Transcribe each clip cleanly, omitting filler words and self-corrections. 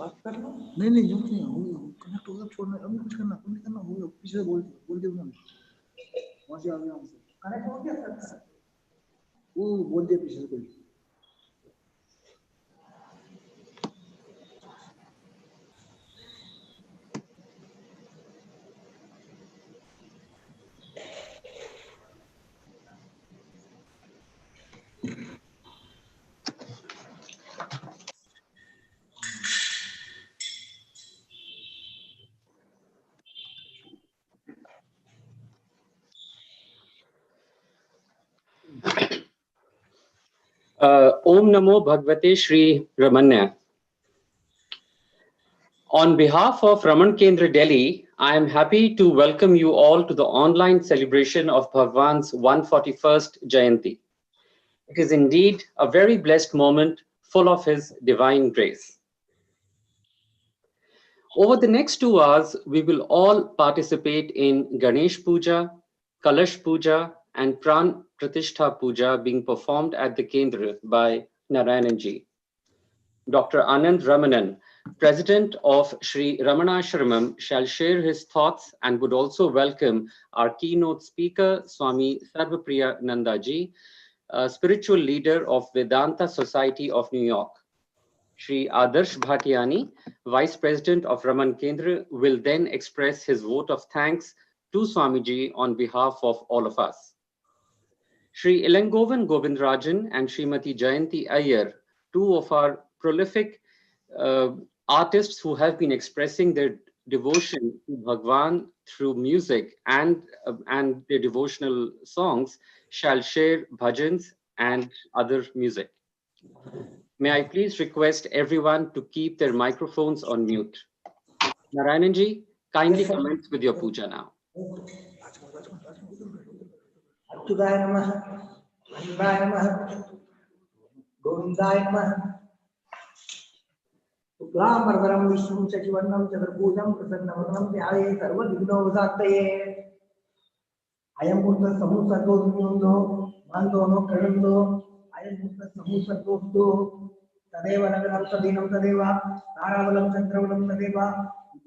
नहीं नहीं जरूरत नहीं हो कनेक्ट होगा छोड़ना अभी कुछ करना कुछ करना होगा पीछे बोल दे उन्होंने वहां से आ गया हमसे कनेक्ट हो गया सर वो बोल दिया पीछे से कोई Om Namo Bhagavate Shri Ramana. On behalf of Ramana Kendra Delhi, I am happy to welcome you all to the online celebration of Bhagwan's 141st Jayanti. It is indeed a very blessed moment full of his divine grace. Over the next 2 hours, we will all participate in Ganesh Puja, Kalash Puja, and Pran Pratishtha Puja being performed at the Kendra by Narayananji. Dr. Anand Ramanan, President of Sri Ramanashramam, shall share his thoughts and would also welcome our keynote speaker, Swami Sarvapriyananda ji, spiritual leader of Vedanta Society of New York. Sri Adarsh Bhatiyani, Vice President of Ramana Kendra, will then express his vote of thanks to Swamiji on behalf of all of us. Sri Ilangovan Govindrajan and Srimati Jayanti Iyer, two of our prolific artists who have been expressing their devotion to Bhagwan through music and their devotional songs, shall share bhajans and other music. May I please request everyone to keep their microphones on mute. Narayananji, kindly commence with your puja now. Achyutaya Namaha, Anandaya Namaha, Govindaya Namaha. Shuklambardaram Vishnu Chachivarnam Chaturabhujam Prasannavadhanam Dhyaye Sarva Vighnopashantye. Ayam Murta Samusargo Dunyundo, Mando no Karundo, Ayam Murta Samusargo, Tadeva Nagaram Sadinam Tadeva, Naravalam Chandravalam Tadeva,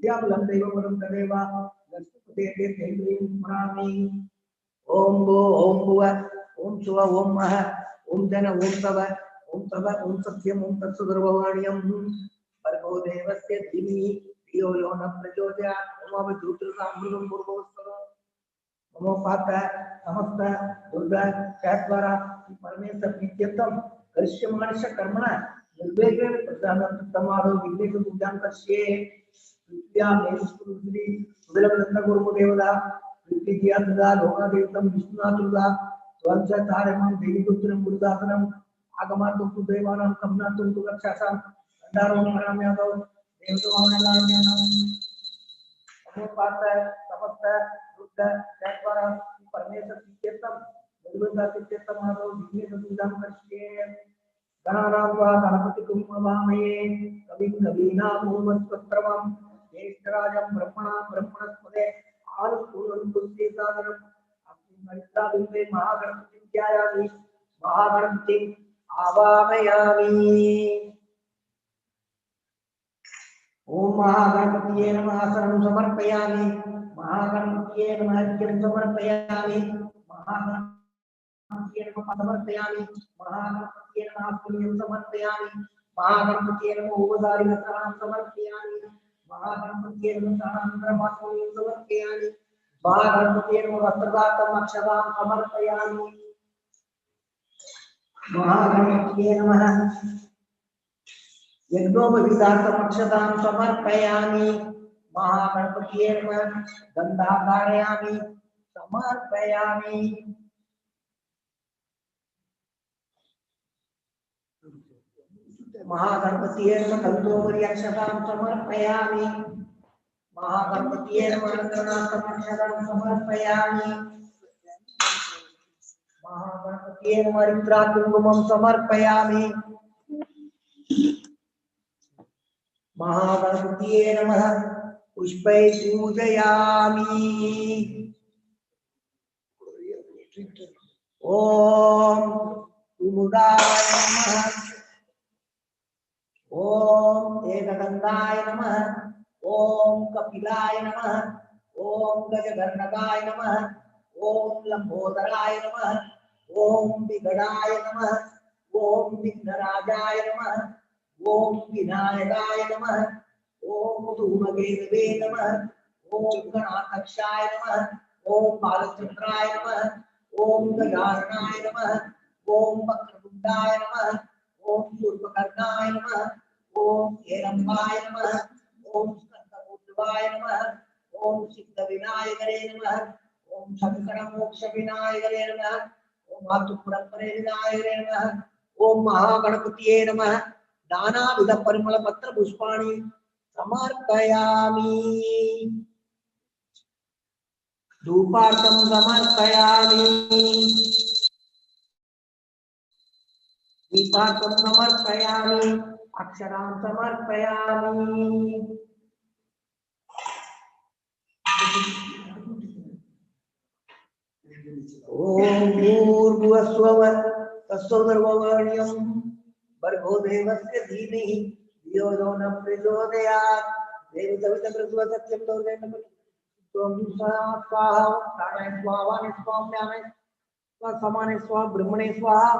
Vidyavalam Devavalam Tadeva, Gaspati Kendrim Marami. Om Bo, Om Bhuva, Om Shiva, Om Maha, Om Jana, Om Tava, Om Tava, Om Satyam, Om Tatsudarvavanyam, Bhargo Devasya Dhimi, Dhiyo Yona Prachodya, Om Avajutra Sambrudam Purvostara, Namo Pata, Samasta, Durga, Chatvara, Paramesa Nityatam, Karishyamanasya Karmana, Nirvegre, Pradana Tamaro, Vignesu Buddham Kasye, Vidya, Nesuri, Sudalavrata Guru Devada, Vikiya Tuda, Loka Devatam, Vishnuatuda, Swancha Taramam, Deviputram, Buddhasanam, Agamatum Devanam, Kamnatum Tukashasam, Darum Haramyadam, Devatavanam, Amopata, Samasta, Buddha, Chatvara, Parmesa Sikyatam, Buddha Sikyatamaro, Vignesu Kashe, Ganarava, Ganapati Kumavame, Kavin Kavina, Muhammad Patramam, Nestarajam, Brahmana, Brahmana Spade, Puran Pusti Sadaram, Marita Bimbe, Mahaganapati Jayami, Mahaganapati Avamayami. Om Mahaganapati Namasaram Samarpayami, Mahaganapati Namahakiram Samarpayami, Mahaganapati Namasamarpayami, Mahaganapati Namahapunyam Samarpayami, Mahaganapati Namauvadari Nasaram Samarpayami, Mahaganapati Namasaram Samarpayami, Mahaganapati Namastradatam Aksharam Samarpayami, Mahaganapati Namaha Yagnovavidatam Aksharam Samarpayami, Mahaganapati Namaha Gandhakarayami Samarpayami. Mahaganapati Namaha Kandomari Aksharam Samarpayami, Mahaganapati Namaha Anandanatam Aksharam Samarpayami, Mahaganapati Namaha Rimtrakungumam Samarpayami, Mahaganapati Namaha Pushpai Pujayami. Om Umudaya Namaha ओम एकदंताय नमः, ओम कपिलाय नमः, ओम गजगर्णकाय नमः, ओम लंबोदराय नमः, ओम विगणाय नमः, ओम विघ्नराजाय नमः, ओम विनायकाय नमः, ओम धूमकेतवे नमः, ओम गणाध्यक्षाय नमः, ओम बालचंद्राय नमः, ओम गजाननाय नमः, ओम वक्रतुंडाय नमः, ओम सूर्पकर्णाय नमः, ओम हेरंबाय नमः, ओम स्कंदपूर्वाय नमः, ओम सिद्धविनायकरे नमः, ओम शंकर मोक्ष विनायकरे नमः, ओम मातुपुरपरे विनायकरे नमः, ओम महागणपतिये नमः। नानाविध परिमल पत्र पुष्पाणि समर्पयामि, धूपार्थं समर्पयामि, दीपार्थं समर्पयामि, अक्षरां समर्पयामि। ओम भूर्भुवस्सुवः तत्सवितुर्वरेण्यं भर्गो देवस्य धीमहि धियो यो न प्रचोदयात्। देवी सविता प्रचोदयात् सत्यं त्वं स्वाहा प्राणाय स्वाहा निष्पाम्यामि समाने स्वाहा ब्रह्मणे स्वाहा।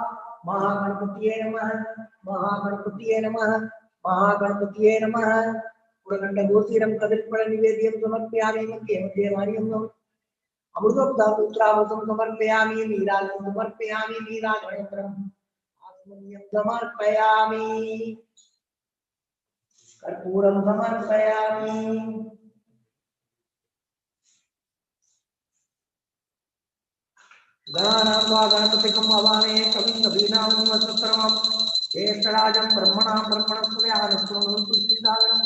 महागणपतिये नमः, महागणपतिये नमः, महागणपतिये नमः। पुरगण्डगोचरं कदलीफल निवेद्यं समर्पयामि, मध्ये मध्ये वार्यं अमृतोपधापुत्रावसं समर्पयामि, नीराजं समर्पयामि, नीराजनेत्रम् आत्मनीयं समर्पयामि, कर्पूरं समर्पयामि। गणानां गणपतिकं हवामहे कविं कवीनां वसत्रमं ज्येष्ठराजं ब्रह्मणां ब्रह्मणस्पते आनन्दोऽस्तु श्रीसागरं।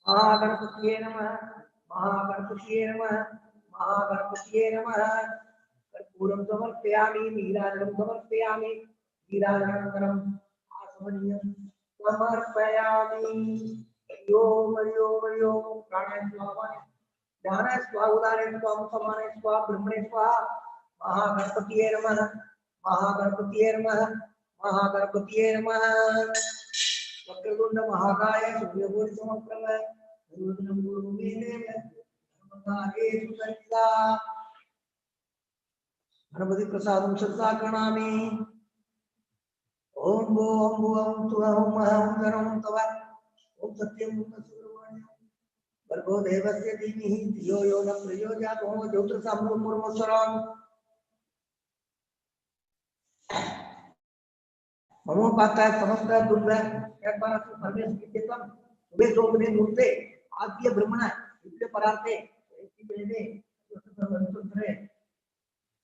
महागणपतये नमः, महागणपतये नमः, महागणपतये नमः। कर्पूरं समर्पयामि, नीराजनं समर्पयामि, नीराजनानन्तरम् आसमनीयं समर्पयामि। हरि ओम हरि ओम हरि ओम। प्राणाय स्वाहा, ध्यानाय स्वाहा, उदानाय स्वाहा, समानाय स्वाहा, ब्रह्मणे स्वाहा। महागणपतिये नमः, महागणपतिये नमः, महागणपतिये नमः। वक्रतुंड महाकाय सूर्यकोटि समप्रभ निर्विघ्नं कुरु मे देव सर्वकार्येषु सर्वदा। गणपति प्रसादं श्रद्धा प्रणामि। ओम भूं भुवं सुवं महं गणं तव ओम सत्यं सुब्रह्मण्यं भर्गो देवस्य धीमहि धियो यो न प्रचोदयात्। ओम ज्योतिषामृतं मुर्मस्वरम् ममो पाता समस्त दुर्ग एक बार परमेश विद्यम सुबह सोमने मूर्ते आद्य ब्रह्मण विद्य परार्थे इति वेदे सुतरे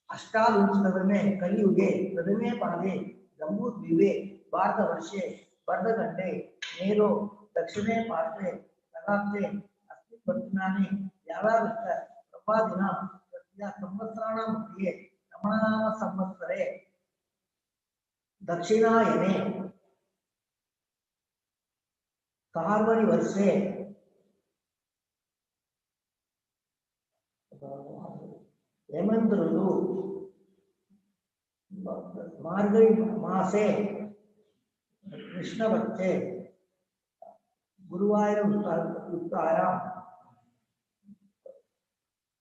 अष्टादशनवमे कलियुगे प्रथमे पादे जम्बूद्वीपे भारतवर्षे वर्धखण्डे मेरो दक्षिणे पार्श्वे ललाटे अस्ति वर्तमाने यावादष्ट प्रभादिनां तस्य संवत्सराणां मध्ये रमणनाम संवत्सरे दक्षिणायने कार्वणि वर्षे हेमंत ऋतु मार्गळि मासे कृष्णपक्षे गुरुवायुरुत्तायां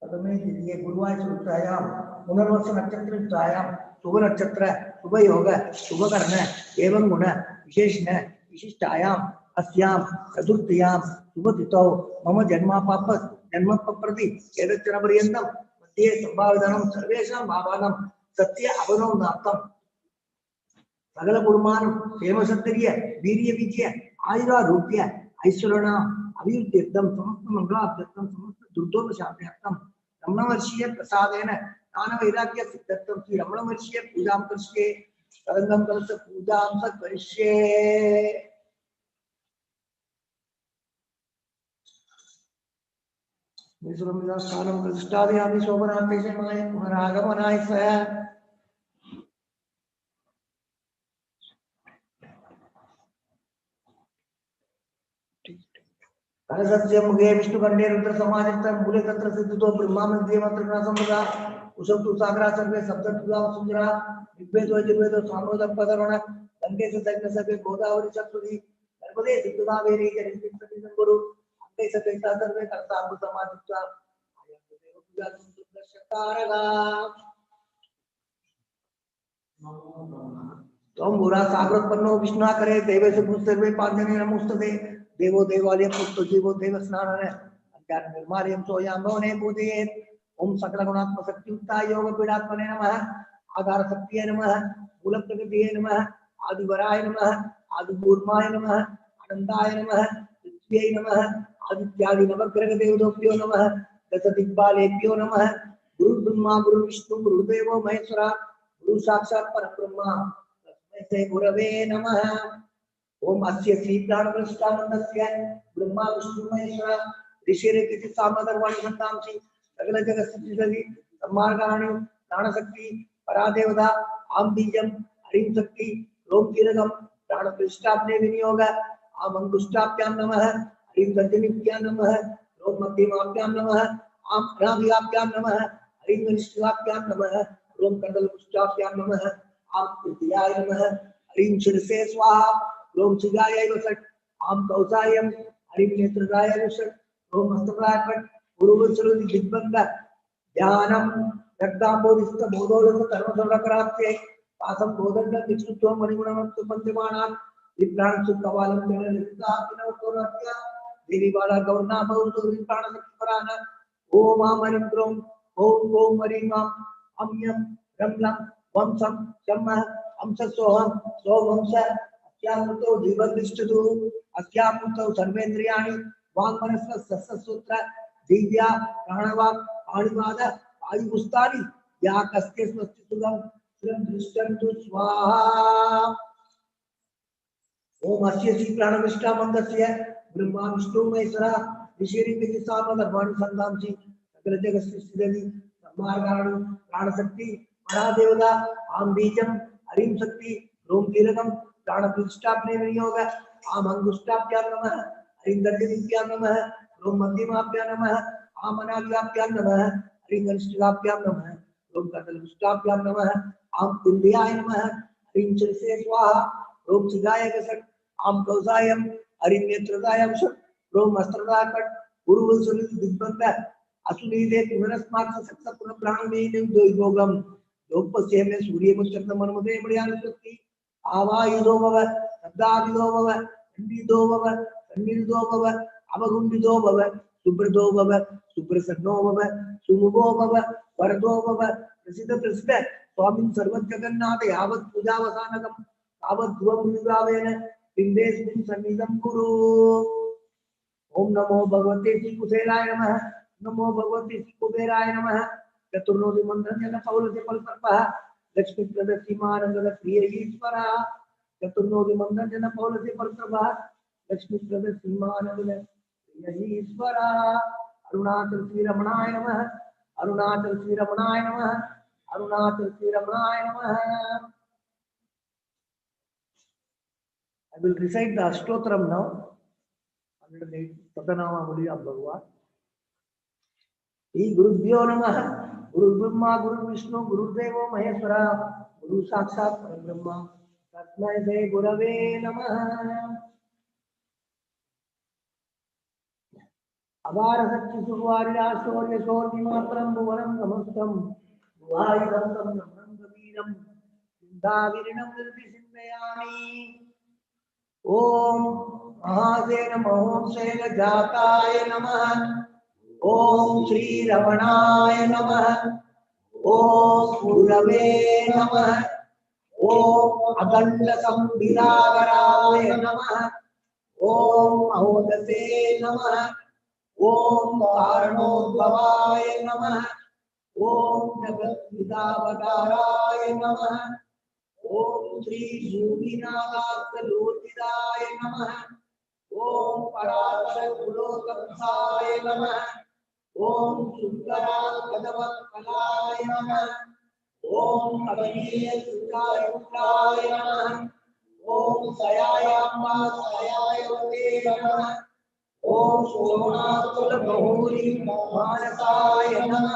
प्रथमे द्वितीये गुरुवायुरुत्तायां पुनर्वसु नक्षत्रयुक्तायां शुभ नक्षत्र शुभ योग शुभ कर्ण एवं गुण विशेषण विशिष्टायाम् अस्यां चतुर्थ्यां शुभ तिथौ मम जन्मापाप जन्मप्रति एतच्चरपर्यन्तं मध्ये संभावितानां सर्वेषां भावानां सत्य अवनोनार्थं सकल कुर्मान् क्षेमसत्तर्य वीर्य विजय आयुरारोग्य ऐश्वर्याणाम् अभिवृद्ध्यर्थं समस्त मंगलार्थं समस्त दुर्दोषशान्त्यर्थं रमणवर्षीय प्रसादेन ज्ञान वैराग्य सिद्धत्वं श्री रमणवर्षीय पूजां करिष्ये तरंगं कलश पूजां करिष्ये। विश्वमिदा स्थानं प्रतिष्ठापयामि शोभनार्थे समाय पुनरागमनाय स कलशस्य मुखे विष्णुकण्ठे रुद्रसमानितं मूले तत्र सिद्धितो ब्रह्मा मध्ये मंत्रना संवदा उसन्तु सागरा सर्वे सप्तद्विधा सुंदरा ऋग्वेदो यजुर्वेदो सामवेदो पदर्वण गंगे से सैन्य सर्वे गोदावरी सप्तधी सर्वदे सिद्धता वेरे जनित सतितं गुरु अंते सतेता सर्वे कर्तांग समाधित्वा आयं देव पूजा सुदर्शकारगा तम बुरा सागरोत्पन्नो विष्णु करे देवे से सर्वे पांचने नमोस्तुते देवो देवालय पुत्र जीवो देव स्नानने अज्ञान निर्मालयं सोयां भवने पूजयेत् ओम सकल गुणात्मक शक्तियुक्ता योग पीडात्मने नमः आधार शक्तिये नमः मूल प्रकृतिये नमः आदिवराय नमः आदिपूर्वाय नमः आनंदाय नमः पृथ्व्यै नमः आदित्यादि नवग्रह देवताभ्यो नमः दश दिग्बालेभ्यो नमः गुरु ब्रह्मा गुरु विष्णु गुरुदेवो महेश्वरा गुरु साक्षात् परब्रह्म तस्मै श्री गुरवे नमः ओम अस्य श्री प्राणप्रतिष्ठामन्त्रस्य ब्रह्मा विष्णु महेश्वरा ऋषिरेति सामदर्वाणि संतांसि सकल जगत स्थिति सम्मार्गाणि प्राण शक्ति परादेवता आम बीजम हरिम शक्ति रोम कीलकम प्राण प्रतिष्ठापने विनियोग आम अंगुष्ठाभ्यां नमः हरिम दर्जनीभ्यां नमः रोम मध्यमाभ्यां नमः आम अनाभिभ्यां नमः हरिम निष्ठाभ्यां नमः रोम कंडल पुष्ठाभ्यां नमः आम तृतीयाय नमः हरिम शिरसे स्वाहा रोम शिगाय वसट आम कौसायम हरिम नेत्रदाय वसट रोम हस्तप्राय गुरुवत्सलो दिग्बंध ध्यानम रक्तांबोधिस्त बोधोलस कर्मसौरकराप्ते पासं बोधंड विष्णुत्वं मणिगुणमत्व पंचमानां विप्राण सुखवालं तेनलिता पिनवतोरत्या देवी बाला गौरना बहुतो विप्राण सखिपरान ओम आमरिं द्रोम ओम ओम मरिमां अम्यं रम्लं वंशं शम्मः अंशसोहं सोवंश अस्यामुतो जीवनिष्ठतु अस्यामुतो सर्वेन्द्रियाणि वाङ्मनस्व सस्सूत्र दिव्या प्राणवाक पाणिपाद आयुष्टानि या कस्ते स्वस्ति सुगम श्रम दृष्टन्तु स्वाहा ओम अस्य श्री प्राणविष्टा मंत्रस्य ब्रह्मा विष्णु महेश्वरा ऋषिरि विदिसाम धर्माणि संधांसि सकल जगत सृष्टि सम्मार्गाणि प्राण शक्ति महादेवता आम बीजम हरिम शक्ति रोम कीलकम प्राण प्रतिष्ठापने विनियोग आम अंगुष्ठाभ्यां नमः हरिम दर्जनीभ्यां नमः रोम मध्यमाभ्यां नमः आम अनाभ्यां नमः हरिम गरिष्ठाभ्यां नमः रोम कंडलपुष्ठाभ्यां नमः आम कुंडियाय नमः हरिम शिरसे स्वाहा रोम शिगाय वसट आम कौसायम हरिम नेत्रदाय वसट रोम अस्त्रदाय कट गुरुवत्सलो दिग्बंध असुनीदे पुनरस्मात् सत्स पुनः प्राणमेन द्वैभोगम लोकपस्य में सूर्य मुचक्र मनमते बड़ियान शक्ति आवायुधो भव शब्दादिदो भव खंडितो भव सन्निधो भव अवगुंडितो भव सुब्रतो भव सुप्रसन्नो भव सुमुखो भव वरदो भव प्रसिद्ध प्रसिद्ध स्वामी सर्वजगन्नाथ यावत् पूजावसानकं तावत् ध्रुवं विगावेन पिंडेस्मिन् सन्निधं कुरु ओम नमो भगवते श्री कुशेलाय नमः नमो भगवते श्री कुबेराय नमः चतुर्नोदि मंत्रन पौलसे फलसर्पः लक्ष्मी प्रदसीमानंद प्रिय ईश्वरः चतुर्नोदि मंत्रन पौलसे फलसर्पः लक्ष्मी प्रदसीमानंद प्रिय ईश्वरः अरुणाचल श्री रमणाय नमः अरुणाचल श्री रमणाय नमः अरुणाचल श्री रमणाय नमः I will recite the Ashtotram now. 108 Satanamavali of Bhagavan. He Gurubhyo Namah, Guru Brahma, Guru Vishnu, Guru Devo Maheshwara, Guru Sakshat Parabrahma, Tasmai Shri Gurave Namah. Avara Sakti Survari Ashwarya Shorni Matram Bhuvanam Namastam, Bhuvayidam Tam Namram Gaviram, Sindavirinam Nirti Sindayami. ओम महासेन महोत्सेन जाताय नमः ओम श्री रमणाय नमः ओम गुरवे नमः ओम अखंड संविदावराय नमः ओम महोदसे नमः ओम कारणोद्भवाय नमः ओम जगद्विदावताराय नमः ओम श्री योगिनाथलोकिताय नमः ओम पराशरकुलोकंसाय नमः ओम सुंदराकदवत्कलाय नमः ओम कमनीयसुतायुक्ताय नमः ओम सयायाम्बा सयायवते नमः ओम सोनाकुलबहुरी मानसाय नमः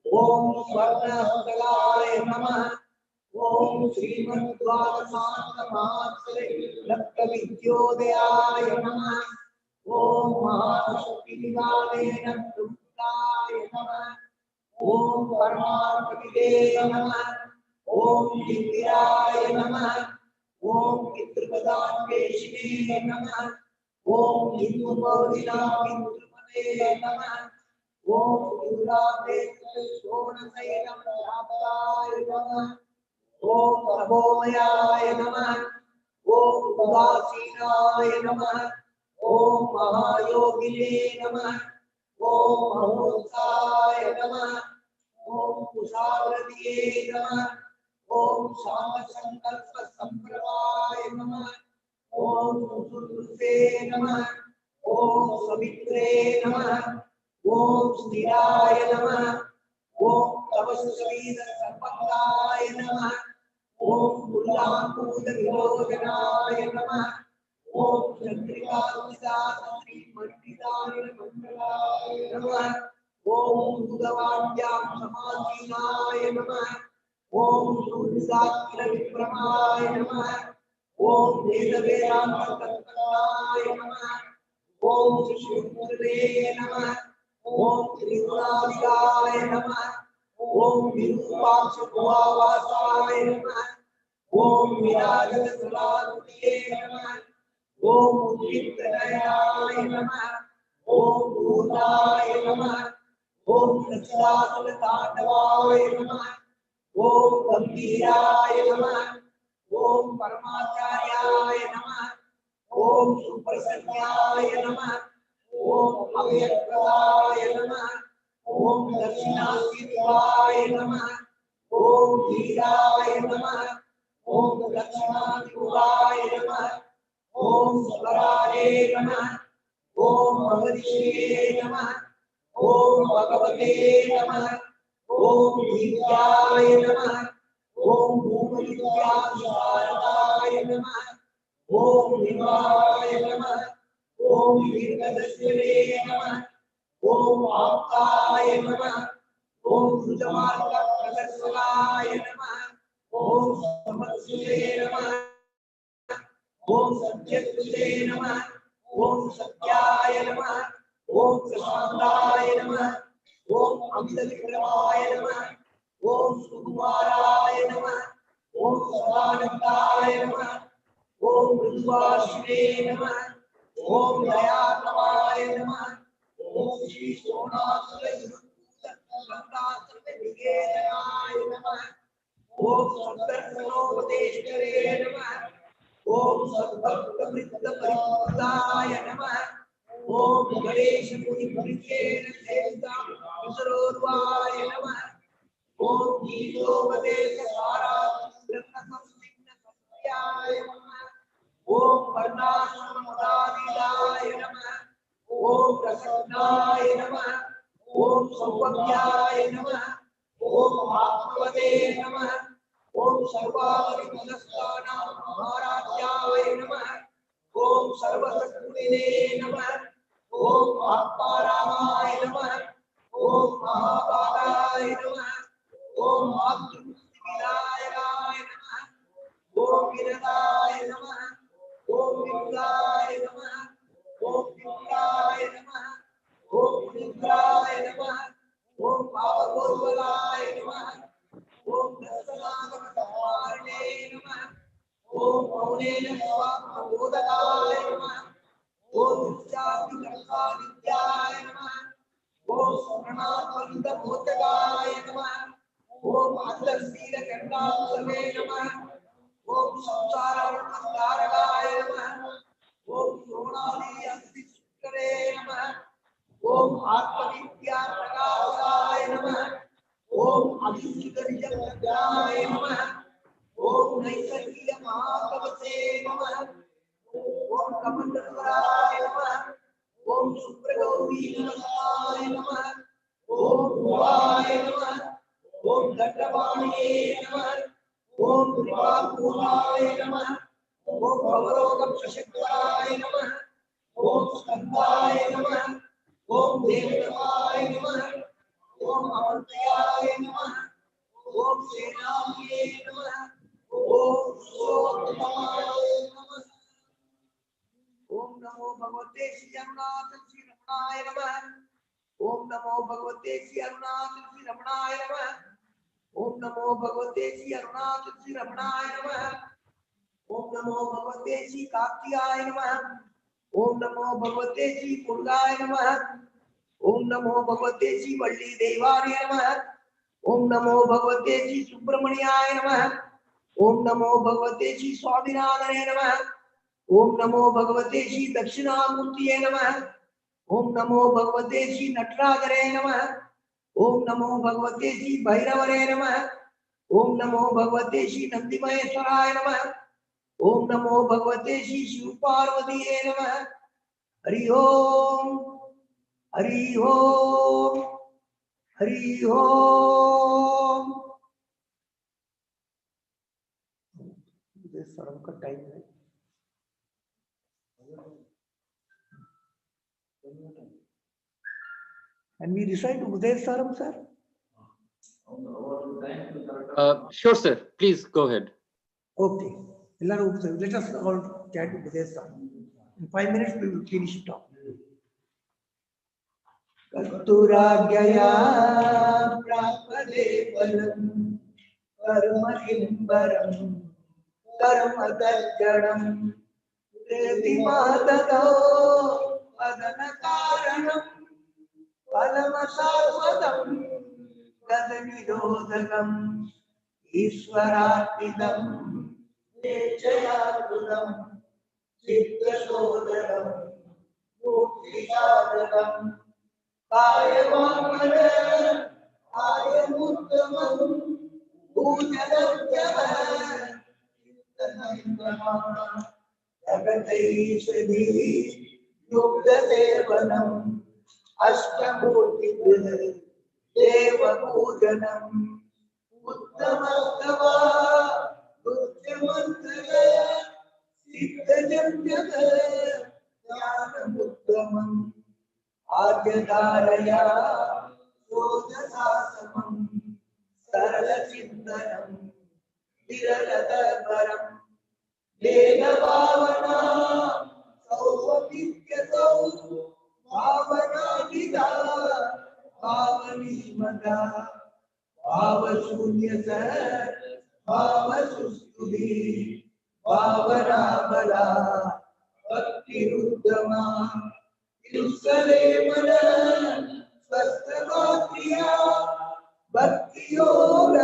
ओम स्वर्णहस्तलाय नमः ओम श्रीमद्भागवतामात्रे लक्ष्मीविद्योदयाय नमः। ओम महाशक्तिनिधाने नमः ओम परमात्मविदे नमः। ओम दिव्याय नमः। ओम पितृपदान्वेषिणे नमः। ओम हिन्दुमौलिनामिन्द्रमते नमः। ओम दुर्गादेवशोणशैलमप्राप्ताय नमः। ओम अभोमयाय नमः। ओम उदासीनाय नमः। ओम महायोगिने नमः। ओम महोत्साय नमः। ओम कुशाग्रदिये नमः। ओम शामसंकल्प संप्रदाय नमः। ओम सुसुसे नमः। ओम सवित्रे नमः। ओम स्थिराय नमः। ओम तपस्वीद संपन्नाय नमः। ओम कुलांकुद विलोचनाय नमः। ओम चंद्रिका श्री मंडिताय मंगलाय नमः। ओम बुधवाद्यां समासीनाय नमः। ओम सूर्यसाग्र विक्रमाय नमः। ओम वेदवेदांत तत्त्वाय नमः। ओम शिवपुत्रे नमः। ओम त्रिगुणाधिकाय नमः। ओम विरूपाक्ष गुहावासाय नमः। ओम विराजत सुरारुतिये नमः। ओम उद्दीप्तनयाय नमः। ओम भूताय नमः। ओम सच्चिदानंद तांडवाय नमः। ओम गंभीराय नमः। ओम परमाचार्याय नमः। ओम सुप्रसन्नाय नमः। ओम अभयप्रदाय नमः। ओम दक्षिणासीवाय नमः। ओम धीराय नमः। ओम दक्षिणाधिपुराय नमः। ओम स्वराय नमः। ओम महर्षिये नमः। ओम भगवते नमः। ओम दिव्याय नमः। ओम भूमविद्याशारदाय नमः। ओम विवाय नमः। ओम दीर्घदर्शने नमः। ओम आप्ताय नमः। ओम सुजमार्ग प्रदर्शनाय नमः। ओम समत्सुते नमः। ओम सत्यत्वे नमः। ओम सत्याय नमः। ओम प्रशांताय नमः। ओम अमित विक्रमाय नमः। ओम सुकुमाराय नमः। ओम सदानंदाय नमः। ओम मृदुवासिने नमः। ओम दयात्माय नमः। ओम श्री सोनासुर विघेयनाय नमः। ओम सप्तर्षणोपदेशकरे नमः। ओम सद्भक्त वृत्त परिपूर्णाय नमः। ओम गणेश मुनि परिचेन सेविता विसरोर्वाय नमः। ओम गीतोपदेश सारा ब्रह्म संस्थिग्न सत्याय नमः। ओम वर्णाश्रम मुदादिदाय नमः। ओम प्रसन्नाय नमः। ओम सौभग्याय नमः। ओम आत्मवते नमः। ओम सर्वाधिपदस्थानां महाराज्याय नमः। ओम सर्वशक्तिने नमः। ओम आत्मारामाय नमः। ओम महाभागाय नमः। ओम मातृविनायकाय नमः। ओम विरदाय नमः। ओम विपुलाय नमः। ओम विपुलाय नमः। ओम विपुलाय नमः। ओम पावकोज्वलाय नमः। ओम दर्शनागमनकारिणे नमः। ओम मौनेन स्वात्मबोधकाय नमः। ओम विद्याय नमः। ओम स्मरणात्मविदमोचकाय नमः। ओम अंतर्शीलकर्णात्मने नमः। ओम संसारवर्णकारकाय नमः। ओम सोनाली अस्तिष्करे नमः। ओम आत्मविद्याप्रकाशाय नमः। ओम अभिषेकरिजमज्ञाय नमः। ओम नैसर्गिक महाकवचे नमः। ओम कमंडलाय नमः। ओम सुप्रगौरी नमस्ताय नमः। ओम भुवाय नमः। ओम दंडवाणये नमः। ओम त्रिपापूर्णाय नमः। ओम भवरोगप्रशक्ताय नमः। ओम स्कंदाय नमः। ओम देवताय नमः। ओम अमृताय नमः। ओम सेनामये नमः। रमणाय नमः। ओम नमो भगवते श्री अरुणाचल श्री रमणाय नमः। ओम नमो भगवते श्री अरुणाचल श्री रमणाय नमः। ओम नमो भगवते श्री कार्तिकाय नमः। ओम नमो भगवते श्री मुरुगाय नमः। ओम नमो भगवते श्री वल्ली देवाय नमः। ओम नमो भगवते श्री सुब्रमण्याय नमः। ओम नमो भगवते श्री स्वामिनाथाय नमः। ओम नमो भगवते श्री दक्षिणामूर्तये नमः। ओम नमो भगवते श्री नटराजरे नमः। ओम नमो भगवते श्री भैरवरे नमः। ओम नमो भगवते श्री नंदीमहेश्वराय नमः। ओम नमो भगवते श्री शिव पार्वतीये नमः। हरि ओम हरि ओम हरि ओम। सर्व का टाइम है। And we recite Uday Saram, sir. Sure, sir. Please go ahead. Okay. Let us all chant Uday Saram. In 5 minutes we will finish it off. Karturagya prapade palam karma himbaram karma darjanam devi madado adana karanam Palamasarvadam Gadanirodhagam Ishwaratidam Nechayadudam Chittasodaram Muktisadam Kayavamana Ayamuttamam Bhujanamjava Chittanandama Jagateishadi Yugdasevanam अष्टमूर्ति देव पूजनम उत्तमस्तवा दुर्जमंत्र सिद्धजन्यत ज्ञानमुत्तमम् आद्यधारया शोधसासमम् सरलचिन्तनम् विरलतरम् वेदभावना सौवपित्यसौ भावनादिदा भावनिष्मदा भावशून्यत भावसुस्तुति भावनाबला भक्तिरुद्धमा इरुसलेमन स्वस्तमात्रिया भक्तियोग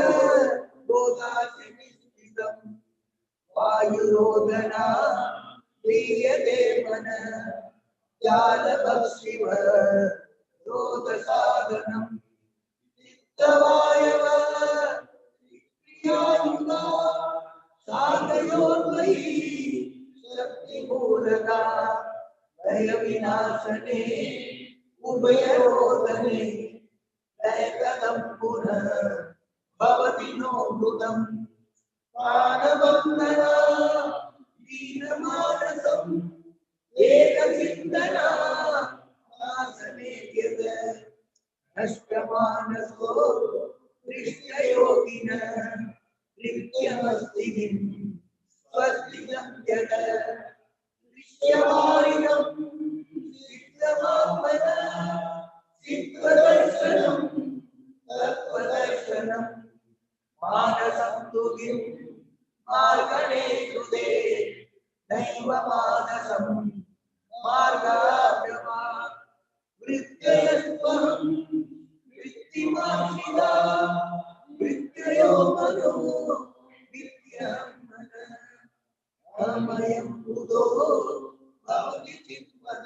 बोधाचनिष्ठितम् वायुरोदना प्रियते मन ज्ञानभक्षिव रोधसाधनम् चित्तवायव क्रियायुगा साधयोन्मयी शक्तिमूलका भयविनाशने उभयरोधने लयकदं पुनः भवति नोऽमृतम् प्राणबन्धना दीनमानसम् एकचिन्तना आसनेयद नष्टमानसो दृष्टयोगिन नित्यमस्तिभिं स्वस्तिनं जड दृश्यमारिणं सिद्धमात्मन सिद्धदर्शनं तत्त्वदर्शनं मानसं तुगिं मार्गणे कृते नैव मानसं मार्गाभ्यमा वृत्तयस्त्वं वृत्तिमाश्रिता वृत्तयो मनो विद्यं मन अमयं बुधो भवति चित्पद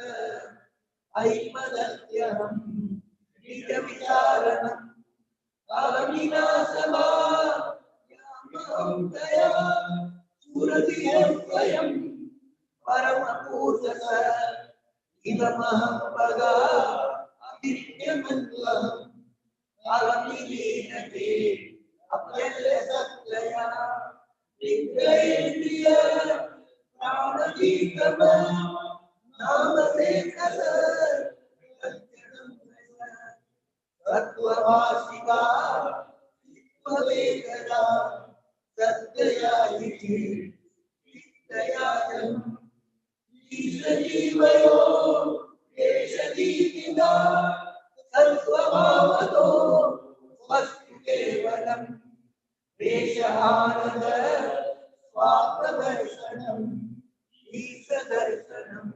ऐमदत्यहं निजविचारणम् अविनाशमा यामहं दया सुरधियस्वयं परमपूजस इदमहं पदा अतिथ्यमन्वहम् अवनिलीनते अप्यल्यसत्तया निग्रहेन्द्रिय प्राणजीतम नामसेकस तत्त्वभाषिका चित्तवेदना सत्यया इति चित्तयाजम् ईशजीवयो एषजीति सर्वभावतो स्वस्ति केवलम् देशानंद स्वात्मदर्शनम् ईशदर्शनम्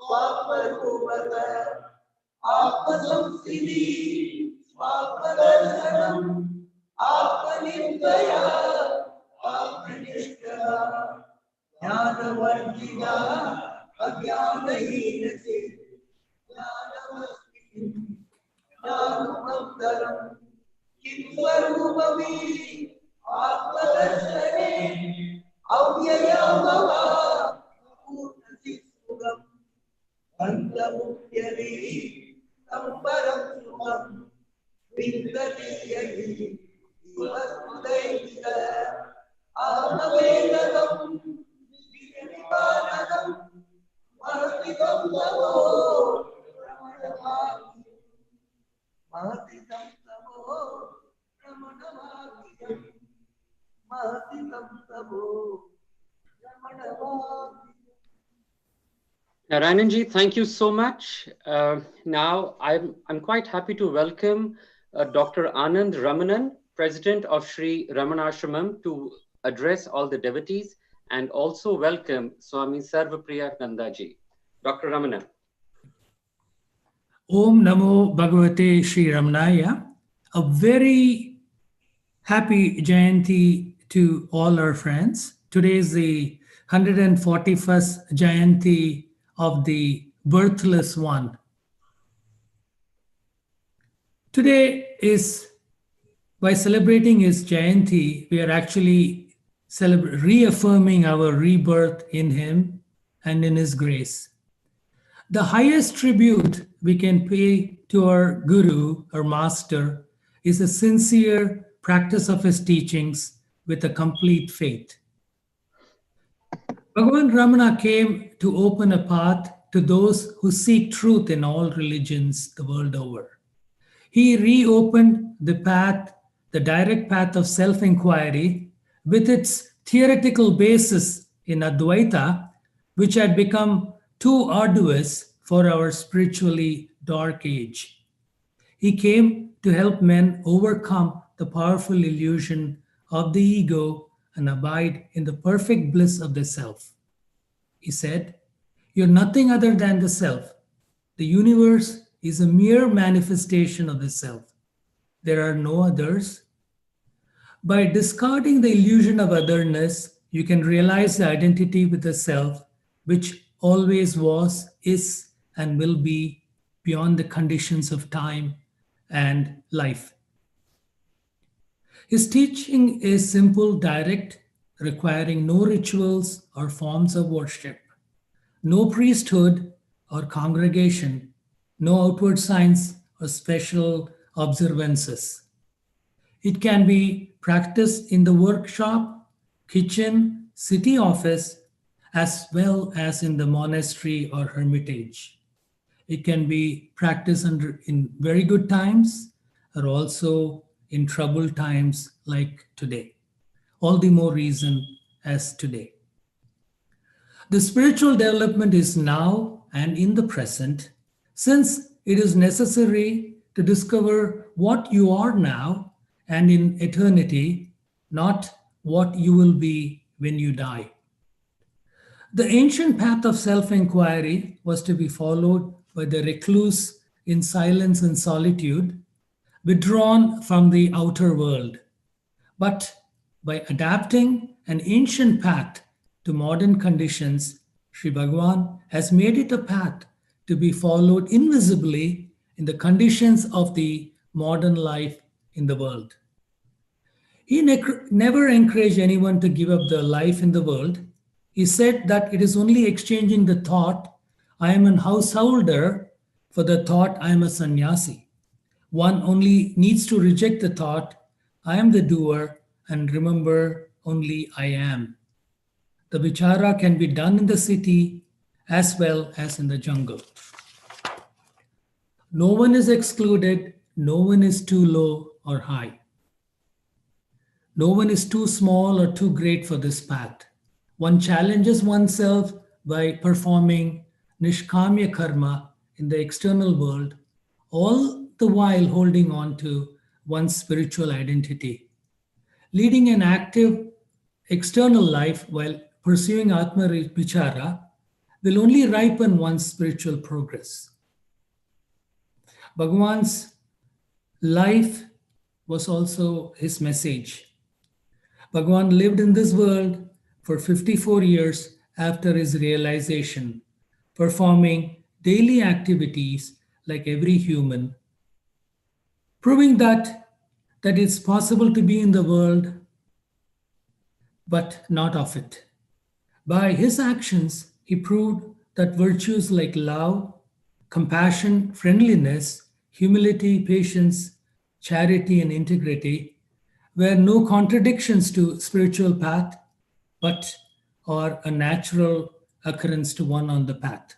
स्वात्मरूपत आत्मसंस्थिति स्वात्मदर्शनम् आत्मनिर्दया आत्मनिष्ठा ज्ञानवर्जिता अज्ञानहीनते ज्ञानमस्ति ज्ञानमन्तरम् किं स्वरूपमि आत्मदर्शने अव्ययमवा पूर्णचित्सुखम् अन्तमुक्त्यदि सम्परं सुखम् विन्दति यदि वस्तुदैविक अहमवेदकम् विनिपानकम् महतितं तवो महतितं तवो रमणवाक्यम् महतितं तवो रमणवाक्यम्. Narayananji, thank you so much. Now, I'm quite happy to welcome Dr. Anand Ramanan, President of Sri Ramanashramam, to address all the devotees, and also welcome Swami Sarvapriyananda ji. Dr. Ramanan. Om Namo Bhagavate Sri Ramanaya. A very happy Jayanti to all our friends. Today is the 141st Jayanti of the birthless one. Today is, by celebrating his Jayanti, we are actually reaffirming our rebirth in him and in his grace. The highest tribute we can pay to our Guru, our Master, is a sincere practice of his teachings with a complete faith. Bhagavan Ramana came to open a path to those who seek truth in all religions the world over. He reopened the path, the direct path of self-inquiry, with its theoretical basis in Advaita, which had become too arduous for our spiritually dark age. He came to help men overcome the powerful illusion of the ego and abide in the perfect bliss of the self. He said, "You're nothing other than the self. The universe is a mere manifestation of the self. There are no others. By discarding the illusion of otherness, you can realize the identity with the self, which always was, is, and will be beyond the conditions of time and life." His teaching is simple, direct, requiring no rituals or forms of worship, no priesthood or congregation, no outward signs or special observances. It can be practiced in the workshop, kitchen, city office, as well as in the monastery or hermitage. It can be practiced in very good times or also in troubled times like today. All the more reason as today. The spiritual development is now and in the present, since it is necessary to discover what you are now and in eternity, not what you will be when you die. The ancient path of self-inquiry was to be followed by the recluse in silence and solitude, withdrawn from the outer world. But by adapting an ancient path to modern conditions, Sri Bhagavan has made it a path to be followed invisibly in the conditions of the modern life in the world. He never encouraged anyone to give up their life in the world. He said that it is only exchanging the thought, "I am an householder," for the thought, "I am a sannyasi." One only needs to reject the thought, "I am the doer," and remember only "I am." The vichara can be done in the city as well as in the jungle. No one is excluded, no one is too low or high. No one is too small or too great for this path. One challenges oneself by performing nishkamya karma in the external world, all the while holding on to one's spiritual identity. Leading an active external life while pursuing Atma Vichara will only ripen one's spiritual progress. Bhagavan's life was also his message. Bhagavan lived in this world for 54 years after his realization, performing daily activities like every human, proving that it's possible to be in the world but not of it. By his actions, he proved that virtues like love, compassion, friendliness, humility, patience, charity, and integrity were no contradictions to spiritual path, but are a natural occurrence to one on the path.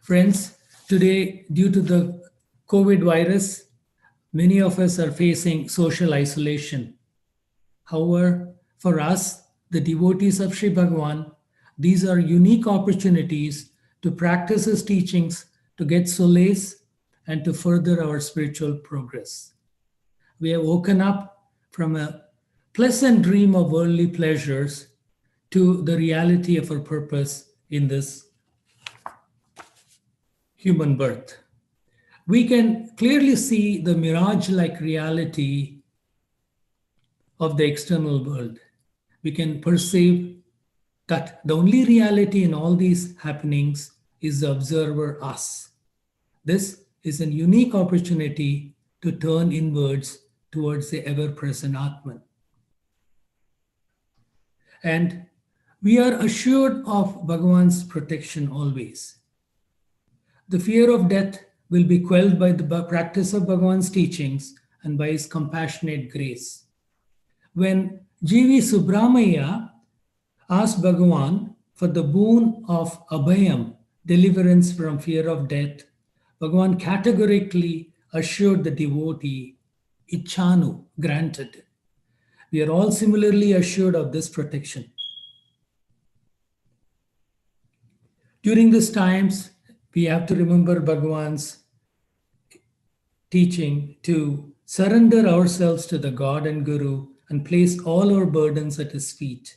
Friends, today, due to the COVID virus, many of us are facing social isolation. However, for us, the devotees of Sri Bhagavan, these are unique opportunities to practice his teachings, to get solace, and to further our spiritual progress. We have woken up from a pleasant dream of worldly pleasures to the reality of our purpose in this human birth. We can clearly see the mirage-like reality of the external world. We can perceive that the only reality in all these happenings is the observer, us. This is a unique opportunity to turn inwards towards the ever-present Atman. And we are assured of Bhagavan's protection always. The fear of death will be quelled by the practice of Bhagavan's teachings and by his compassionate grace. When G.V. Subramaya asked Bhagavan for the boon of Abhayam, deliverance from fear of death, Bhagavan categorically assured the devotee, Ichhanu, granted. We are all similarly assured of this protection. During these times, we have to remember Bhagavan's teaching to surrender ourselves to the God and Guru and place all our burdens at his feet.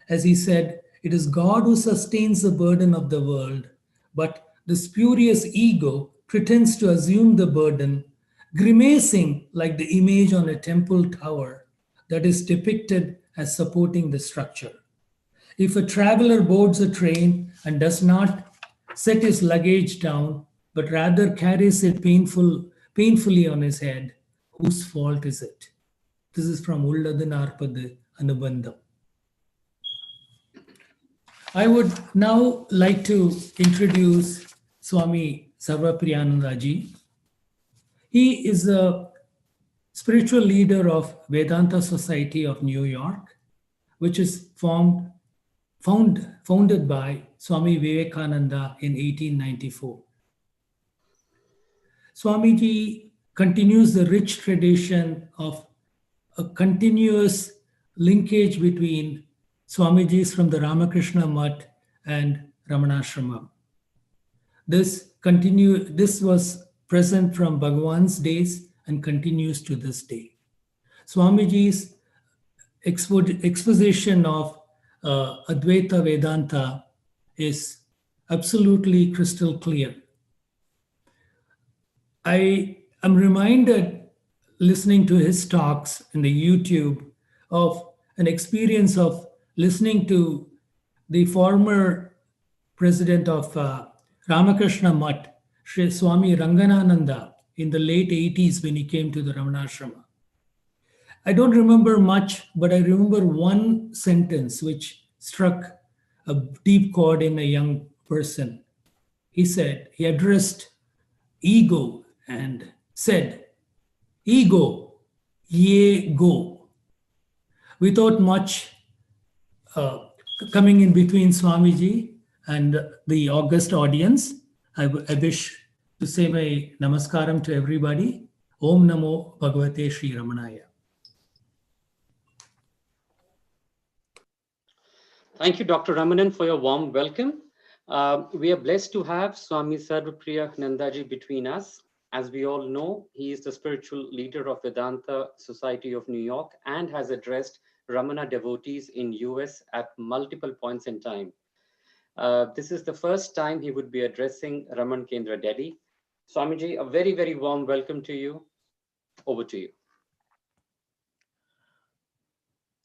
As he said, it is God who sustains the burden of the world, but the spurious ego pretends to assume the burden, grimacing like the image on a temple tower that is depicted as supporting the structure. If a traveler boards a train and does not set his luggage down, but rather carries it painfully on his head, whose fault is it? This is from Ulladu Narpadu Anubandham. I would now like to introduce Swami Sarvapriyananda ji. He is a spiritual leader of Vedanta Society of New York, which is founded by Swami Vivekananda in 1894. Swamiji continues the rich tradition of a continuous linkage between Swamijis from the Ramakrishna Mutt and Ramanashrama. This was present from Bhagavan's days and continues to this day. Swamiji's exposition of Advaita Vedanta is absolutely crystal clear. I am reminded, listening to his talks in the YouTube, of an experience of listening to the former president of Ramakrishna Mutt, Sri Swami Ranganananda, in the late 80s when he came to the Ramanashrama. I don't remember much, but I remember one sentence which struck a deep chord in a young person. He said, he addressed ego and said, "Ego, ye go." Without much coming in between Swamiji and the august audience, I wish to say my namaskaram to everybody. Om Namo Bhagavate Sri Ramanaya. Thank you, Dr. Ramanan, for your warm welcome. We are blessed to have Swami Sarvapriyananda between us. As we all know, he is the spiritual leader of Vedanta Society of New York and has addressed Ramana devotees in US at multiple points in time. This is the first time he would be addressing Ramana Kendra Delhi. Swamiji, a very, very warm welcome to you. Over to you.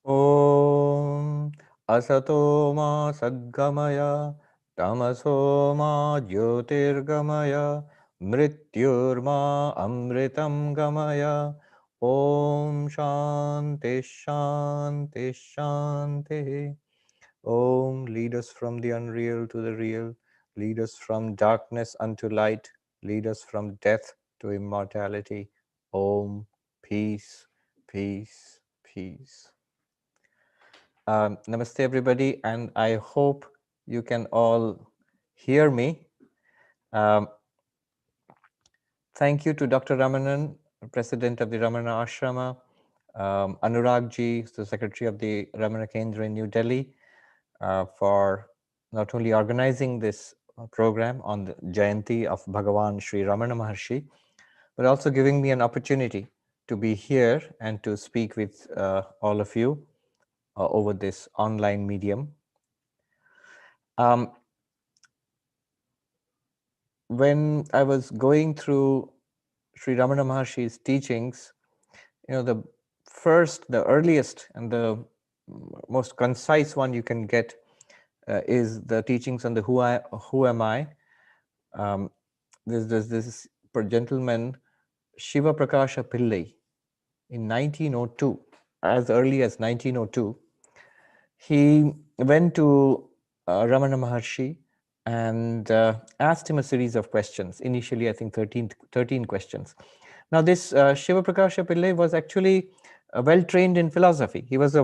Om Asato Ma Sadgamaya Tamaso Ma Jyotirgamaya Mrityurma Amritam Gamaya Om Shanti Shanti Shanti. Om, lead us from the unreal to the real, lead us from darkness unto light, lead us from death to immortality. Om, peace, peace, peace. Namaste, everybody, and I hope you can all hear me. Thank you to Dr. Ramanan, President of the Ramana Ashrama, Anurag ji, the Secretary of the Ramana Kendra in New Delhi, for not only organizing this program on the Jayanti of Bhagavan Sri Ramana Maharshi, but also giving me an opportunity to be here and to speak with all of you over this online medium. When I was going through Sri Ramana Maharshi's teachings, the earliest and the most concise one you can get is the teachings on the who am I. There's this gentleman, Shiva Prakasha Pillai, in 1902, as early as 1902, he went to Ramana Maharshi and asked him a series of questions. Initially, I think 13 questions. Now, this Shiva Prakasha Pillai was actually well trained in philosophy. He was a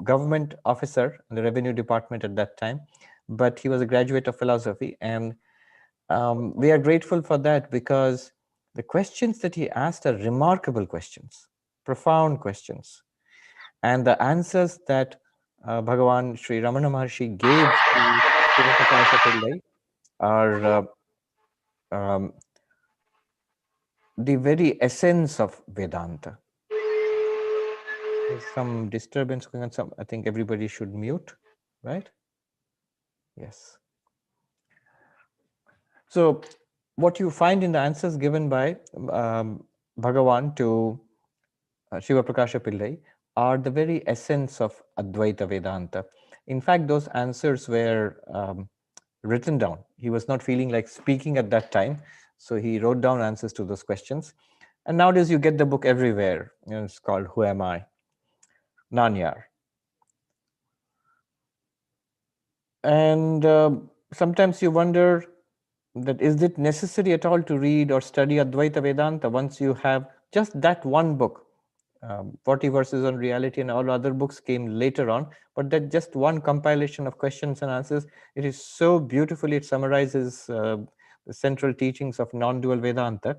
government officer in the revenue department at that time, but he was a graduate of philosophy. And we are grateful for that, because the questions that he asked are remarkable questions, profound questions. And the answers that Bhagavan Sri Ramana Maharshi gave to Shiva Prakasha Pillai are the very essence of Vedanta. There's some disturbance going on. I think everybody should mute, right? Yes. So what you find in the answers given by Bhagavan to Shiva Prakasha Pillai are the very essence of Advaita Vedanta. In fact, those answers were written down. He was not feeling like speaking at that time, so he wrote down answers to those questions. And nowadays you get the book everywhere. It's called Who Am I? Nanyar. And sometimes you wonder that is it necessary at all to read or study Advaita Vedanta once you have just that one book? 40 verses on reality and all other books came later on, but that just one compilation of questions and answers, it is so beautifully, it summarizes the central teachings of non-dual Vedanta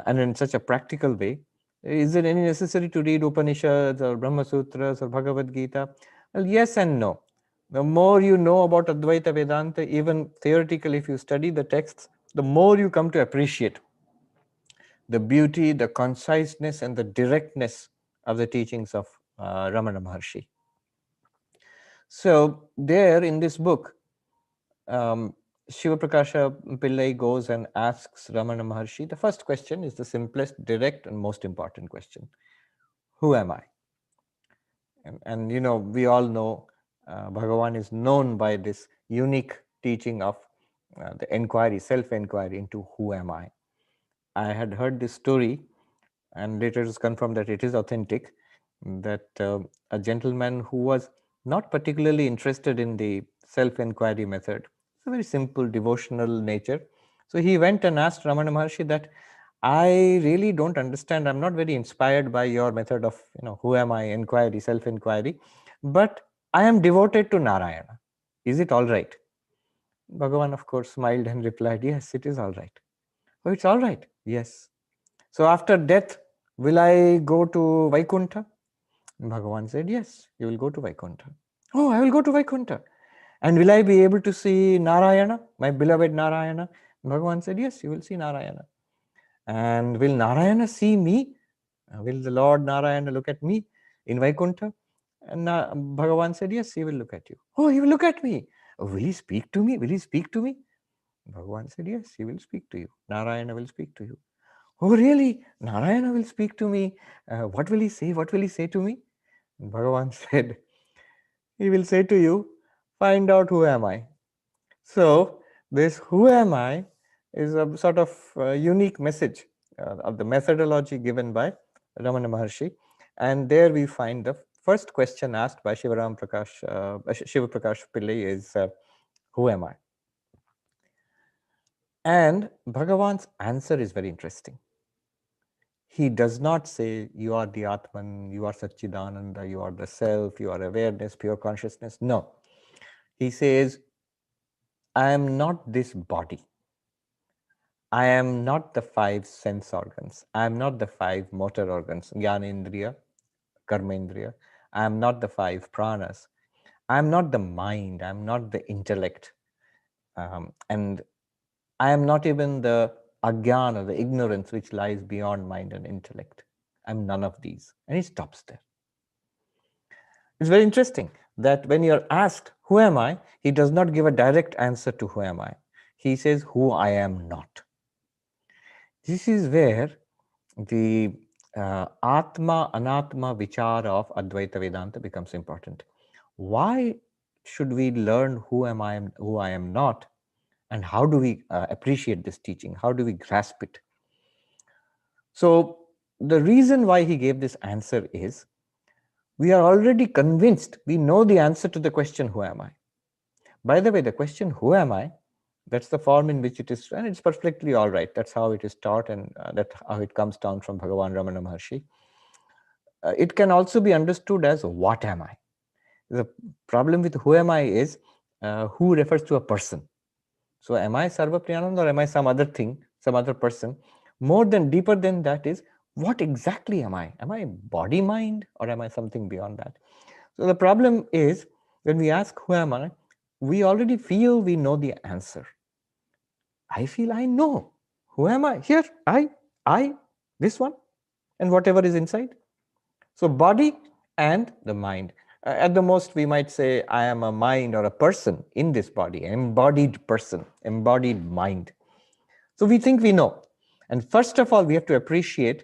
and in such a practical way. Is it any necessary to read Upanishads or Brahma Sutras or Bhagavad Gita? Well, yes and no. The more you know about Advaita Vedanta, even theoretically, if you study the texts, the more you come to appreciate the beauty, the conciseness, and the directness of the teachings of Ramana Maharshi. So there in this book, Shiva Prakasha Pillai goes and asks Ramana Maharshi, the first question is the simplest, direct, and most important question. Who am I? And we all know Bhagavan is known by this unique teaching of the inquiry, self-inquiry into who am I. I had heard this story, and later it was confirmed that it is authentic, that a gentleman who was not particularly interested in the self-inquiry method, it's a very simple devotional nature. So he went and asked Ramana Maharshi that, I really don't understand, I'm not very inspired by your method of, who am I, inquiry, self-inquiry, but I am devoted to Narayana. Is it all right? Bhagavan, of course, smiled and replied, yes, it is all right. Oh, it's all right? Yes. So after death, will I go to Vaikuntha? Bhagavan said, yes, you will go to Vaikuntha. Oh, I will go to Vaikuntha. And will I be able to see Narayana, my beloved Narayana? Bhagavan said, yes, you will see Narayana. And will Narayana see me? Will the Lord Narayana look at me in Vaikuntha? And Bhagavan said, yes, he will look at you. Oh, he will look at me. Oh, will he speak to me? Will he speak to me? Bhagavan said, yes, he will speak to you. Narayana will speak to you. Oh, really? Narayana will speak to me. What will he say? What will he say to me? And Bhagavan said, he will say to you, find out who am I. So this who am I is a sort of unique message of the methodology given by Ramana Maharshi. And there we find the first question asked by Shiva Prakash Pillai is, who am I? And Bhagavan's answer is very interesting. He does not say, you are the Atman, you are Satchidananda, you are the self, you are awareness, pure consciousness. No. He says, I am not this body. I am not the 5 sense organs. I am not the 5 motor organs, Jnanendriya, Karmendriya. I am not the 5 pranas. I am not the mind. I am not the intellect. And I am not even the ajnana, the ignorance which lies beyond mind and intellect. I am none of these. And he stops there. It's very interesting that when you're asked, who am I? He does not give a direct answer to who am I. He says, who I am not. This is where the Atma Anatma Vichara of Advaita Vedanta becomes important. Why should we learn who am I, who I am not, and how do we appreciate this teaching? How do we grasp it? So the reason why he gave this answer is, we are already convinced, we know the answer to the question, who am I? By the way, the question, who am I? That's the form in which it is, and it's perfectly all right. That's how it is taught, and that's how it comes down from Bhagavan Ramana Maharshi. It can also be understood as, what am I? The problem with who am I is, who refers to a person. So am I Sarvapriyananda, or am I some other thing, some other person? More than, deeper than that is, what exactly am I? Am I body, mind, or am I something beyond that? So the problem is, when we ask who am I, we already feel we know the answer. I feel I know. Who am I? Here, I, this one, and whatever is inside. So body and the mind. At the most, we might say, I am a mind or a person in this body, an embodied person, embodied mind. So we think we know. And first of all, we have to appreciate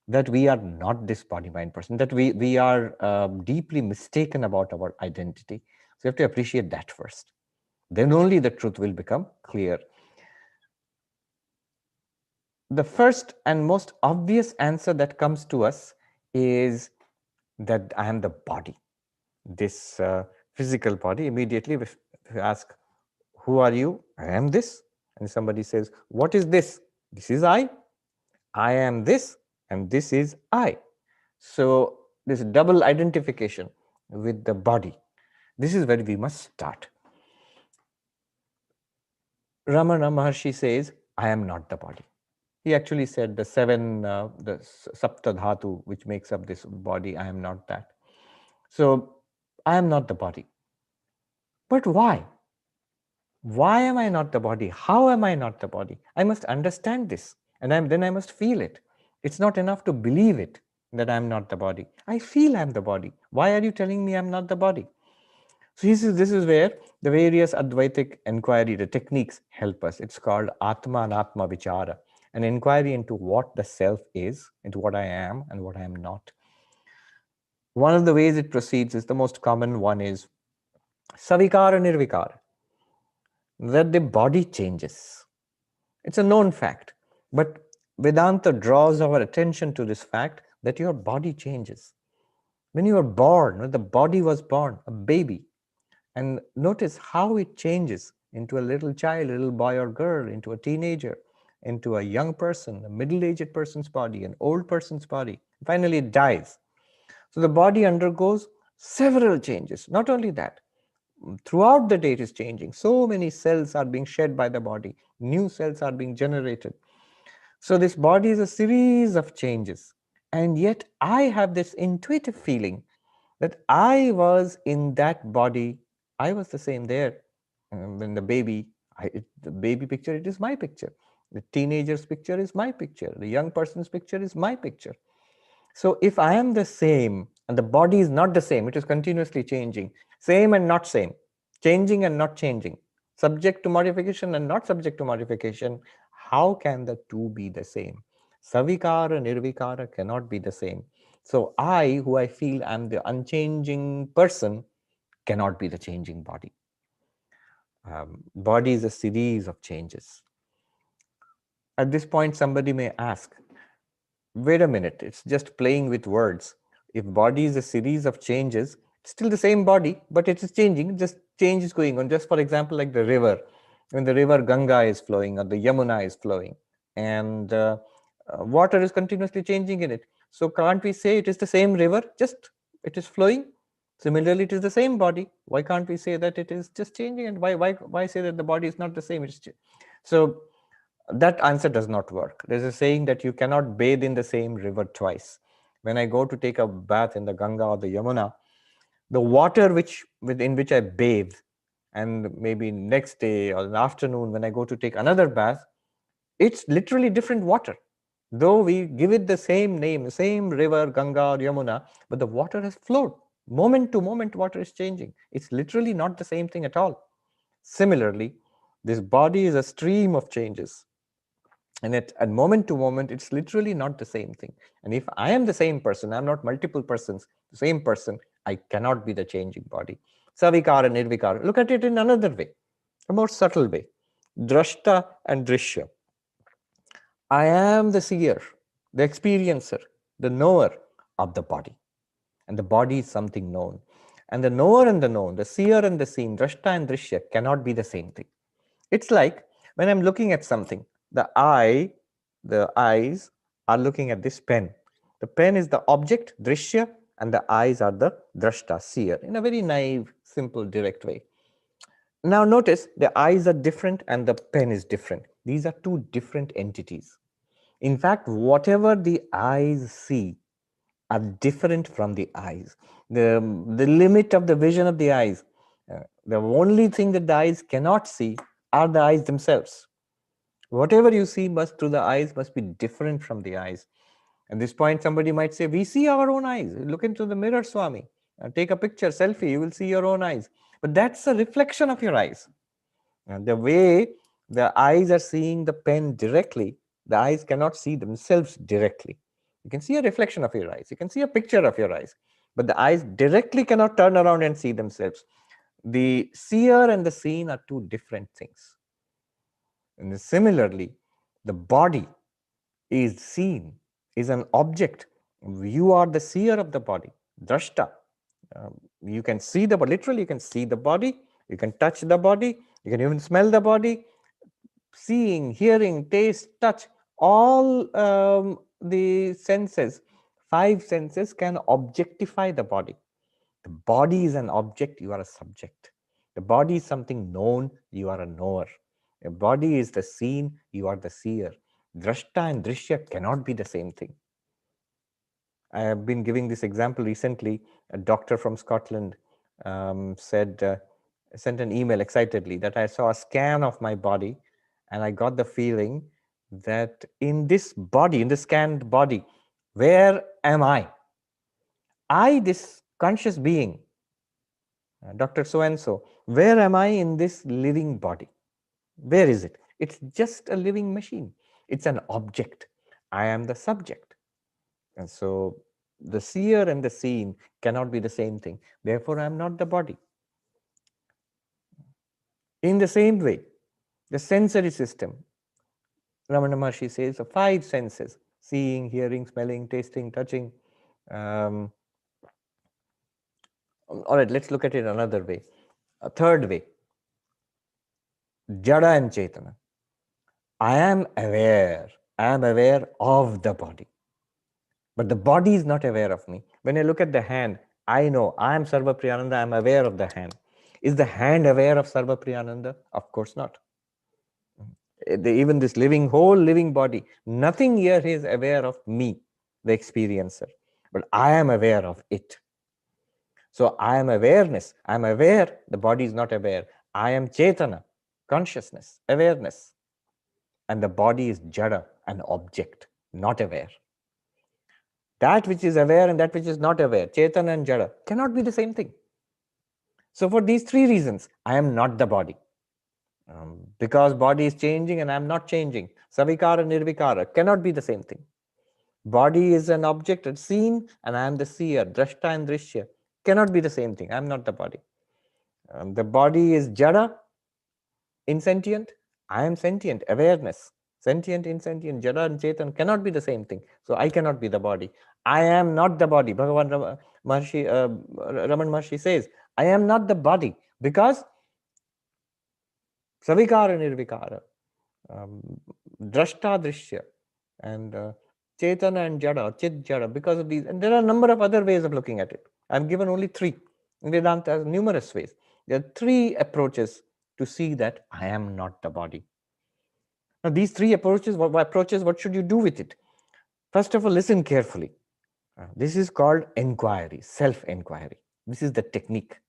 that we are not this body-mind person, that we are deeply mistaken about our identity. So you have to appreciate that first. Then only the truth will become clear. The first and most obvious answer that comes to us is that I am the body, this physical body. Immediately, if you ask, who are you? I am this. And somebody says, what is this? This is I am this, and this is I. So this double identification with the body, this is where we must start. Ramana Maharshi says, I am not the body. He actually said the 7, the Sapta Dhatu, which makes up this body, I am not that. So I am not the body. But why? Why am I not the body? How am I not the body? I must understand this, and then I must feel it. It's not enough to believe it, that I'm not the body. I feel I'm the body. Why are you telling me I'm not the body? So this is where the various Advaitic inquiry, the techniques help us. It's called Atma Anatma Vichara, an inquiry into what the self is, into what I am and what I am not. One of the ways it proceeds is, the most common one is Savikara Nirvikara, that the body changes. It's a known fact, but Vedanta draws our attention to this fact that your body changes. When you are born, when the body was born, a baby, and notice how it changes into a little child, a little boy or girl, into a teenager, into a young person, a middle-aged person's body, an old person's body. Finally, it dies. So the body undergoes several changes. Not only that, throughout the day it is changing. So many cells are being shed by the body. New cells are being generated. So this body is a series of changes. And yet I have this intuitive feeling that I was in that body I was the same there. When the baby, the baby picture, it is my picture. The teenager's picture is my picture. The young person's picture is my picture. So if I am the same and the body is not the same, it is continuously changing, same and not same, changing and not changing, subject to modification and not subject to modification, how can the two be the same? Savikara, nirvikara cannot be the same. So I, who I feel am the unchanging person, cannot be the changing body. Body is a series of changes. At this point, somebody may ask, wait a minute, it's just playing with words. If body is a series of changes, it's still the same body, but it is changing, just change is going on. Just for example, like the river, when the river Ganga is flowing or the Yamuna is flowing, and water is continuously changing in it. So can't we say it is the same river, just it is flowing? Similarly, it is the same body. Why can't we say that it is just changing? And why say that the body is not the same? So that answer does not work. There's a saying that you cannot bathe in the same river twice. When I go to take a bath in the Ganga or the Yamuna, the water in which I bathe, and maybe next day or in the afternoon when I go to take another bath, it's literally different water. Though we give it the same name, the same river, Ganga or Yamuna, but the water has flowed. Moment to moment, water is changing. It's literally not the same thing at all. Similarly, this body is a stream of changes. And at moment to moment, it's literally not the same thing. And if I am the same person, I'm not multiple persons, the same person, I cannot be the changing body. Savikara, nirvikara. Look at it in another way, a more subtle way. Drashta and drishya. I am the seer, the experiencer, the knower of the body. And the body is something known. And the knower and the known, the seer and the seen, drashta and drishya cannot be the same thing. It's like when I'm looking at something, the eyes are looking at this pen. The pen is the object, drishya, and the eyes are the drashta, seer, in a very naive, simple, direct way. Now notice the eyes are different and the pen is different. These are two different entities. In fact, whatever the eyes see are different from the eyes. The limit of the vision of the eyes, the only thing that the eyes cannot see are the eyes themselves. Whatever you see through the eyes must be different from the eyes. At this point, somebody might say, we see our own eyes. Look into the mirror, Swami. Take a picture, selfie, you will see your own eyes. But that's a reflection of your eyes. And the way the eyes are seeing the pen directly, the eyes cannot see themselves directly. You can see a reflection of your eyes. You can see a picture of your eyes. But the eyes directly cannot turn around and see themselves. The seer and the seen are two different things. And similarly, the body is seen, is an object. You are the seer of the body, drashta. You can see the body, literally, you can see the body, you can touch the body, you can even smell the body. Seeing, hearing, taste, touch, all the senses, 5 senses can objectify the body. The body is an object, you are a subject. The body is something known, you are a knower. The body is the seen, you are the seer. Drashta and drishya cannot be the same thing. I have been giving this example recently. A doctor from Scotland sent an email excitedly that I saw a scan of my body and I got the feeling that in this body, in the scanned body, where am I? I, this conscious being, Dr. So-and-so, where am I in this living body? Where is it? It's just a living machine. It's an object. I am the subject. And so the seer and the seen cannot be the same thing. Therefore, I am not the body. In the same way, the sensory system, Ramana Maharshi says, the 5 senses, seeing, hearing, smelling, tasting, touching. All right, let's look at it another way. A third way, Jada and Chetana. I am aware of the body. But the body is not aware of me. When I look at the hand, I know I am Sarvapriyananda, I am aware of the hand. Is the hand aware of Sarvapriyananda? Of course not. Even this whole living body, nothing here is aware of me, the experiencer. But I am aware of it. So I am awareness. I am aware. The body is not aware. I am Chetana, consciousness, awareness. And the body is Jada, an object, not aware. That which is aware and that which is not aware, Chetana and Jada, cannot be the same thing. So for these three reasons, I am not the body. Because body is changing and I am not changing. Savikara, Nirvikara cannot be the same thing. Body is an object that's seen and I am the seer. Drashta and Drishya cannot be the same thing. I am not the body. The body is Jada, insentient. I am sentient, awareness. Sentient, insentient, Jada and Chetan cannot be the same thing. So I cannot be the body. I am not the body. Bhagavan Raman Maharshi says, I am not the body because Savikara, Nirvikara, Drashta, Drishya, and Chetana and Jada, Chit Jada, because of these. And there are a number of other ways of looking at it. I've given only three. Vedanta has numerous ways. There are three approaches to see that I am not the body. Now, these three approaches, what should you do with it? First of all, listen carefully. This is called inquiry, self-inquiry. This is the technique.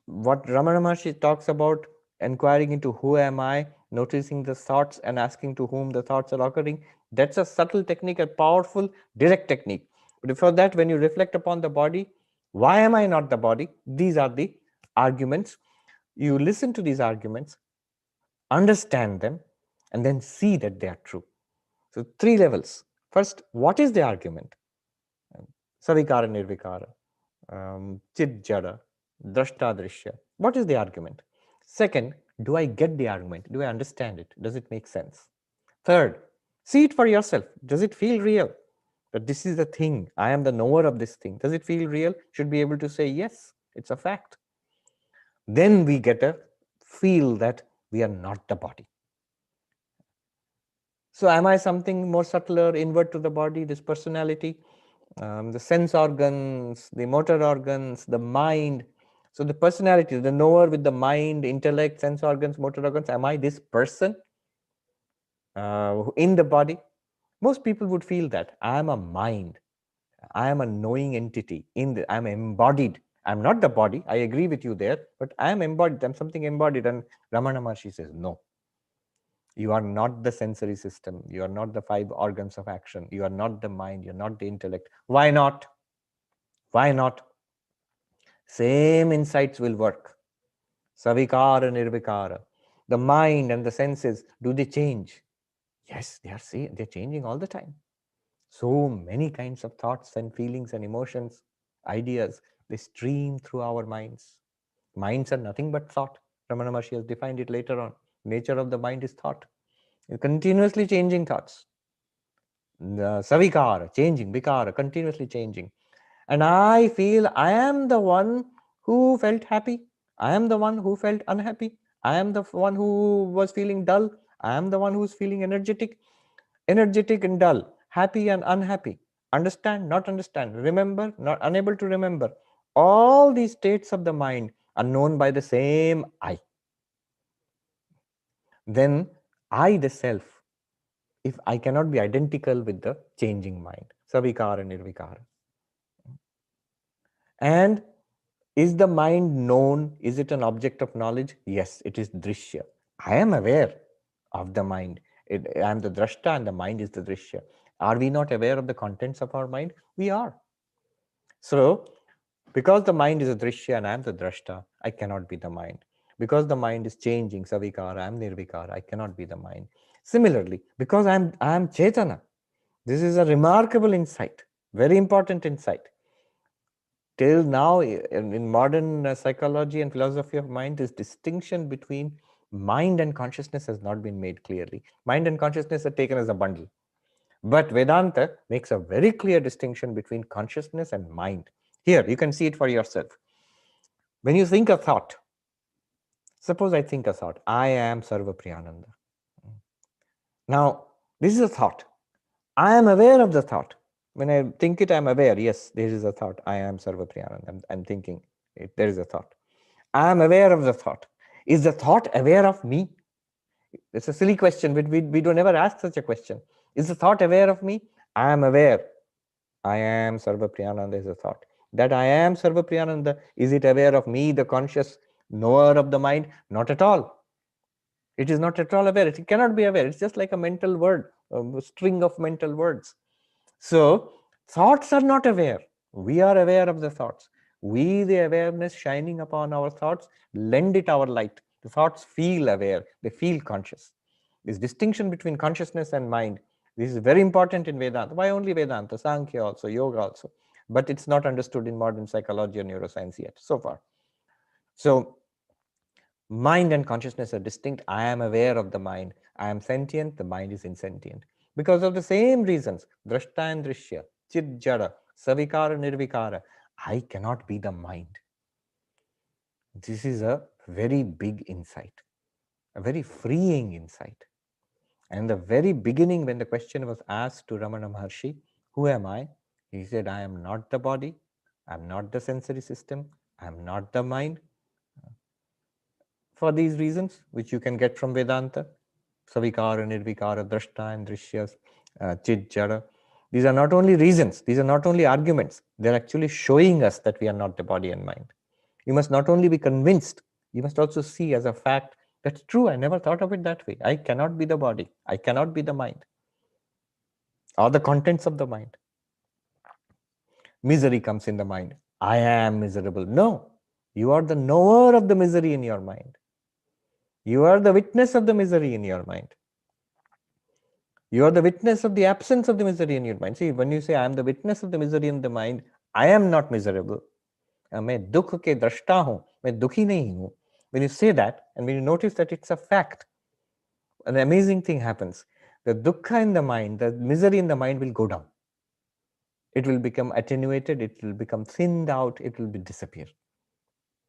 What Ramana Maharshi talks about, inquiring into who am I, noticing the thoughts and asking to whom the thoughts are occurring, that's a subtle technique, a powerful, direct technique. But before that, when you reflect upon the body, why am I not the body? These are the arguments. You listen to these arguments, understand them, and then see that they are true. So three levels. First, what is the argument? Savikara, Nirvikara, Chit Jada, Drashta, Drishya. What is the argument? Second, do I get the argument? Do I understand it? Does it make sense? Third, see it for yourself. Does it feel real? That this is the thing. I am the knower of this thing. Does it feel real? Should be able to say, yes, it's a fact. Then we get a feel that we are not the body. So am I something more subtler, inward to the body, this personality, the sense organs, the motor organs, the mind? So the personality, the knower with the mind, intellect, sense organs, motor organs, am I this person in the body? Most people would feel that I am a mind. I am a knowing entity. I am embodied. I'm not the body. I agree with you there, but I am embodied. I'm something embodied. And Ramana Maharshi says, no. You are not the sensory system. You are not the 5 organs of action. You are not the mind. You're not the intellect. Why not? Why not? Same insights will work. Savikara, Nirvikara. The mind and the senses, do they change? Yes, they're changing all the time. So many kinds of thoughts and feelings and emotions, ideas, they stream through our minds. Minds are nothing but thought. Ramana Maharshi has defined it later on. Nature of the mind is thought. Continuously changing thoughts. Savikara, changing, vikara, continuously changing. And I feel I am the one who felt happy. I am the one who felt unhappy. I am the one who was feeling dull. I am the one who's feeling energetic and dull, happy and unhappy, understand, not understand, remember, not unable to remember. All these states of the mind are known by the same I. Then I, the self, if I cannot be identical with the changing mind, savikara, nirvikara. And is the mind known? Is it an object of knowledge? Yes, it is drishya. I am aware of the mind. I am the drashta and the mind is the drishya. Are we not aware of the contents of our mind? We are. So, because the mind is a drishya and I am the drashta, I cannot be the mind. Because the mind is changing, savikara, I am nirvikara, I cannot be the mind. Similarly, because I am chetana, this is a remarkable insight, very important insight. Till now, in modern psychology and philosophy of mind, this distinction between mind and consciousness has not been made clearly. Mind and consciousness are taken as a bundle. But Vedanta makes a very clear distinction between consciousness and mind. Here, you can see it for yourself. When you think a thought, suppose I think a thought, I am Sarvapriyananda. Now, this is a thought. I am aware of the thought. When I think it, I'm aware, yes, there is a thought. I am Sarvapriyananda. I'm thinking it, there is a thought. I am aware of the thought. Is the thought aware of me? It's a silly question, but we don't ever ask such a question. Is the thought aware of me? I am aware. I am Sarvapriyananda is a thought. That I am Sarvapriyananda, is it aware of me, the conscious knower of the mind? Not at all. It is not at all aware. It cannot be aware. It's just like a mental word, a string of mental words. So thoughts are not aware. We are aware of the thoughts. We, the awareness shining upon our thoughts, lend it our light. The thoughts feel aware. They feel conscious. This distinction between consciousness and mind, this is very important in Vedanta. Why only Vedanta? Sankhya also, yoga also. But it's not understood in modern psychology or neuroscience yet, so far. So mind and consciousness are distinct. I am aware of the mind. I am sentient. The mind is insentient. Because of the same reasons, drashta and drishya, chid jada, savikara, nirvikara, I cannot be the mind. This is a very big insight, a very freeing insight. And the very beginning, when the question was asked to Ramana Maharshi, who am I? He said, I am not the body. I am not the sensory system. I am not the mind. For these reasons, which you can get from Vedanta, savikara, nirvikara, drashta and drishyas, chid, jada. These are not only reasons, these are not only arguments, they're actually showing us that we are not the body and mind. You must not only be convinced, you must also see as a fact, that's true, I never thought of it that way. I cannot be the body, I cannot be the mind, or the contents of the mind. Misery comes in the mind. I am miserable. No, you are the knower of the misery in your mind. You are the witness of the misery in your mind. You are the witness of the absence of the misery in your mind. See, when you say, I am the witness of the misery in the mind, I am not miserable. मैं दुख के दृष्टा हूं, मैं दुखी नहीं हूं. When you say that, and when you notice that it's a fact, an amazing thing happens. The dukkha in the mind, the misery in the mind will go down. It will become attenuated, it will become thinned out, it will disappear.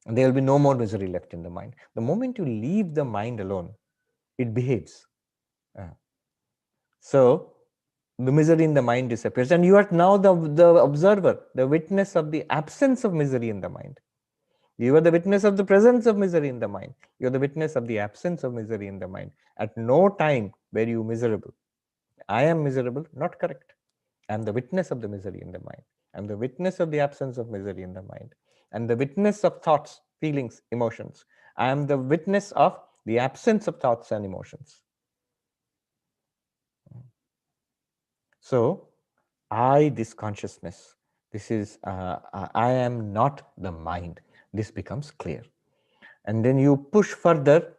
And there will be no more misery left in the mind. The moment you leave the mind alone, it behaves. So the misery in the mind disappears, and you are now the observer, the witness of the absence of misery in the mind. You are the witness of the presence of misery in the mind. You are the witness of the absence of misery in the mind. At no time were you miserable. I am miserable, not correct. I am the witness of the misery in the mind. I am the witness of the absence of misery in the mind. I am the witness of thoughts, feelings, emotions. I am the witness of the absence of thoughts and emotions. So, this consciousness, this is, I am not the mind. This becomes clear. And then you push further.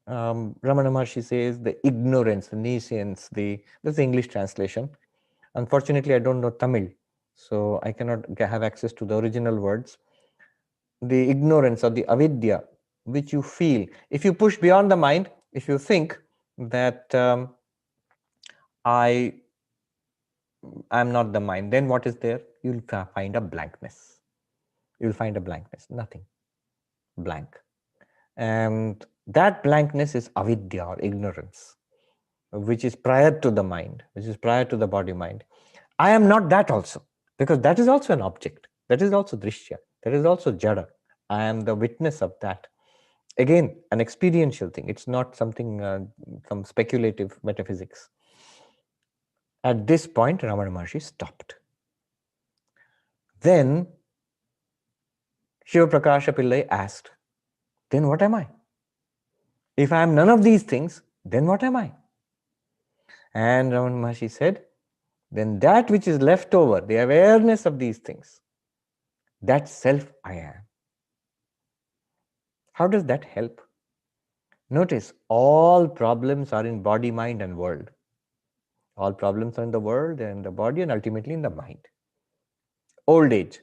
Ramana Maharshi says the ignorance, the nescience, that's the English translation. Unfortunately, I don't know Tamil, so I cannot have access to the original words. The ignorance or the avidya, which you feel, if you push beyond the mind, if you think that I am not the mind, then what is there? You'll find a blankness. You'll find a blankness, nothing, blank. And that blankness is avidya or ignorance, which is prior to the mind, which is prior to the body mind. I am not that also, because that is also an object. That is also drishya. That is also jada. I am the witness of that. Again, an experiential thing. It's not something, some speculative metaphysics. At this point, Ramana Maharshi stopped. Then Shiva Prakasha Pillai asked, then what am I? If I am none of these things, then what am I? And Ramana Maharshi said, then that which is left over, the awareness of these things, that self I am. How does that help? Notice, all problems are in body, mind, and world. All problems are in the world, and the body, and ultimately in the mind. Old age.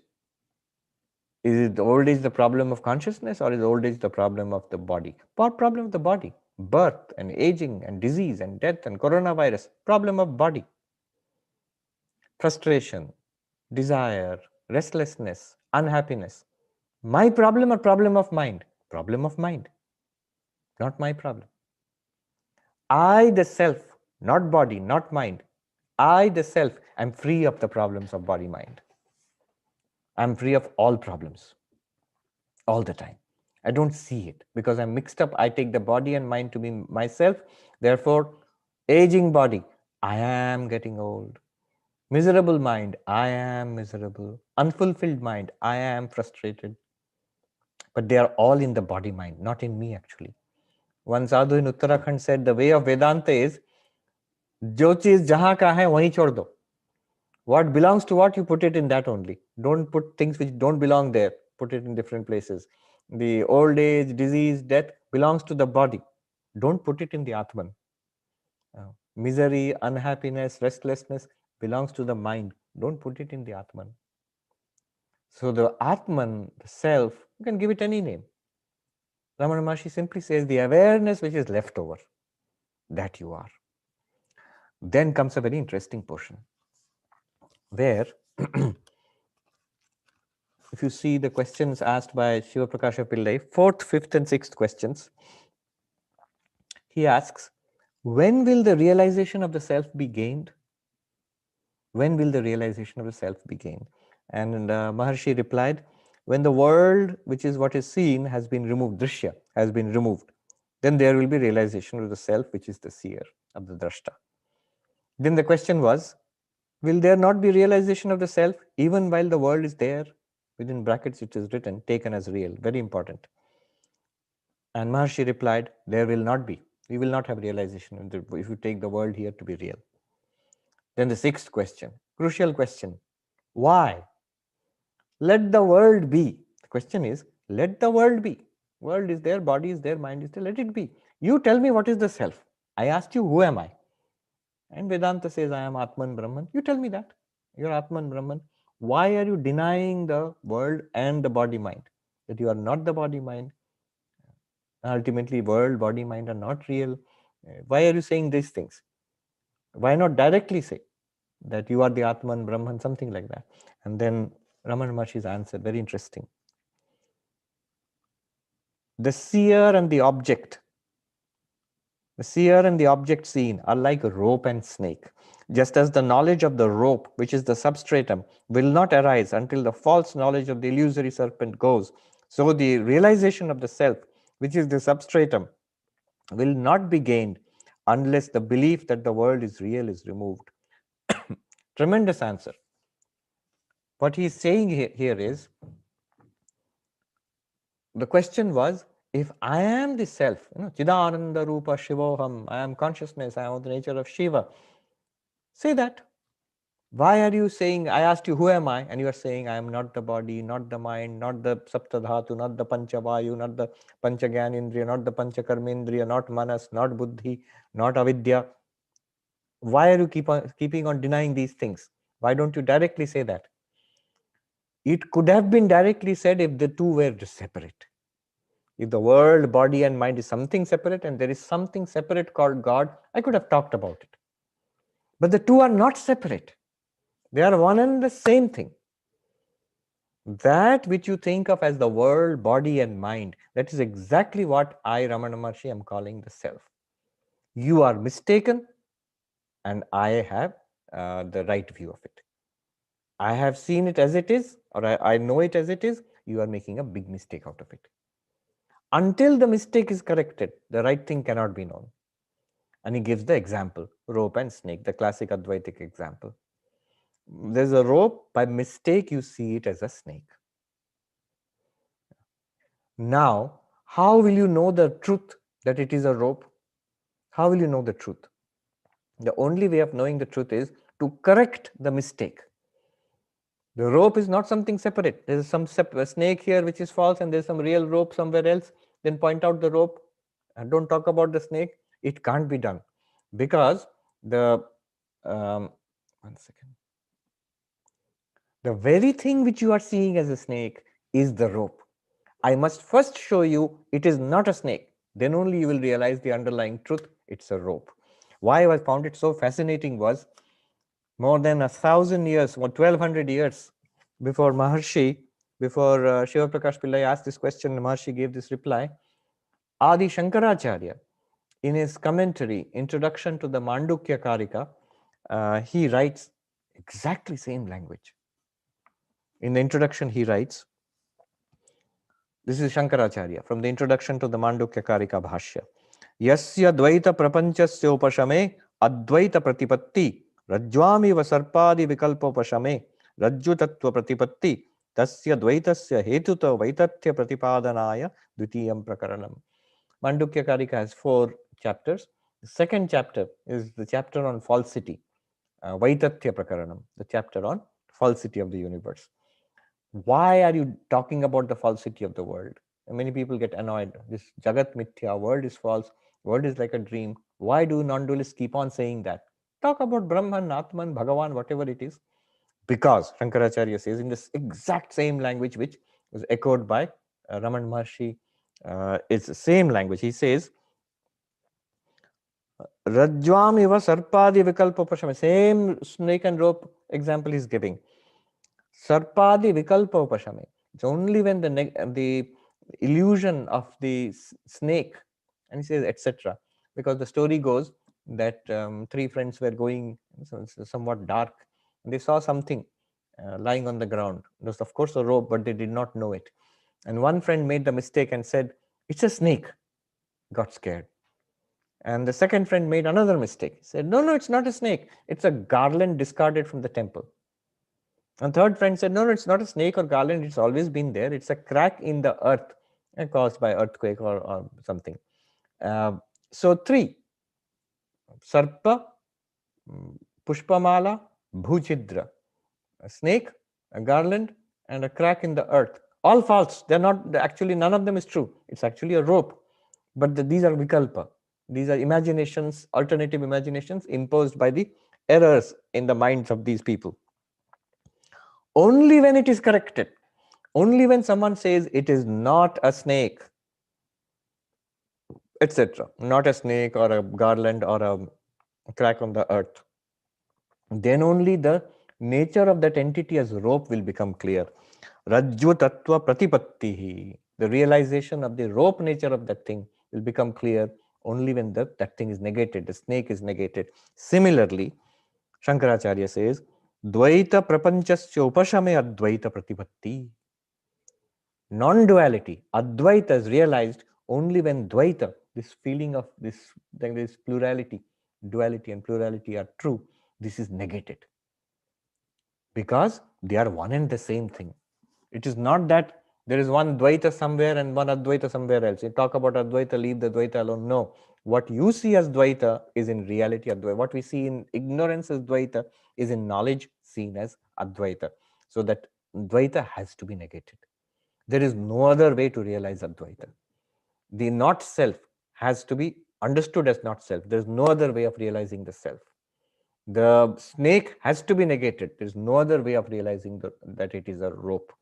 Is it the old age the problem of consciousness, or is old age the problem of the body? What problem of the body? Birth and aging and disease and death and coronavirus, problem of body. Frustration, desire, restlessness, unhappiness. My problem or problem of mind? Problem of mind, not my problem. I, the self, not body, not mind. I, the self, am free of the problems of body, mind. I'm free of all problems, all the time. I don't see it because I'm mixed up. I take the body and mind to be myself. Therefore, aging body, I am getting old. Miserable mind, I am miserable. Unfulfilled mind, I am frustrated. But they are all in the body mind, not in me actually. One sadhu in Uttarakhand said, the way of Vedanta is, jo cheez jahan ka hai, wahi chhod do. What belongs to what, you put it in that only. Don't put things which don't belong there. Put it in different places. The old age, disease, death belongs to the body. Don't put it in the Atman. Misery, unhappiness, restlessness belongs to the mind. Don't put it in the Atman. So the Atman, the self, you can give it any name. Ramana Maharshi simply says the awareness which is left over, that you are. Then comes a very interesting portion where if you see the questions asked by Shiva Prakasha Pillai, 4th, 5th and 6th questions, he asks, when will the realization of the self be gained? When will the realization of the self be gained? And Maharshi replied, when the world, which is what is seen, has been removed, drishya has been removed, then there will be realization of the self, which is the seer, of the drashta. Then the question was, will there not be realization of the self even while the world is there? Within brackets it is written, taken as real, very important. And Maharshi replied, there will not be. We will not have realization if you take the world here to be real. Then the 6th question, crucial question, why? Let the world be. The question is, let the world be. World is there, body is there, mind is there, let it be. You tell me what is the self. I asked you, who am I? And Vedanta says, I am Atman Brahman. You tell me that. You're Atman Brahman. Why are you denying the world and the body mind? That you are not the body mind. Ultimately, world, body, mind are not real. Why are you saying these things? Why not directly say that you are the Atman Brahman, something like that? And then Ramana Maharshi's answer, very interesting. The seer and the object seen are like a rope and snake. Just as the knowledge of the rope, which is the substratum, will not arise until the false knowledge of the illusory serpent goes, so the realization of the self, which is the substratum, will not be gained unless the belief that the world is real is removed. Tremendous answer. What he is saying here is, the question was, if I am the self, Chidananda Rupa Shivoham, I am consciousness, I am of the nature of Shiva, say that. Why are you saying, I asked you, who am I? And you are saying, I am not the body, not the mind, not the Saptadhatu, not the Panchavayu, not the Panchagyanindriya, not the Panchakarmendriya, not Manas, not Buddhi, not Avidya. Why are you keeping on denying these things? Why don't you directly say that? It could have been directly said if the two were separate. If the world, body and mind is something separate and there is something separate called God, I could have talked about it. But the two are not separate. They are one and the same thing. That which you think of as the world, body and mind, that is exactly what I, Ramana Maharshi, am calling the self. You are mistaken and I have the right view of it. I have seen it as it is, or I know it as it is. You are making a big mistake out of it. Until the mistake is corrected, the right thing cannot be known. And he gives the example, rope and snake, the classic Advaitic example. There's a rope, by mistake you see it as a snake. Now, how will you know the truth that it is a rope? How will you know the truth? The only way of knowing the truth is to correct the mistake. The rope is not something separate. There is some snake here which is false and there is some real rope somewhere else. Then point out the rope and don't talk about the snake. It can't be done because the the very thing which you are seeing as a snake is the rope. I must first show you it is not a snake. Then only you will realize the underlying truth. It's a rope. Why I found it so fascinating was more than 1,000 years, or 1,200 years before Maharshi, before Shiva Prakash Pillai asked this question, Maharshi gave this reply. Adi Shankaracharya, in his commentary, Introduction to the Mandukya Karika, he writes exactly same language. In the introduction, he writes, this is Shankaracharya from the Introduction to the Mandukya Karika Bhashya. Yasya dvaita prapanchasya upashame advaita pratipatti Rajwamiva sarpadi vikalpopashame rajju tattva pratipatti tasya dvaitasya hetuta vaitatya pratipadanaya dvitiyam prakaranam. Mandukya Karika has 4 chapters. The second chapter is the chapter on falsity, Vaitatya Prakaranam, the chapter on falsity of the universe. Why are you talking about the falsity of the world? And many people get annoyed. This Jagat Mithya, world is false, world is like a dream. Why do non-dualists keep on saying that? Talk about Brahman, Atman, Bhagavan, whatever it is. Because Shankaracharya says in this exact same language which was echoed by Ramana Maharshi, it's the same language. He says, Rajwam eva sarpadi vikalpopashame. Same snake and rope example he's giving. Sarpadi vikalpopashame. It's only when the illusion of the snake, and he says, etc. Because the story goes that 3 friends were going somewhat dark, and they saw something lying on the ground. It was, of course, a rope, but they did not know it. And one friend made the mistake and said, "It's a snake." Got scared. And the second friend made another mistake. He said, "No, it's not a snake. It's a garland discarded from the temple." And third friend said, "No, it's not a snake or garland. It's always been there. It's a crack in the earth caused by earthquake or something." So 3, Sarpa, Pushpamala, Bhuchidra, a snake, a garland, and a crack in the earth. All false. They're not, actually none of them is true. It's actually a rope. But these are vikalpa. These are imaginations, alternative imaginations imposed by the errors in the minds of these people. Only when it is corrected, only when someone says it is not a snake, etc., not a snake or a garland or a crack on the earth, then only the nature of that entity as rope will become clear. Rajju tattva pratipattihi. The realization of the rope nature of that thing will become clear only when that thing is negated, the snake is negated. Similarly, Shankaracharya says, Dvaita prapanchasya upashame advaita pratipatti. Non-duality, Advaita is realized only when Dvaita, this feeling of this plurality, duality and plurality are true, this is negated. Because they are one and the same thing. It is not that there is one Dvaita somewhere and one Advaita somewhere else. You talk about Advaita, leave the Dvaita alone. No. What you see as Dvaita is in reality Advaita. What we see in ignorance as Dvaita is in knowledge seen as Advaita. So that Dvaita has to be negated. There is no other way to realize Advaita. The not self has to be understood as not self. There is no other way of realizing the self. The snake has to be negated. There is no other way of realizing that it is a rope.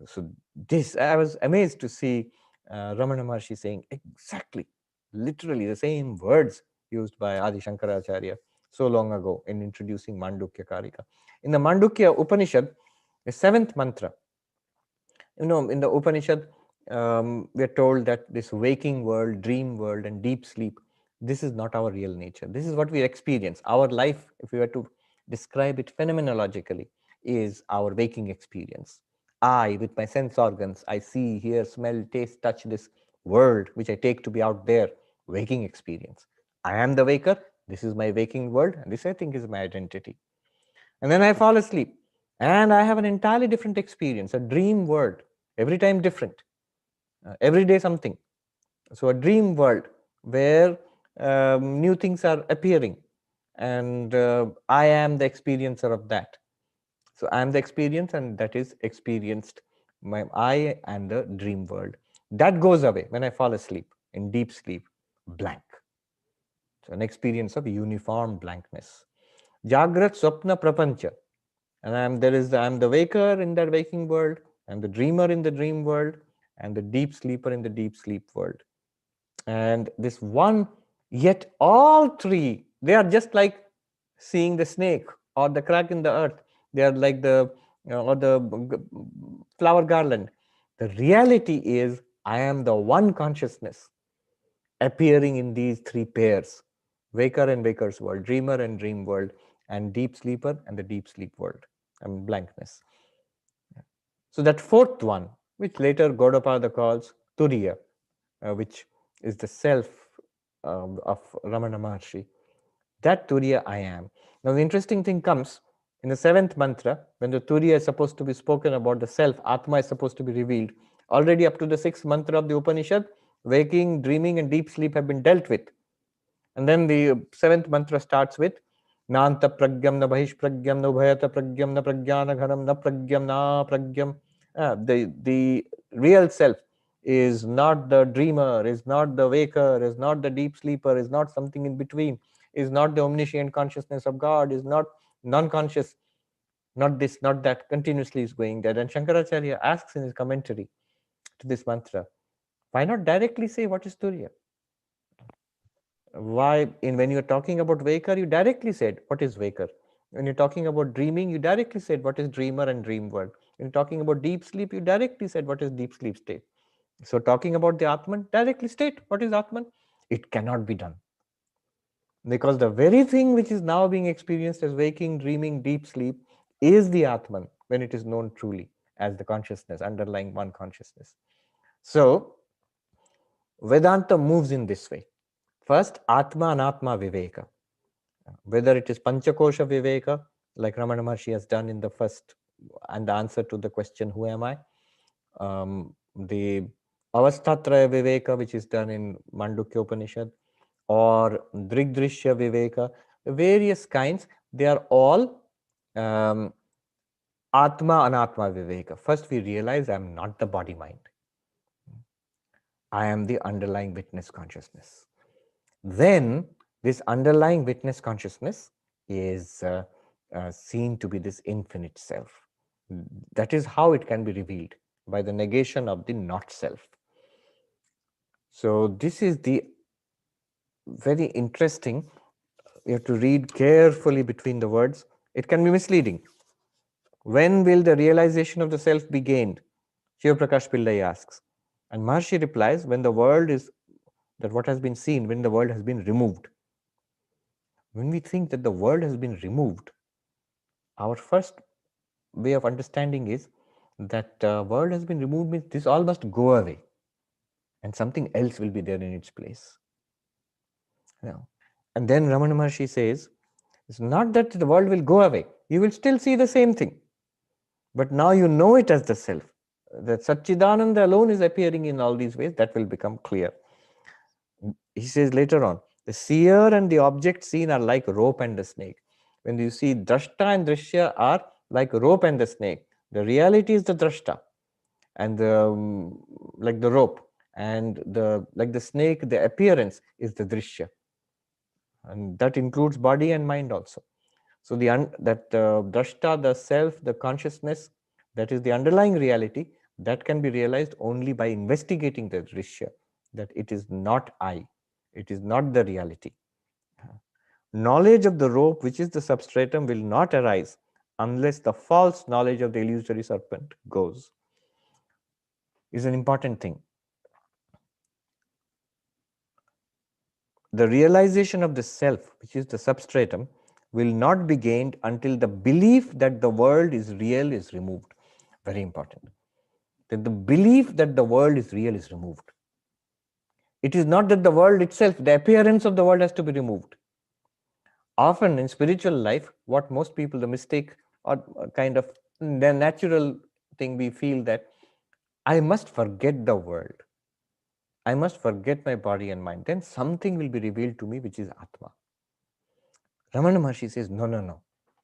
So this, I was amazed to see Ramana Maharshi saying exactly, literally the same words used by Adi Shankaracharya so long ago in introducing Mandukya Karika. In the Mandukya Upanishad, the 7th mantra, in the Upanishad, we are told that this waking world, dream world, and deep sleep, this is not our real nature. This is what we experience. Our life, if we were to describe it phenomenologically, is our waking experience. I, with my sense organs, I see, hear, smell, taste, touch this world, which I take to be out there, waking experience. I am the waker. This is my waking world, and this, I think, is my identity. And then I fall asleep, and I have an entirely different experience, a dream world, every time different, every day something. So a dream world where new things are appearing, and I am the experiencer of that. So I am the experience, and that is experienced by I and the dream world. That goes away when I fall asleep, in deep sleep, blank. So an experience of uniform blankness. Jagrat Swapna Prapancha. And I am the waker in that waking world, and the dreamer in the dream world, and the deep sleeper in the deep sleep world. And this one, yet all 3, they are just like seeing the snake or the crack in the earth. They are like the flower garland. The reality is, I am the one consciousness appearing in these 3 pairs: waker and waker's world, dreamer and dream world, and deep sleeper and the deep sleep world, and blankness. So that 4th one, which later Gaudapada calls Turiya, which is the self of Ramana Maharshi, That Turiya I am. Now the interesting thing comes in the 7th mantra, when the Turiya is supposed to be spoken about, the self, Atma is supposed to be revealed. Already up to the 6th mantra of the Upanishad, waking, dreaming and deep sleep have been dealt with. And then the 7th mantra starts with Nanta pragyam na bahish pragyam na ubhayata pragyam na pragyana ghanam na pragyam na pragyam. The real self is not the dreamer, is not the waker, is not the deep sleeper, is not something in between, is not the omniscient consciousness of God, is not non-conscious, not this, not that, continuously is going there. And Shankaracharya asks in his commentary to this mantra, why not directly say what is Turiya? Why, when you're talking about waker, you directly said what is waker. When you're talking about dreaming, you directly said what is dreamer and dream world. When you're talking about deep sleep, you directly said what is deep sleep state. So talking about the Atman, directly state what is Atman. It cannot be done. Because the very thing which is now being experienced as waking, dreaming, deep sleep is the Atman when it is known truly as the consciousness, underlying one consciousness. So Vedanta moves in this way. First, Atma Anatma Viveka. Whether it is Panchakosha Viveka, like Ramana Maharshi has done in the first, and the answer to the question, who am I? The Avastatraya Viveka, which is done in Mandukya Upanishad, or Drigdrishya Viveka, various kinds, they are all Atma Anatma Viveka. First, we realize I am not the body mind. I am the underlying witness consciousness. Then this underlying witness consciousness is seen to be this infinite self. That is how it can be revealed, by the negation of the not self. So this is the very interesting. You have to read carefully between the words. It can be misleading. When will the realization of the self be gained? Shiva Prakash Pillai asks. And Maharshi replies, when the world is, that what has been seen, when the world has been removed. When we think that the world has been removed, our first way of understanding is that world has been removed means this all must go away and something else will be there in its place. Now, and then Ramana Maharshi says, it's not that the world will go away. You will still see the same thing. But now you know it as the self. That Satchidananda alone is appearing in all these ways. That will become clear. He says later on, the seer and the object seen are like rope and the snake. When you see drashta and drishya are like rope and the snake. The reality is the drashta, and the like the rope, and the like the snake, the appearance is the drishya, and that includes body and mind also. So the drashta, the self, the consciousness, that is the underlying reality, that can be realized only by investigating the drishya, that it is not I, it is not the reality. Knowledge of the rope, which is the substratum, will not arise unless the false knowledge of the illusory serpent goes. Is an important thing. The realization of the self, which is the substratum, will not be gained until the belief that the world is real is removed. Very important. That the belief that the world is real is removed. It is not that the world itself, the appearance of the world has to be removed. Often in spiritual life, what most people, the mistake or kind of the natural thing, we feel that I must forget the world. I must forget my body and mind. Then something will be revealed to me, which is Atma. Ramana Maharshi says, no, no, no.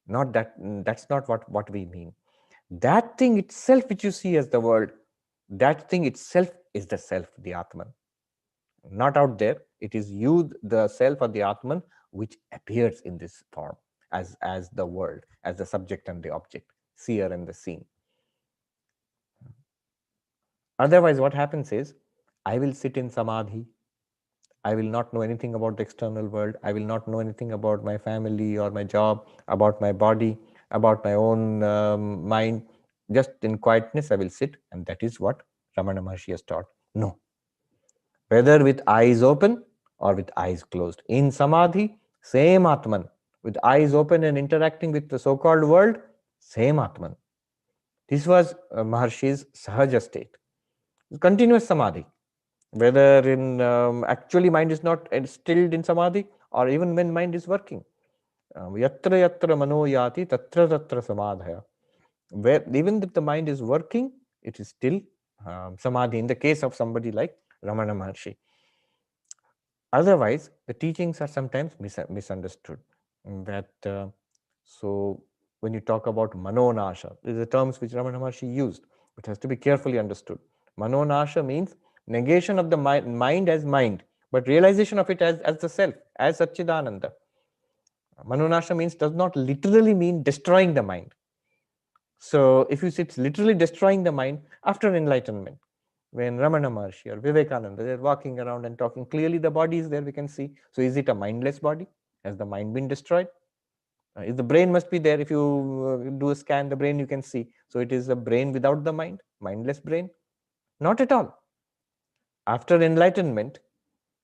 Not that. That's not what we mean. That thing itself, which you see as the world, that thing itself is the self, the Atman. Not out there. It is you, the self or the Atman, which appears in this form as the world, as the subject and the object, seer and the seen. Otherwise, what happens is, I will sit in samadhi. I will not know anything about the external world. I will not know anything about my family or my job, about my body, about my own mind. Just in quietness, I will sit, and that is what Ramana Maharshi has taught. No. Whether with eyes open or with eyes closed. In samadhi, same Atman. With eyes open and interacting with the so-called world, same Atman. This was Maharshi's Sahaja state. Continuous samadhi. Whether in actually mind is not stilled in samadhi or even when mind is working. Yatra yatra mano yati tatra tatra samadhaya. Where even if the mind is working, it is still samadhi, in the case of somebody like Ramana Maharshi. Otherwise, the teachings are sometimes misunderstood. So when you talk about manonasha, these are the terms which Ramana Maharshi used. It has to be carefully understood. Manonasha means negation of the mind as mind, but realization of it as the self, as Satchidananda. Manonasha means does not literally mean destroying the mind. So if you see it's literally destroying the mind after enlightenment, when Ramana Maharshi or Vivekananda, they're walking around and talking, clearly the body is there, we can see. So is it a mindless body? Has the mind been destroyed? If the brain must be there, if you do a scan, the brain you can see. So it is a brain without the mind, mindless brain? Not at all. After enlightenment,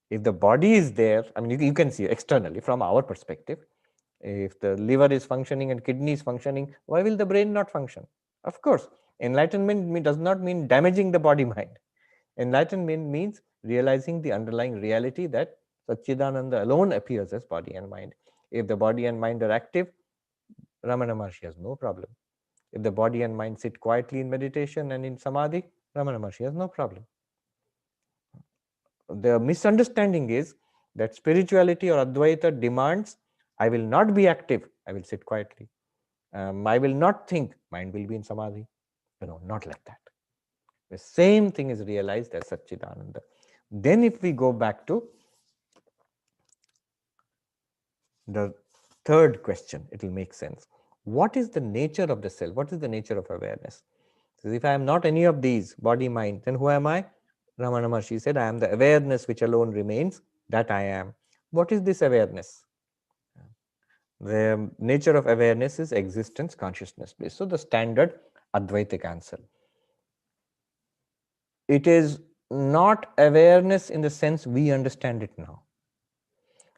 if the body is there, I mean, you can see externally from our perspective, if the liver is functioning and kidney is functioning, why will the brain not function? Of course, enlightenment does not mean damaging the body-mind. Enlightenment means realizing the underlying reality that Satchidananda alone appears as body and mind. If the body and mind are active, Ramana Maharshi has no problem. If the body and mind sit quietly in meditation and in samadhi, Ramana Maharshi has no problem. The misunderstanding is that spirituality or Advaita demands, I will not be active, I will sit quietly. I will not think, mind will be in samadhi. No, not like that. The same thing is realized as Satchidananda. Then if we go back to the third question, it will make sense. What is the nature of the self? What is the nature of awareness? So if I am not any of these, body, mind, then who am I? Ramana Maharshi said, I am the awareness which alone remains, that I am. What is this awareness? The nature of awareness is existence, consciousness based. So the standard Advaitic answer. It is not awareness in the sense we understand it now.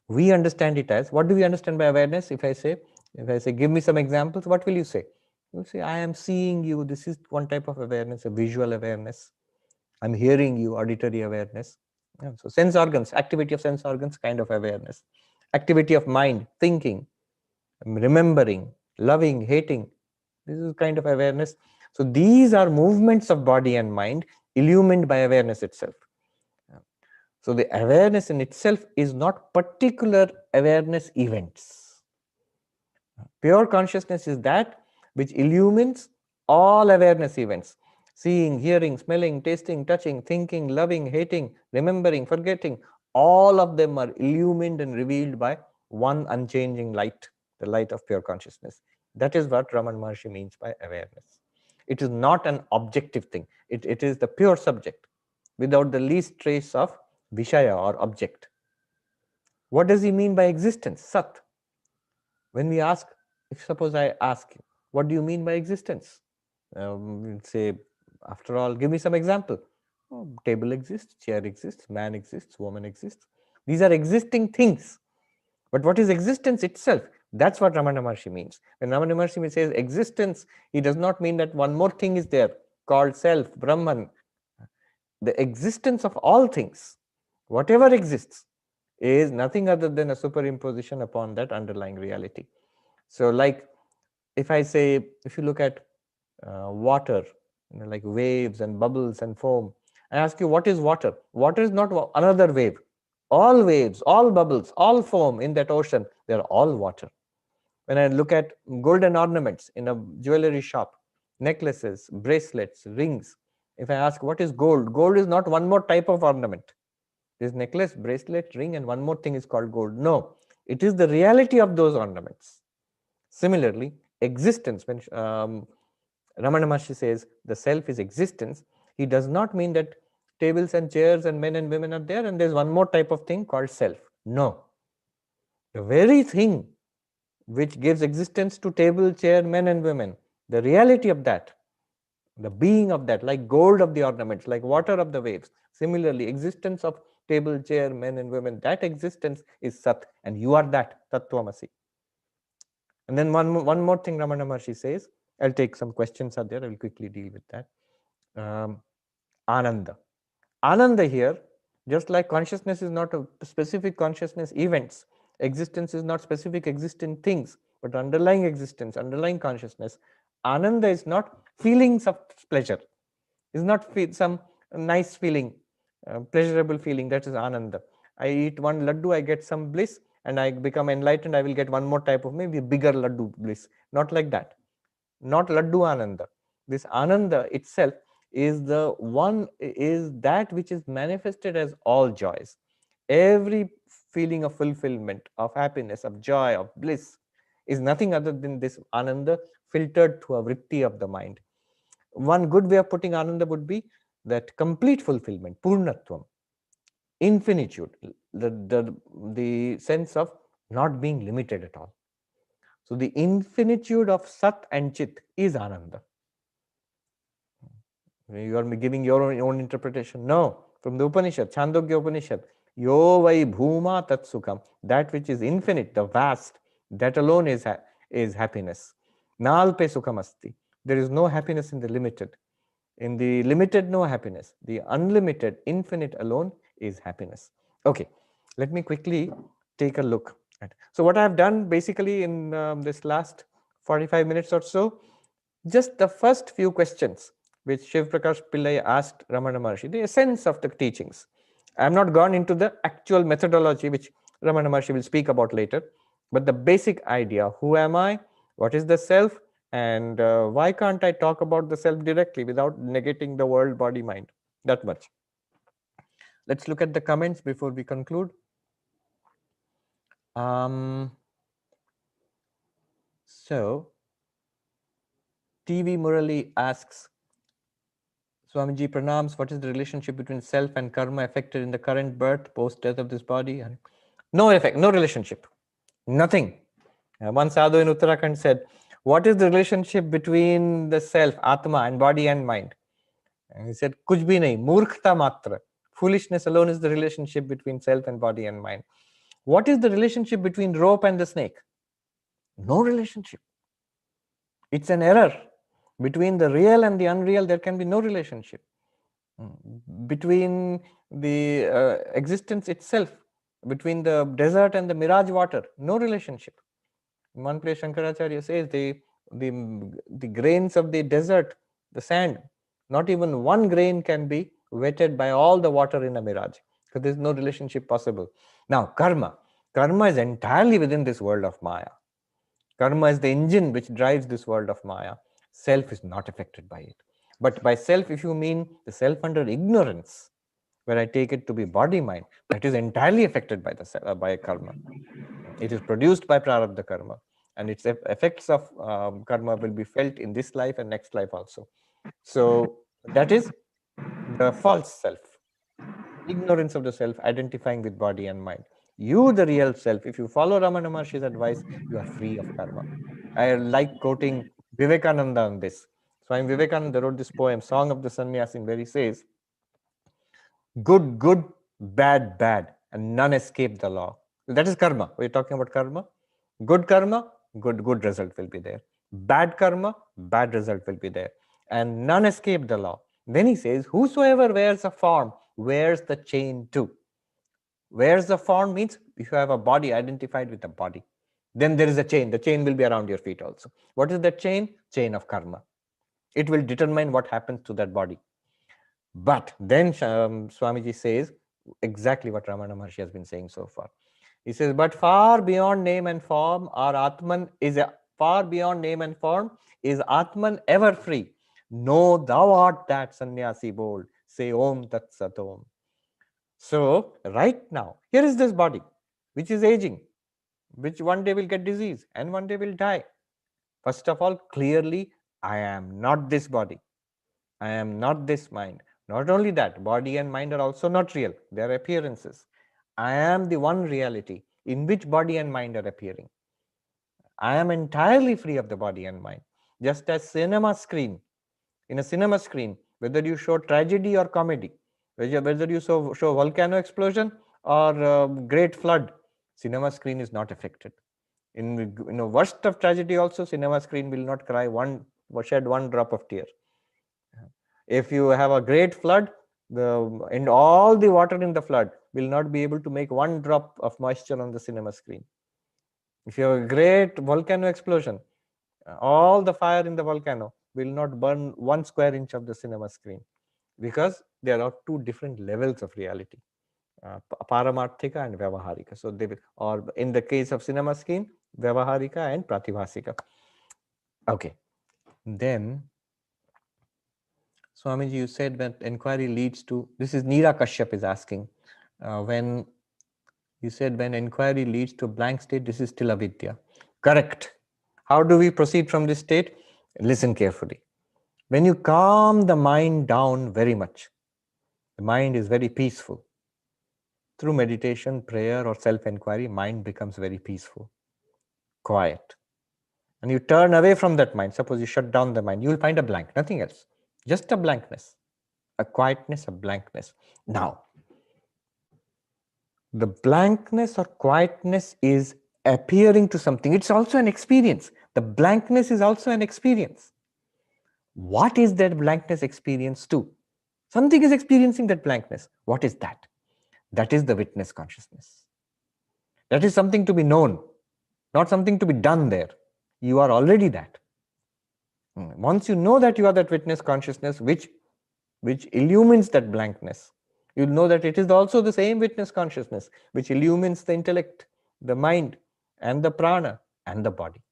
We understand it as, what do we understand by awareness? If I say, give me some examples, what will you say? You say, I am seeing you. This is one type of awareness, a visual awareness. I'm hearing you, auditory awareness. Yeah, so sense organs, activity of sense organs, kind of awareness. Activity of mind, thinking, remembering, loving, hating. This is kind of awareness. So these are movements of body and mind illumined by awareness itself. So the awareness in itself is not particular awareness events. Pure consciousness is that which illumines all awareness events. Seeing, hearing, smelling, tasting, touching, thinking, loving, hating, remembering, forgetting, all of them are illumined and revealed by one unchanging light, the light of pure consciousness. That is what Ramana Maharshi means by awareness. It is not an objective thing. It is the pure subject without the least trace of Vishaya or object. What does he mean by existence? Sat. When we ask, if suppose I ask you, what do you mean by existence? We'll say, after all, give me some example. Oh, table exists, chair exists, man exists, woman exists. These are existing things. But what is existence itself? That's what Ramana Maharshi means. When Ramana Maharshi says existence, he does not mean that one more thing is there called self, Brahman. The existence of all things, whatever exists, is nothing other than a superimposition upon that underlying reality. So like if I say, if you look at water, like waves and bubbles and foam, I ask you, what is water? Water is not another wave. All waves, all bubbles, all foam in that ocean, they're all water. When I look at golden ornaments in a jewelry shop, necklaces, bracelets, rings, if I ask what is gold, gold is not one more type of ornament. This necklace, bracelet, ring, and one more thing is called gold. No, it is the reality of those ornaments. Similarly, existence, when Ramana Maharshi says the self is existence, he does not mean that tables and chairs and men and women are there and there's one more type of thing called self. No. The very thing which gives existence to table, chair, men and women, the reality of that, the being of that, like gold of the ornaments, like water of the waves. Similarly, existence of table, chair, men and women, that existence is Sat, and you are that, Tattvamasi. And then one more thing Ramana Maharshi says, I'll take some questions are there, I will quickly deal with that. Ananda. Ananda here, just like consciousness is not a specific consciousness events, Existence is not specific existing things, but underlying existence, underlying consciousness. Ananda is not feelings of pleasure, is not some nice feeling, pleasurable feeling. That is Ananda. I eat one laddu, I get some bliss, and I become enlightened, I will get one more type of maybe bigger laddu bliss. Not like that. Not laddu Ananda. This Ananda itself is the one, is that which is manifested as all joys. Every feeling of fulfillment, of happiness, of joy, of bliss is nothing other than this Ananda filtered through a vritti of the mind. One good way of putting Ananda would be that complete fulfillment, Purnatvam, infinitude, the sense of not being limited at all. So the infinitude of Sat and Chit is Ananda. You are giving your own interpretation. No, from the Upanishad, Chandogya Upanishad, Yo vai bhuma tat sukham, that which is infinite, the vast, that alone is happiness. Nalpe sukham asti. There is no happiness in the limited. In the limited, no happiness. The unlimited, infinite alone is happiness. Okay, let me quickly take a look at. So what I have done basically in this last 45 minutes or so, just the first few questions which Shiv Prakash Pillai asked Ramana Maharshi, the essence of the teachings. I have not gone into the actual methodology which Ramana Maharshi will speak about later, but the basic idea, who am I, what is the self, and why can't I talk about the self directly without negating the world, body, mind, that much. Let's look at the comments before we conclude. So, TV Murali asks, Swamiji pranams, what is the relationship between self and karma affected in the current birth, post-death of this body? No effect, no relationship, nothing. One sadhu in Uttarakhand said, what is the relationship between the self, Atma, and body and mind? And he said, kuch bhi nahi, murkhta matra. Foolishness alone is the relationship between self and body and mind. What is the relationship between rope and the snake? No relationship. It's an error. Between the real and the unreal, there can be no relationship. Between the existence itself, between the desert and the mirage water, no relationship. In one place, Shankaracharya says the grains of the desert, the sand, not even one grain can be wetted by all the water in a mirage, because there is no relationship possible. Now, karma. Karma is entirely within this world of Maya. Karma is the engine which drives this world of Maya. Self is not affected by it. But by self, if you mean the self under ignorance, where I take it to be body mind, that is entirely affected by the by karma. It is produced by prarabdha karma, and its effects of karma will be felt in this life and next life also. So that is the false self, ignorance of the self, identifying with body and mind. You, the real self, if you follow Ramana Maharshi's advice, you are free of karma. I like quoting Vivekananda on this. Swami Vivekananda wrote this poem, Song of the Sannyasin, where he says, good, good, bad, bad, and none escape the law. That is karma. We're talking about karma. Good karma, good result will be there. Bad karma, bad result will be there. And none escape the law. Then he says, whosoever wears a form wears the chain too. Wears the form means if you have a body identified with a body, then there is a chain. The chain will be around your feet also. What is that chain? Chain of karma. It will determine what happens to that body. But then Swamiji says exactly what Ramana Maharshi has been saying so far. He says, but far beyond name and form, our Atman is far beyond name and form, is Atman ever free. Know thou art that sannyasi bold. Say Om Tat Sat Om. So right now, here is this body, which is aging, which one day will get disease and one day will die. First of all, clearly, I am not this body. I am not this mind. Not only that, body and mind are also not real. They are appearances. I am the one reality in which body and mind are appearing. I am entirely free of the body and mind. Just as cinema screen, in a cinema screen, whether you show tragedy or comedy, whether you show volcano explosion or great flood, cinema screen is not affected. In worst of tragedy also, cinema screen will not shed one drop of tear. If you have a great flood, And all the water in the flood will not be able to make one drop of moisture on the cinema screen. If you have a great volcano explosion, all the fire in the volcano will not burn 1 square inch of the cinema screen, because there are two different levels of reality, Paramarthika and Vyavaharika. So they will, or in the case of cinema screen, Vyavaharika and Pratibhasika. Okay. Then Swamiji, you said that inquiry leads to, this is Neera Kashyap is asking, when you said when inquiry leads to a blank state, this is still avidya. Correct. How do we proceed from this state? Listen carefully. When you calm the mind down very much, the mind is very peaceful. Through meditation, prayer, or self-inquiry, mind becomes very peaceful, quiet. And you turn away from that mind. Suppose you shut down the mind, you will find a blank, nothing else. Just a blankness, a quietness, a blankness. Now, the blankness or quietness is appearing to something. It's also an experience. The blankness is also an experience. What is that blankness experience to? Something is experiencing that blankness. What is that? That is the witness consciousness. That is something to be known, not something to be done there. You are already that. Once you know that you are that witness consciousness which illumines that blankness, you'll know that it is also the same witness consciousness which illumines the intellect, the mind, and the prana, and the body.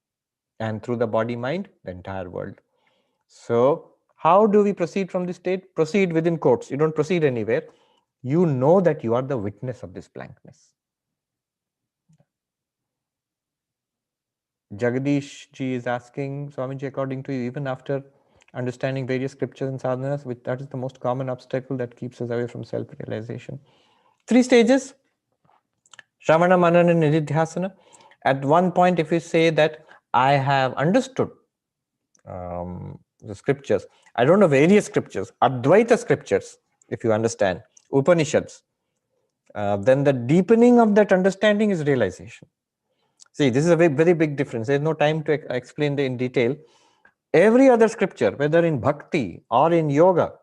And through the body-mind, the entire world. So, how do we proceed from this state? Proceed within quotes. You don't proceed anywhere. You know that you are the witness of this blankness. Jagadish ji is asking, Swamiji, according to you, even after understanding various scriptures and sadhanas, which that is the most common obstacle that keeps us away from self-realization. 3 stages, Shravana, Manana, and Nididhyasana. At one point, if you say that I have understood the scriptures, I don't know various scriptures, Advaita scriptures, if you understand, Upanishads, then the deepening of that understanding is realization. See, this is a very big difference. There's no time to explain in detail. Every other scripture, whether in bhakti or in yoga,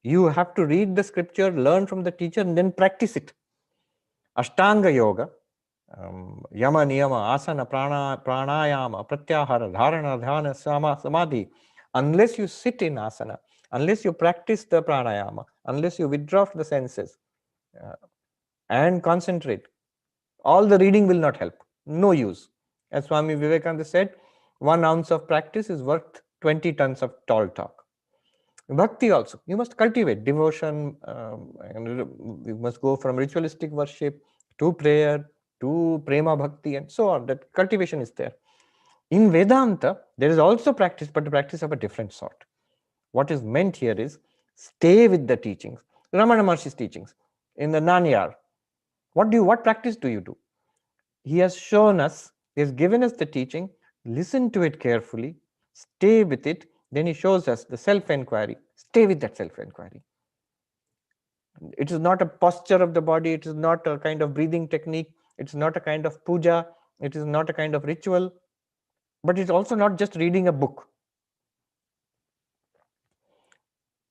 you have to read the scripture, learn from the teacher, and then practice it. Ashtanga yoga, yama, niyama, asana, pranayama, pratyahara, dharana, dhyana, samadhi. Unless you sit in asana, unless you practice the pranayama, unless you withdraw from the senses and concentrate, all the reading will not help. No use. As Swami Vivekananda said, 1 ounce of practice is worth 20 tons of tall talk. Bhakti also, you must cultivate devotion, and you must go from ritualistic worship to prayer to prema bhakti and so on. That cultivation is there. In Vedanta, there is also practice, but the practice of a different sort. What is meant here is stay with the teachings. Ramana Maharshi's teachings in the Nanyar. What practice do you do? He has shown us, he has given us the teaching, listen to it carefully, stay with it. Then he shows us the self-inquiry. Stay with that self-inquiry. It is not a posture of the body. It is not a kind of breathing technique. It's not a kind of puja. It is not a kind of ritual. But it's also not just reading a book.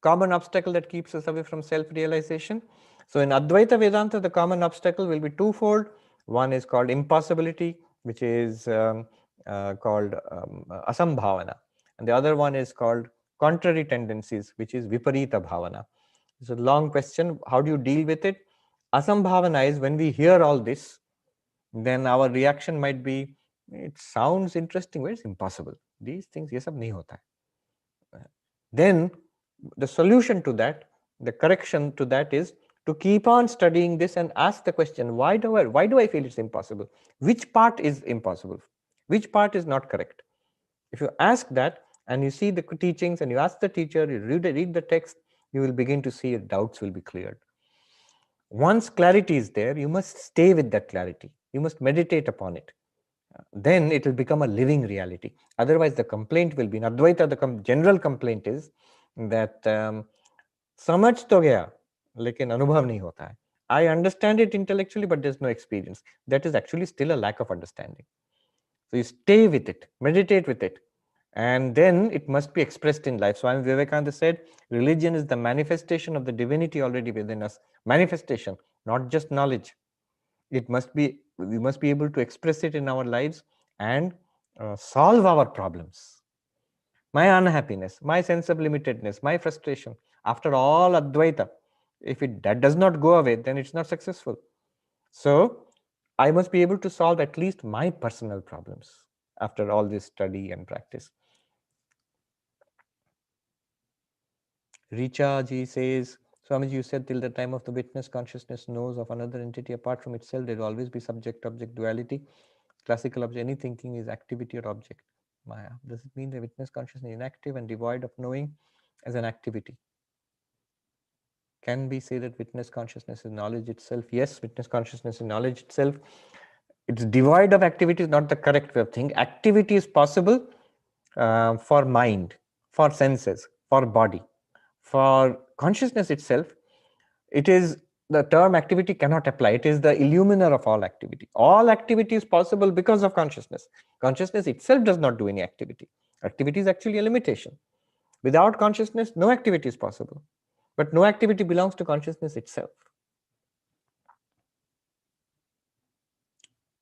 Common obstacle that keeps us away from self-realization. So in Advaita Vedanta, the common obstacle will be twofold. One is called impossibility, which is called asambhavana. And the other one is called contrary tendencies, which is viparita bhavana. It's a long question. How do you deal with it? Asambhavana is when we hear all this, then our reaction might be, it sounds interesting, but it's impossible. These things, ye sab nahi hota hai. Then the solution to that, the correction to that is to keep on studying this and ask the question, why do I feel it's impossible? Which part is impossible? Which part is not correct? If you ask that and you see the teachings and you ask the teacher, you read the text, you will begin to see your doubts will be cleared. Once clarity is there, you must stay with that clarity. You must meditate upon it. Then it will become a living reality. Otherwise, the complaint will be, in Advaita, the general complaint is that samajh to gaya, lekin anubhav nahi hota hai. I understand it intellectually, but there's no experience. That is actually still a lack of understanding. So you stay with it, meditate with it, And then it must be expressed in life. Swami Vivekananda said, religion is the manifestation of the divinity already within us. Manifestation, not just knowledge. We must be able to express it in our lives and solve our problems. My unhappiness, my sense of limitedness, my frustration, after all Advaita, if that does not go away, then it's not successful. So I must be able to solve at least my personal problems after all this study and practice. Richa ji says, Swamiji, you said till the time of the witness, consciousness knows of another entity apart from itself. There will always be subject-object duality. Classical object, any thinking is activity or object. Maya. Does it mean the witness consciousness is inactive and devoid of knowing as an activity? Can we say that witness consciousness is knowledge itself? Yes, witness consciousness is knowledge itself. It's devoid of activity is not the correct way of thinking. Activity is possible for mind, for senses, for body. For consciousness itself, it is the term activity cannot apply. It is the illuminer of all activity. All activity is possible because of consciousness. Consciousness itself does not do any activity. Activity is actually a limitation. Without consciousness, no activity is possible. But no activity belongs to consciousness itself.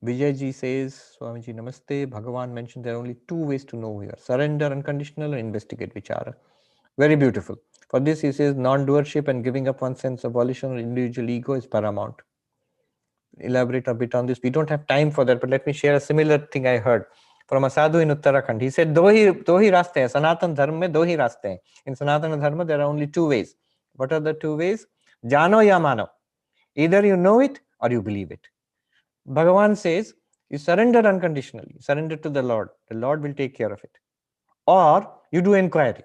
Vijayji says, Swamiji Namaste, Bhagavan mentioned there are only two ways to know here. Surrender unconditional and investigate vichara. Very beautiful. For this he says non-doership and giving up one's sense of volition or individual ego is paramount. Elaborate a bit on this. We don't have time for that, but let me share a similar thing I heard from a sadhu in Uttarakhand. He said, do hi raste hain. Sanatan dharma mein do hi raste hain. In Sanatana dharma, there are only two ways. What are the two ways? Jano ya mano. Either you know it or you believe it. Bhagavan says, you surrender unconditionally. Surrender to the Lord. The Lord will take care of it. Or you do inquiry.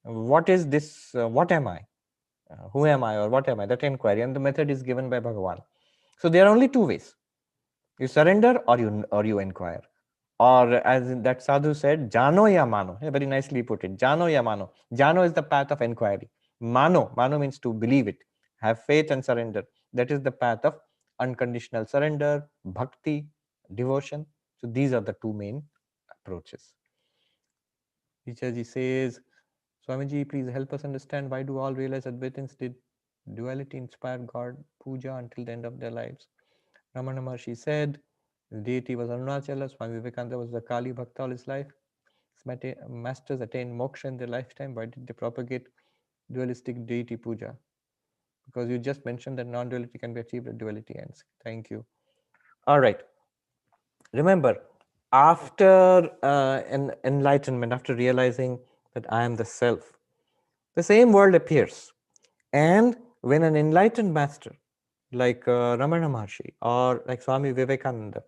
What is this? What am I? Who am I or what am I? That inquiry, and the method is given by Bhagavan. So there are only two ways. You surrender or you inquire. Or as that sadhu said, Jano ya mano. Very nicely put it. Jano ya mano. Jano is the path of inquiry. Mano means to believe it. Have faith and surrender. That is the path of unconditional surrender, bhakti, devotion. So these are the two main approaches. Richaji says, Swamiji, please help us understand why do all realized Advaitins did duality inspire God puja until the end of their lives? Ramana Maharshi said, the deity was Arunachala, Swami Vivekananda was the Kali Bhakta all his life. Masters attained moksha in their lifetime. Why did they propagate dualistic deity puja? Because you just mentioned that non-duality can be achieved at duality ends. Thank you. All right. Remember, after enlightenment, after realizing that I am the self, the same world appears. And when an enlightened master like Ramana Maharshi or like Swami Vivekananda,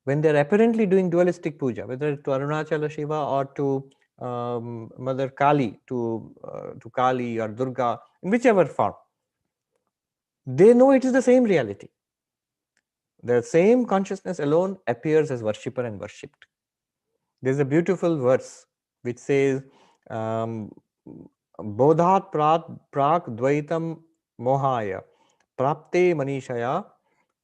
when they're apparently doing dualistic puja, whether to Arunachala Shiva or to Mother Kali, to Kali or Durga, in whichever form, they know it is the same reality. The same consciousness alone appears as worshipper and worshipped. There's a beautiful verse which says, Bodhat prak dvaitam mohaya prapte manishaya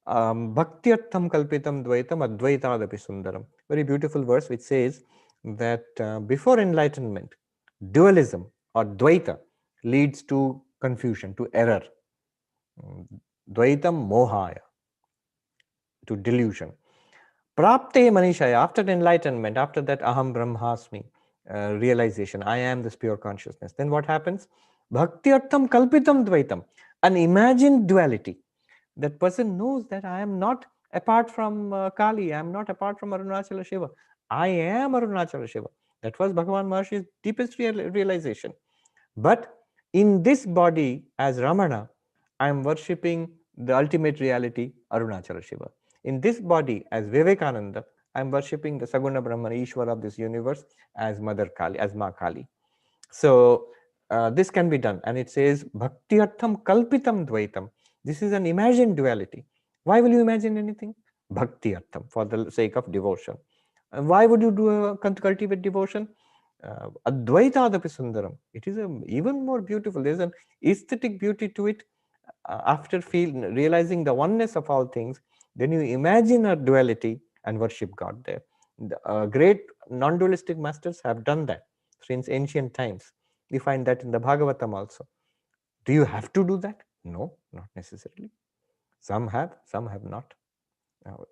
bhaktyartham kalpitam dvaitam advaitadapi sundaram. Very beautiful verse which says that before enlightenment, dualism or dvaita leads to confusion, to error. Dvaitam mohaya, to delusion. Prapte manishaya, after enlightenment, after that aham brahmasmi realization, I am this pure consciousness, then what happens? Bhaktyartham kalpitam dvaitam, an imagined duality. That person knows that I am not apart from Kali, I am not apart from Arunachala Shiva. I am Arunachala Shiva. That was Bhagavan Maharshi's deepest realization. But in this body, as Ramana, I am worshipping the ultimate reality, Arunachala Shiva. In this body, as Vivekananda, I am worshipping the Saguna Brahman, Ishwara of this universe, as Mother Kali, as Ma Kali. So this can be done. And it says, Bhaktyartham kalpitam dvaitam. This is an imagined duality. Why will you imagine anything? Bhaktyartham, for the sake of devotion. And why would you cultivate devotion? Advaitadapi sundaram. It is even more beautiful. There's an aesthetic beauty to it. After realizing the oneness of all things, then you imagine a duality and worship God there. The great non-dualistic masters have done that since ancient times. We find that in the Bhagavatam also. Do you have to do that? No, not necessarily. Some have not. Now,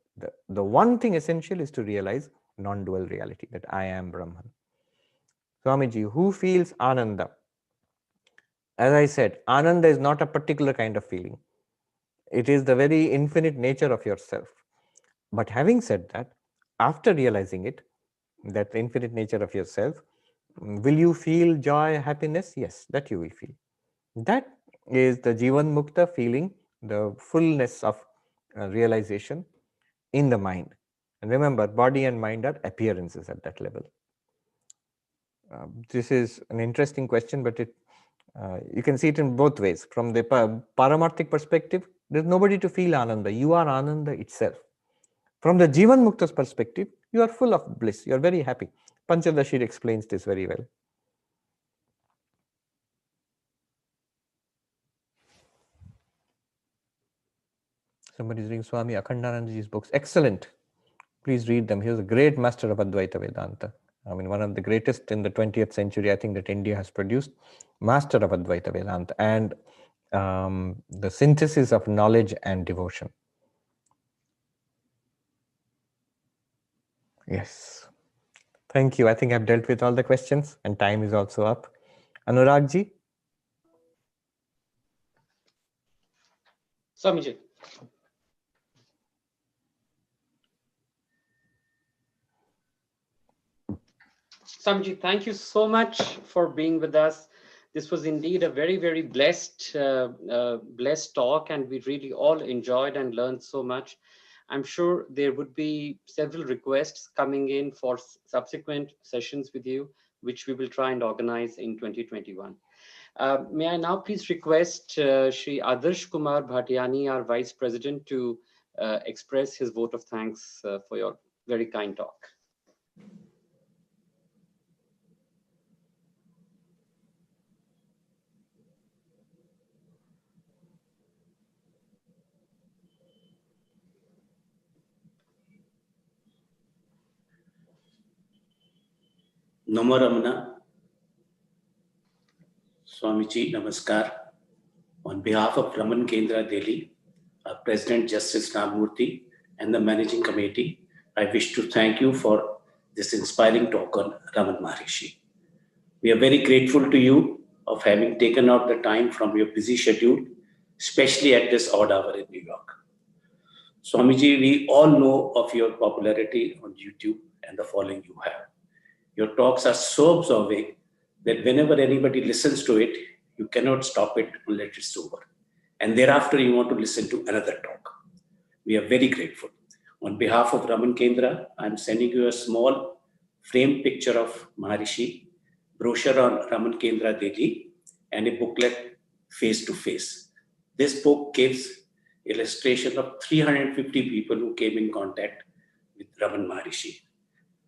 the one thing essential is to realize non-dual reality, that I am Brahman. Swamiji, who feels Ananda? As I said, Ananda is not a particular kind of feeling. It is the very infinite nature of yourself. But having said that, after realizing it, that the infinite nature of yourself, will you feel joy, happiness? Yes, that you will feel. That is the Jivan Mukta feeling, the fullness of realization in the mind. And remember, body and mind are appearances at that level. This is an interesting question, but you can see it in both ways. From the Paramarthic perspective, there's nobody to feel Ananda. You are Ananda itself. From the Jivan Mukta's perspective, you are full of bliss. You are very happy. Panchadashir explains this very well. Somebody is reading Swami Akhandanandaji's books. Excellent. Please read them. He was a great master of Advaita Vedanta. I mean, one of the greatest in the 20th century, I think, that India has produced. Master of Advaita Vedanta and the synthesis of knowledge and devotion. Yes. Thank you. I think I've dealt with all the questions and time is also up. Anuragji? Swamiji. Swamiji, thank you so much for being with us. This was indeed a very, very blessed talk, and we really all enjoyed and learned so much. I'm sure there would be several requests coming in for subsequent sessions with you, which we will try and organize in 2021. May I now please request Shri Adarsh Kumar Bhatiani, our Vice President, to express his vote of thanks for your very kind talk. Namo Ramana, Swamiji, Namaskar. On behalf of Ramana Kendra Delhi, our President Justice Ramurthy, and the Managing Committee, I wish to thank you for this inspiring talk on Ramana Maharishi. We are very grateful to you of having taken out the time from your busy schedule, especially at this odd hour in New York. Swamiji, we all know of your popularity on YouTube and the following you have. Your talks are so absorbing that whenever anybody listens to it, you cannot stop it unless it's over. And thereafter, you want to listen to another talk. We are very grateful. On behalf of Ramana Kendra, I'm sending you a small framed picture of Maharishi, brochure on Ramana Kendra Delhi, and a booklet face to face. This book gives illustration of 350 people who came in contact with Ramana Maharishi.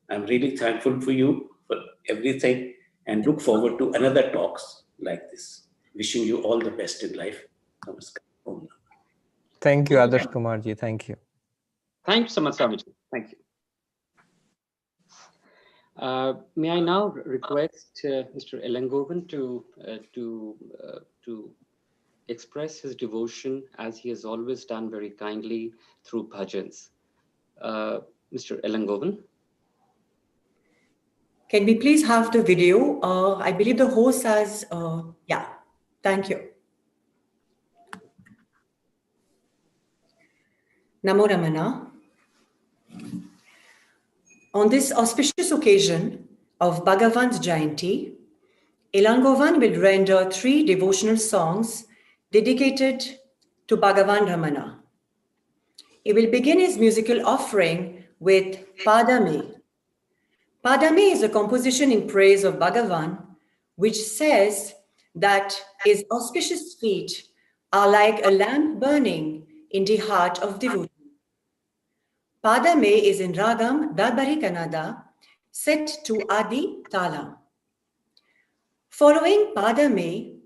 I'm really thankful for you for everything and look forward to another talks like this. Wishing you all the best in life. Namaskar. Thank you, Adarsh Kumarji. Thank you. Thank you so much, Swamiji. Thank you. May I now request Mr. Elangovan to express his devotion, as he has always done very kindly through bhajans. Mr. Elangovan. Can we please have the video? I believe the host has, yeah, thank you. Namo Ramana. On this auspicious occasion of Bhagavan's Jayanti, Elangovan will render 3 devotional songs dedicated to Bhagavan Ramana. He will begin his musical offering with Padame. Padame is a composition in praise of Bhagavan, which says that his auspicious feet are like a lamp burning in the heart of devotee. Padame is in Ragam Darbari Kannada, set to Adi Tala. Following Padame,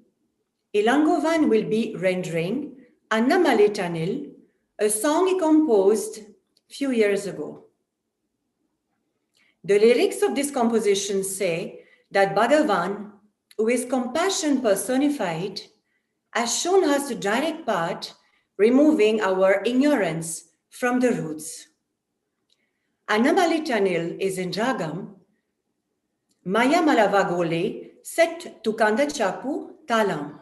Elangovan will be rendering Annamale Tanil, a song he composed a few years ago. The lyrics of this composition say that Bhagavan, who is compassion personified, has shown us the direct path, removing our ignorance from the roots. Anamali Tanil is in Ragam, Maya Malavagole, set to Kandachapu Talam.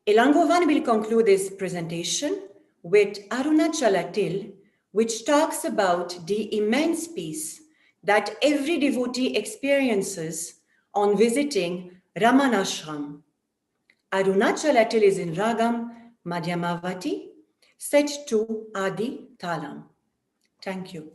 Elangovan will conclude this presentation with Arunachalatil, which talks about the immense peace that every devotee experiences on visiting Ramanashram. Arunachalatil is in Ragam Madhyamavati, set to Adi Talam. Thank you.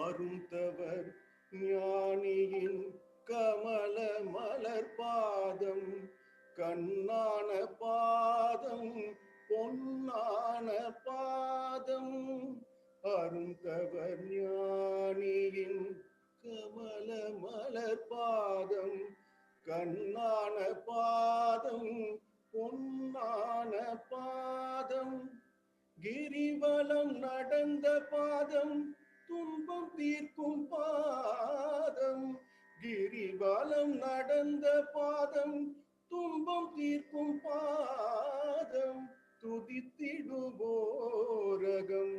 அருந்தவர் ஞானியின் கமல மலர் பாதம், கண்ணான பாதம், பொன்னான பாதம். அருந்தவர் ஞானியின் கமல மலர் பாதம், கண்ணான பாதம், பொன்னான பாதம். கிரிவலம் நடந்த பாதம், துன்பம் தீர்க்கும் பாதம். கிரிவலம் நடந்த பாதம், துன்பம் தீர்க்கும் பாதம். துதித்திடுவோரகம்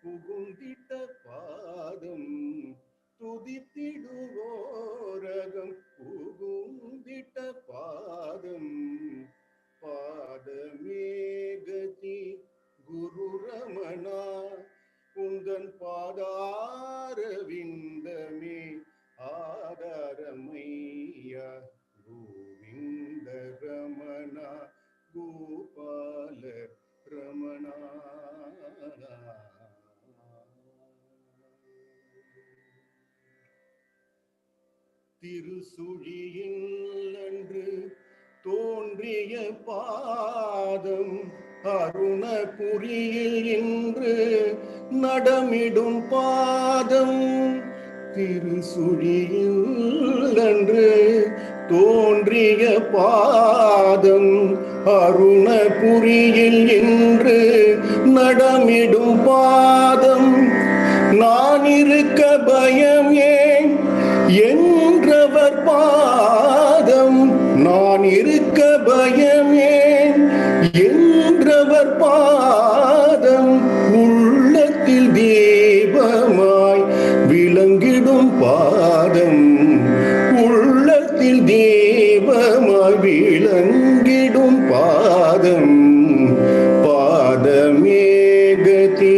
புகுந்திட்ட பாதம், துதித்திடுவோரகம் புகுந்திட்ட பாதம். பாதமே கதி குரு ரமணா, உந்தன் பாதார விந்தமே ஆதாரமையா. கோவிந்த ரமணா கோபால ரமணா. திருசுழியில் அன்று தோன்றிய பாதம், அருணபுரியில் இன்று நடமிடும் பாதம். திருசுழியில் அன்று தோன்றிய பாதம் அருணபுரியில் இன்று நடமிடும் பாதம் நான் இருக்க பயம் ஏன் என்றவர் பாதம் நான் இருக்க பயம் ஏன் என்றவர் பாதம் உள்ளத்தில் தீபமாய் விளங்கிடும் பாதம் உள்ளத்தில் தீபமாய் விளங்கிடும் பாதம் பாதமே கதி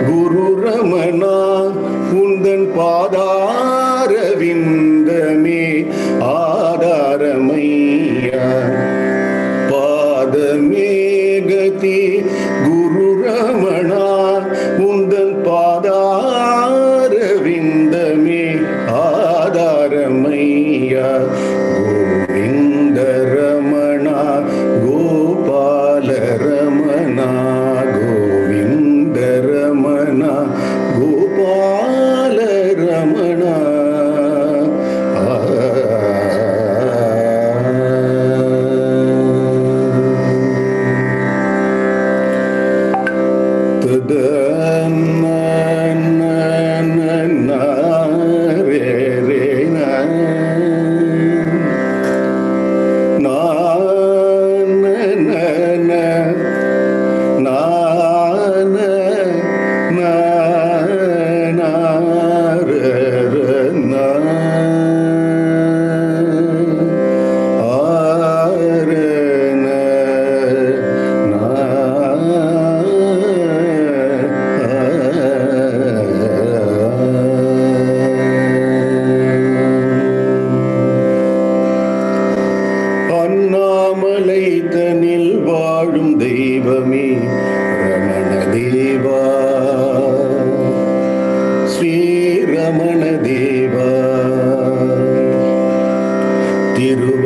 குரு ரமணா உந்தன் பாதார விந்தமே ஆதாரமையா பாதமே கதி குரு ரமணா உந்தன் பாதார விந்தமே ஆதாரமையா கோவிந்த ரமணா கோபால ரமணா கோவிந்த ரமணா கோபால ரமணா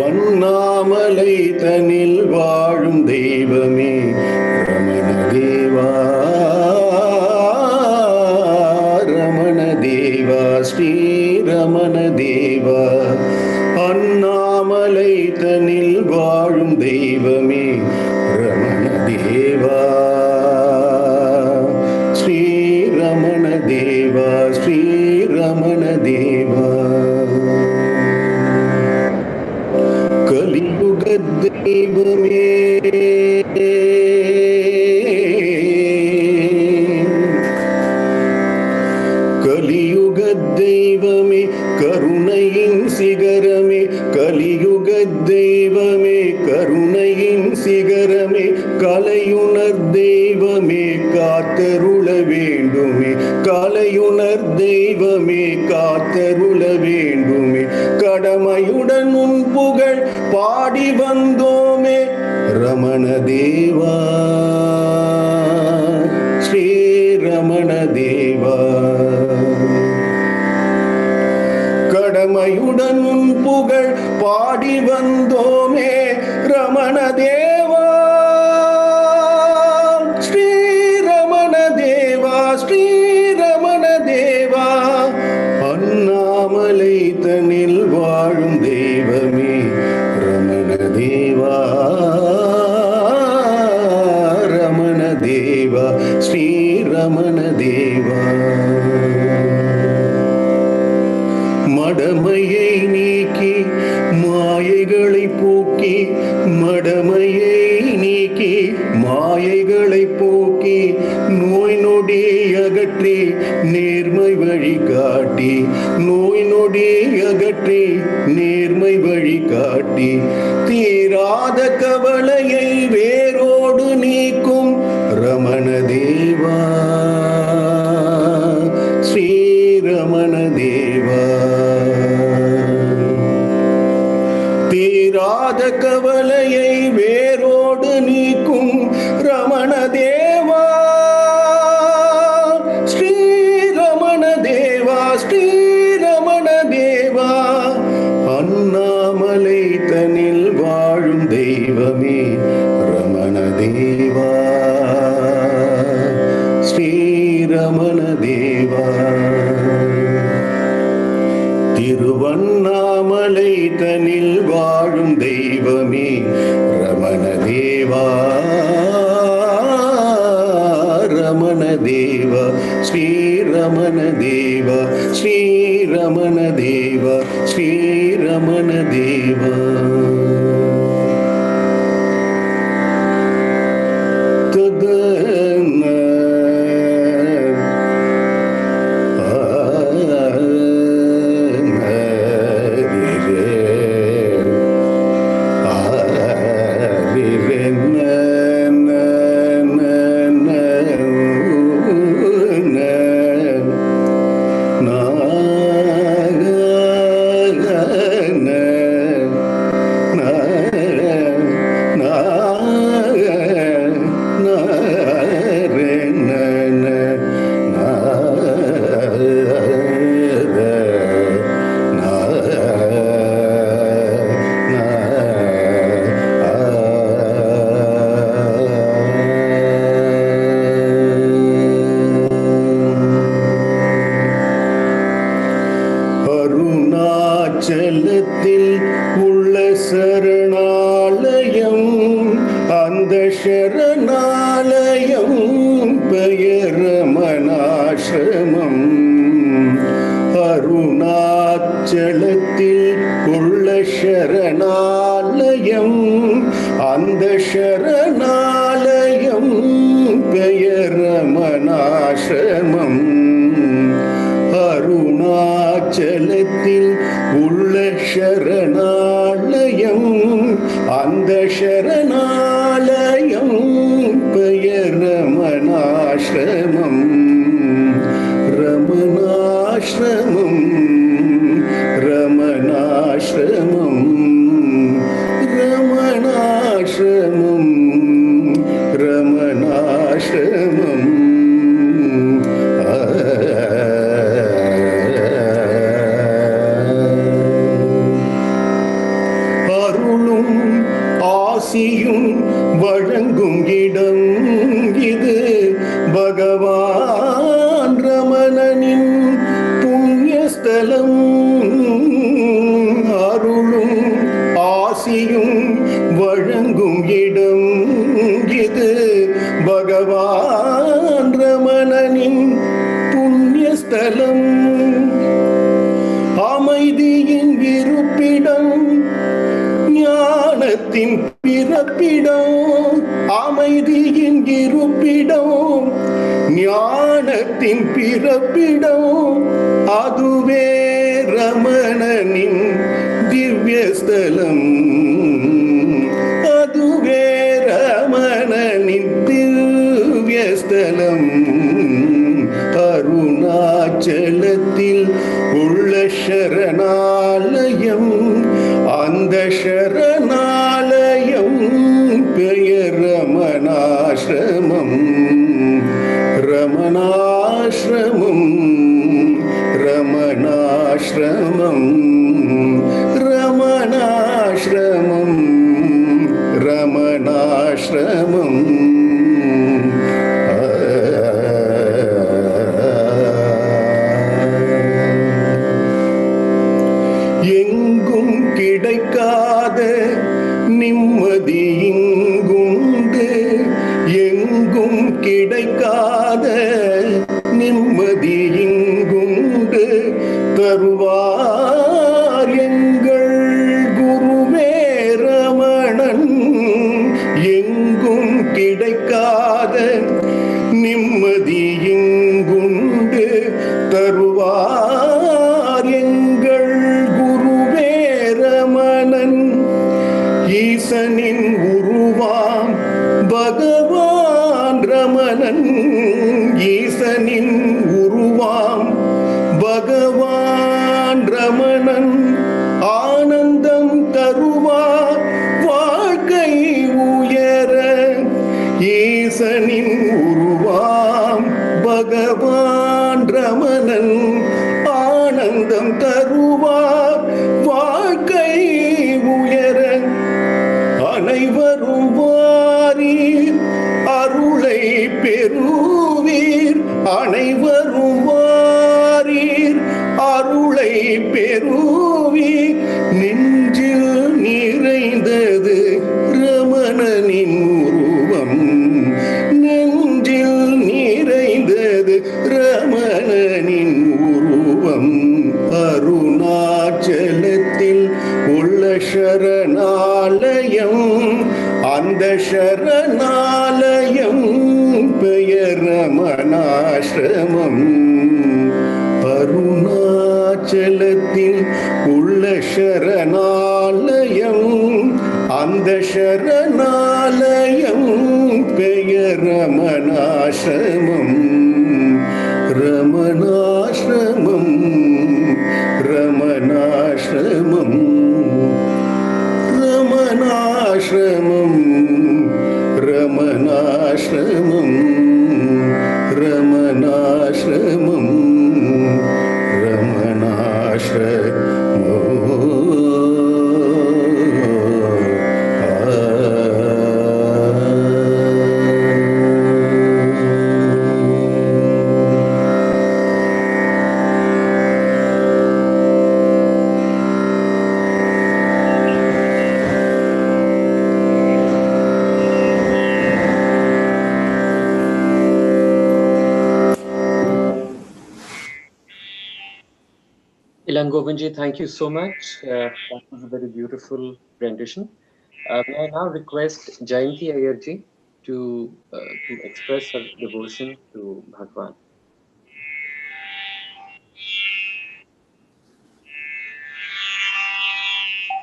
திருவண்ணாமலை தனில் வாழும் தெய்வமே ரமண தேவா ரமண தேவா ஸ்ரீ ரமண தேவா அண்ணாமலை தனில் வாழும் தெய்வமே ரமண தேவா ஸ்ரீ ரமண தேவா ஸ்ரீ ரமண தேவா கலியுக தெய்வமே கலியுக தெய்வமே கருணையின் சிகரமே கலியுக தெய்வமே கருணையின் சிகரமே கலையுணர் தெய்வமே காத்தருள வேண்டுமே கலையுணர் தெய்வமே காத்தருள வேண்டுமே கடமையுடன் உன் புகழ் பாடி வந்தோமே ரமண தேவா ஸ்ரீ ரமண தேவா கடமையுடன் உன் புகழ் பாடி வந்தோமே ரமண தேவா ஸ்ரீ ரமண தேவா ஸ்ரீ ரமண தேவா அண்ணாமலை தனில் வாழும் தெய்வமே ரமண தேவா ரமண தேவா ஸ்ரீ ரமண தேவா மடமையை நீக்கி மாயைகளை போக்கி மடமையை நீக்கி மாயைகளை போக்கி நோய் நொடி அகற்றி நேர்மை வழி காட்டி நோய் நொடி அகற்றி நேர்மை வழி காட்டி தீராத கவலையை வேரோடு நீக்கும் ரமண தேவா ஸ்ரீ ரமண தேவா தீராத கவலையை வேரோடு நீக்கும் ரமண தேவா ஸ்ரீ ரமண தேவா ஸ்ரீ ரமண தேவா அண்ணாமலை தனில் வாழும் தெய்வமே ரமண தேவா ஸ்ரீ ரமண தேவா திருவண்ணாமலை தனில் வாழும் தெய்வமே ரமண தேவா ரமண தேவா ஸ்ரீ ரமண தேவா ஸ்ரீ ரமண தேவா ஸ்ரீ ரமண தேவா. அருணாச்சலத்தில் உள்ள சரணாலயம், அந்த சரணாலயம் பெயர் ரமணாசிரமம். அருணாச்சலத்தில் உள்ள சரணாலயம், அந்த சரணாலயம் பெயர் ரமணாசிரமம். அருணாச்சலத்தில் உள்ள சரணாலயம், அந்த சரணாலயம் பெயர் ரமணாசிரமம். ரமணாசிரமம் ரமணாசிரமம் ரமணாசிரமம் ரமணாசிரமம். அருளும் ஆசியும் வழங்கும் இடம் இது, பகவான் ரமணனின் புண்ணியஸ்தலம். அருளும் ஆசியும் வழங்கும் இடம் இது, பகவான் ரமணனின் புண்ணியஸ்தலம். அமைதியின் இருப்பிடம், ஞானத்தின் பிறப்பிடம். அமைதியின் இருப்பிடம், ஞானத்தின் பிறப்பிடம், அதுவே ரமணனின் திவ்யஸ்தலம். அதுவே ரமணனின் திவ்யஸ்தலம். அருணாச்சலத்தில் உள்ள சரணாலயம், அந்த சரணாலயம் பெயர் ரமணாசிரமம். ரமணாசிரமம் ரமணாசிரமம் ரமணாசிரமம் ரமணாசிரமம். எங்கும் கிடைக்காத நிம்மதி இங்குண்டு, எங்கும் கிடைக்காத நிம்மதி இங்குண்டு, தருவார் எங்கள் குருவே ரமணன். எங்கும் கிடைக்காத நிம்மதி இங்குண்டு, தருவார் எங்கள் குருவே ரமணன். ஈசனின் உருவாம் பகவான் ரமணன், ஈசனின் உருவாம் பகவான் ரமணன். ஆனந்தம் தருவார் வாழ்க்கை உயர, ஈசனின் உருவாம் பகவான் ரமணன். ஆனந்தம் தருவார் வாழ்க்கை உயர. அனைவரும் வாரீர் அருளை பெறுவீர், அனைவரும் வாரீர் அருளை பெருவி நெஞ்சில் நிறைந்தது ரமணனின் உருவம். நெஞ்சில் நிறைந்தது ரமணனின் உருவம். அருணாச்சலத்தில் உள்ள சரணாலயம், அந்த சரணாலயம் பெயர் ரமணாசிரமம். அருணாச்சலத்தில் உள்ள சரணாலயம், அந்த சரணாலயம் பெயர் Ramanasramam. Ramanasramam, Ramanasramam, Ramanasramam, Ramanasramam, Ramanasramam, Ilangovinji, thank you so much. That was a very beautiful rendition. May I now request Jayanti Ayarji to express her devotion to Bhagwan.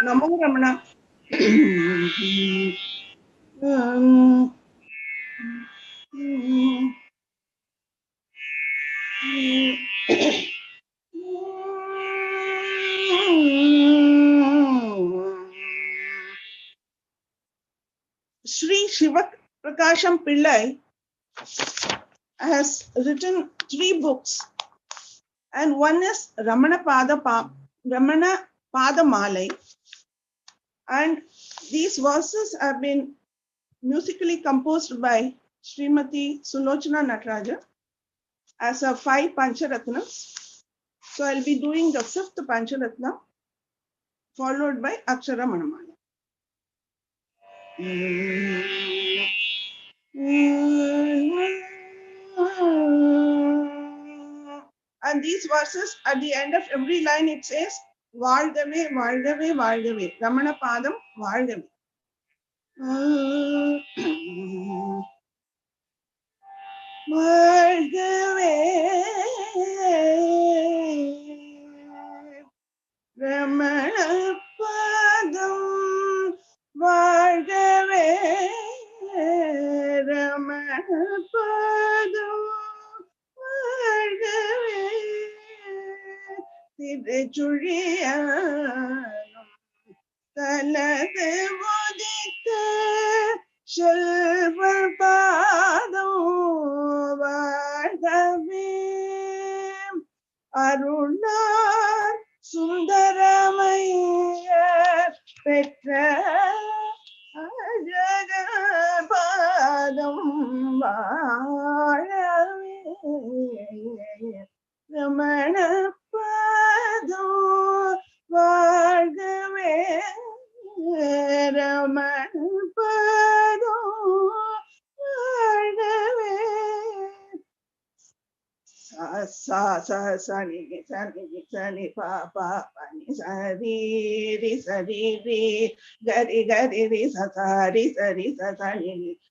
Namo Ramana. Sri Sivaprakasham Pillai has written 3 books, and one is Ramana Padamalai, and these verses have been musically composed by Srimati Sulochana Nataraja as a 5 Pancharatnas. So I'll be doing the 5th Pancharatna, followed by Akshara Manamala. And these verses, at the end of every line, it says, Valdave, Valdave, Valdave, Ramana Padam, Valdave. Valdave, Ramana Padam, Valdave, Ramana Padam, Valdave, Tidechuriyanum, Talade Vodita, Shalvar Padam, Valdave, Arunar Sundaramaya Petra Jagapadam Valdave, Ramana Padam Valdave, Ramana Padam Valdave. Sa sa sa ni pa pa pa ni sa ri ri gari gari ri sa ri sa ni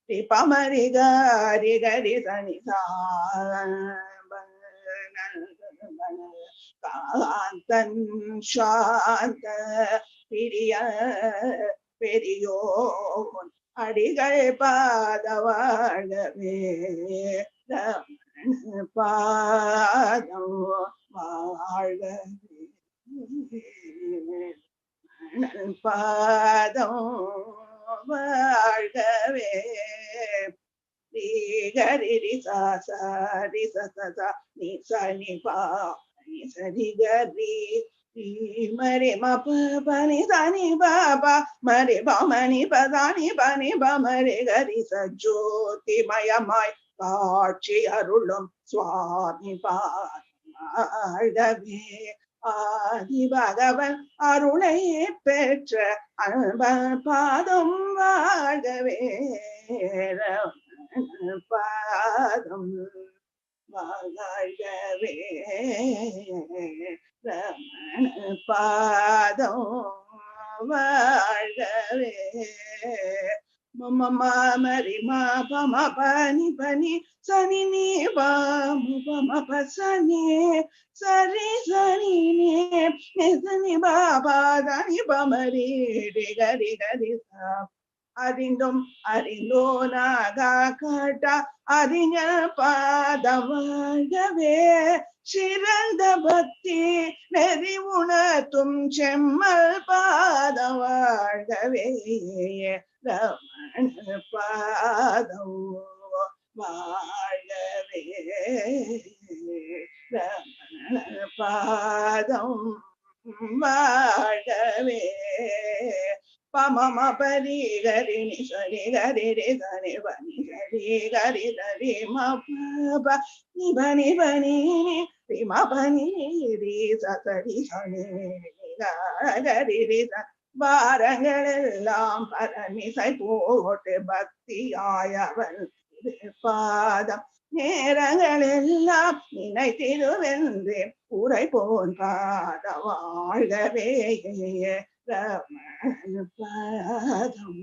ri pa ma ri gari sa ni sa kantan shanta piriya periyon adigal padavagave Padam Valdave, Padam Valdave, Ri Gari Ri Sa Sa Ri Sa Sa Sa Ni Sa Ni Pa Ni Sa Ri Gari Ri Ma Re Ma Pa Pa Ni Sa Ni Pa Pa Ma Re Ba Ma Ni Pa Sa Ni Pa Ni Pa Ma Re Gari Sa Jyoti Maya Mai காட்சி அருளும் சுவாமி வாழ்கவே ஆதி பகவன் அருளை பெற்ற அன்பர் பாதம் வாழ்கவே பாதம் வாழ்கவே ரமண பாதம் வாழ்கவே மம மரி மா பம பனி பனி சனி நீ பாமு பம பசனி சரி சனி நீ சனி பாபா தனி பமரி கரி கரி சா அறிந்தும் அறிந்தோனாக காட்ட அறிஞ பாதமாகவே சிறந்த பக்தி நெறி உணர்த்தும் செம்மல் பாதம் வாழ்கவே ரமண பாதம் வாழ்கவே ரமண பாதம் வாழ்கவே பமம பரி கரி நி சரி கரி ரே சரி பனி கரி கரி சரி ம ப நி பனி பனி ரி ம பனி ரி சரி சனி கரி ரி வாரங்கள் எல்லாம் பரமிசை போட்டு பக்தியாயவன் பாதம் நேரங்கள் எல்லாம் நினைத்திருவென்று உரை போன் பாத வாழ்கவே ரமண பாதம்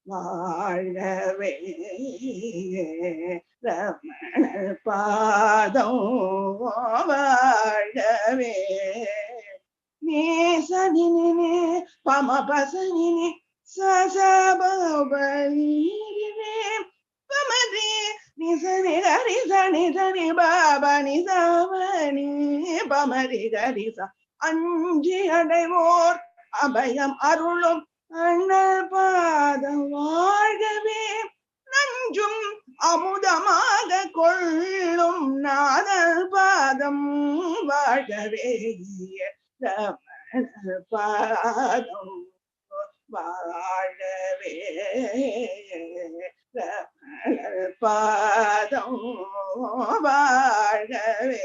வாழ்கவே ரமண பாதம் வாழ்கவே நீ சனி நி பம பசனி சசபலி பமதி நிசனி ஹரி சனி சனி பாபா நிசவனி பமதி ஹரி ச அஞ்சி அடைவோர் அபயம் அருளும் அண்ணல் பாதம் வாழ்கவே நஞ்சும் அமுதமாக கொள்ளும் நாதல் பாதம் வாழ்கவே ரமண பாதம் வாழ்கவே ரமண பாதம் வாழ்கவே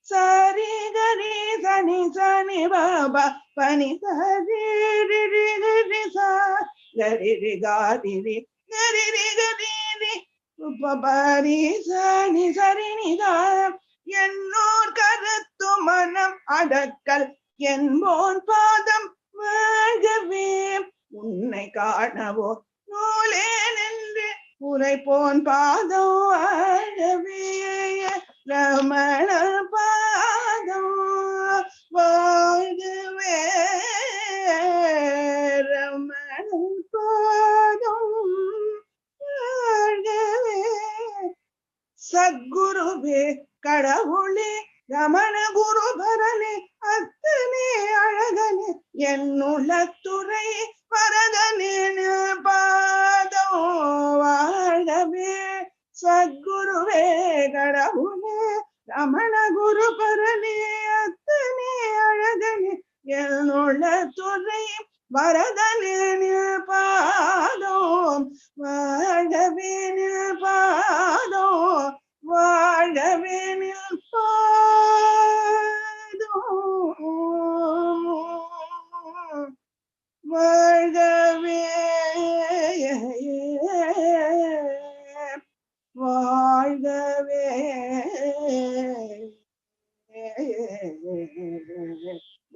சரி கரி சனி சனி பாபா பனி சரி ரி ரி ரி சா கரி ரி காரி ரி கரி ரி கரி ரி பரி சனி சரி நிதா என்னோர் கருத்து மனம் அடக்கல் என்போன் பாதம் வாழ்கவே உன்னை காணவோ நூலே நின்று உரைப்போன் பாதம் வாழ்கவே ரமண பாதம் வாழ்கவே ரமண பாதம் வாழ்கவே சத்குருவே கடவுளே ரமண குருபரனே அத்தனே அழகனே என்னுள்ளத்துறை வரதனே பாதம் வாழ்கவே சத்குருவே கடவுளே ரமண குருபரனே அத்தனே அழகனே என்னுள்ளத்துறை வரதனே பாதம் வாழ்கவே பாதம் வாழ்கவே பாதம் வாழ்கவே வாழ்கவே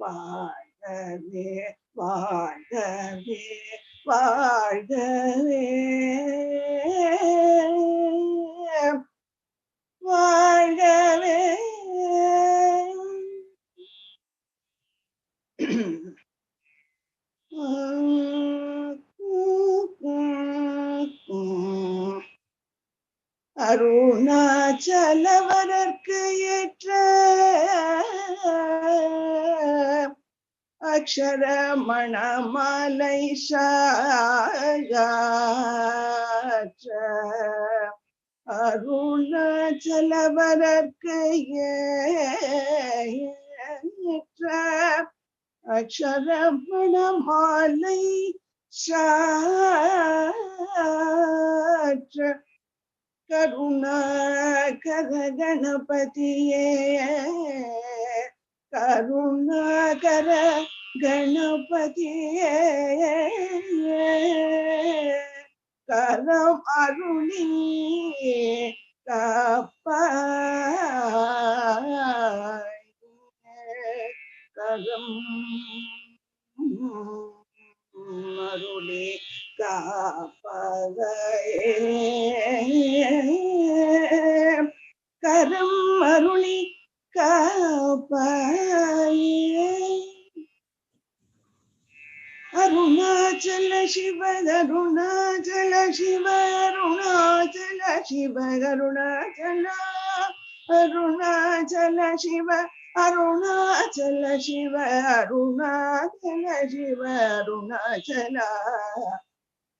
வாழ்கவே வாழ்கவே வாழ்கவே வாழ்கவே அருணாச்சலவரற்கு ஏற்ற அக்ஷர மணமாலை சாற்ற அருணாச்சலவரற்கு ஏற்ற அக்ஷர மணமாலை சாற்ற கருணாகர கணபதியே கருணாகர கணபதியே கரம் அருளி காப்பாய் கரம் அருளி காப்பாய் கரம் அருளி காப்பாய் அருணாச்சல சிவ அருணாச்சல சிவ அருணாச்சல சிவ அருணாச்சல அருணாச்சல சிவ அருணாச்சல சிவ அருணாச்சல சிவ அருணாச்சல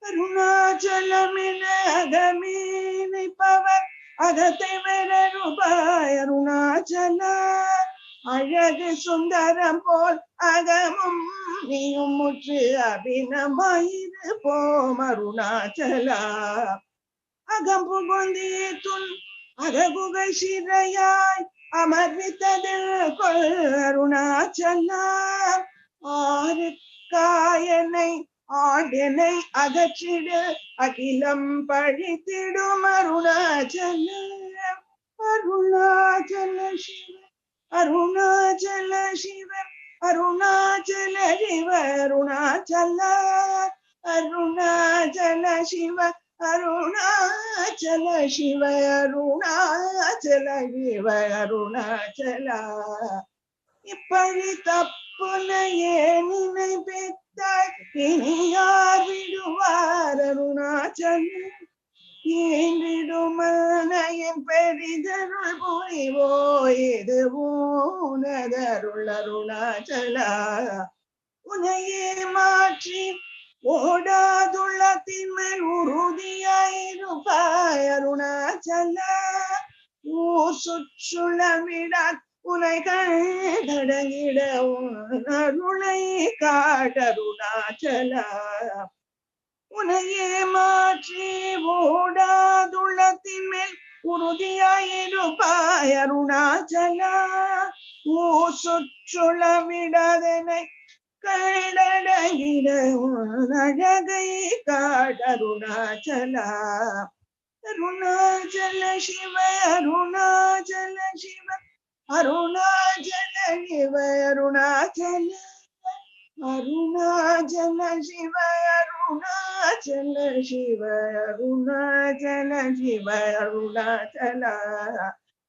அருணாச்சலமென அகமீனைப்பவர் அகத்தை வெறுபாய் அருணாச்சல அழகு சுந்தரம் போல் அகமும் நீயும் முற்று அபிநமாயிரு போம் அருணாச்சலா அகம் புகுந்தியே துன் அககுகை சிறையாய் அமர்வித்ததில் கொள் அருணாச்சலா ஆறு காயனை ஆண்டனை அகற்றிடு அகிலம் பழித்திடும் அருணாச்சல அருணாச்சல சிவ அருணாச்சல சிவ அருணாச்சல சிவ அருணாச்சல அருணாச்சல சிவ அருணாச்சல சிவ அருணாச்சல சிவ அருணாச்சல இப்பழி தப்புனையே நினைப்பித்தாய் இனி யார் விடுவார் அருணாச்சல ஈண்டிடுமனையின் பெரிதருள் புரிவோ இது ஊனதருள் அருணாச்சலா உனையே மாற்றி ஓடாதுள்ளத்தின் மேல் உறுதியாயிருப்பாய் அருணாச்சலா ஊர் சுற்றுளவிடான் உனை கடங்கிட அருளை காட்டருணாச்சலா உனையே மாற்றி ஓடாதுள்ளத்தின் மேல் உறுதியாயிருப்பாய் அருணாச்சலா ஊர் சுற்றுள விடாதனை கடங்கிட அழகை காட்டருணாச்சலா அருணாச்சல சிவ அருணாச்சல சிவ அருணாச்சல சிவ அருணாச்சல அருணாச்சல சிவ அருணாச்சல சிவ அருணாச்சல சிவ அருணாச்சல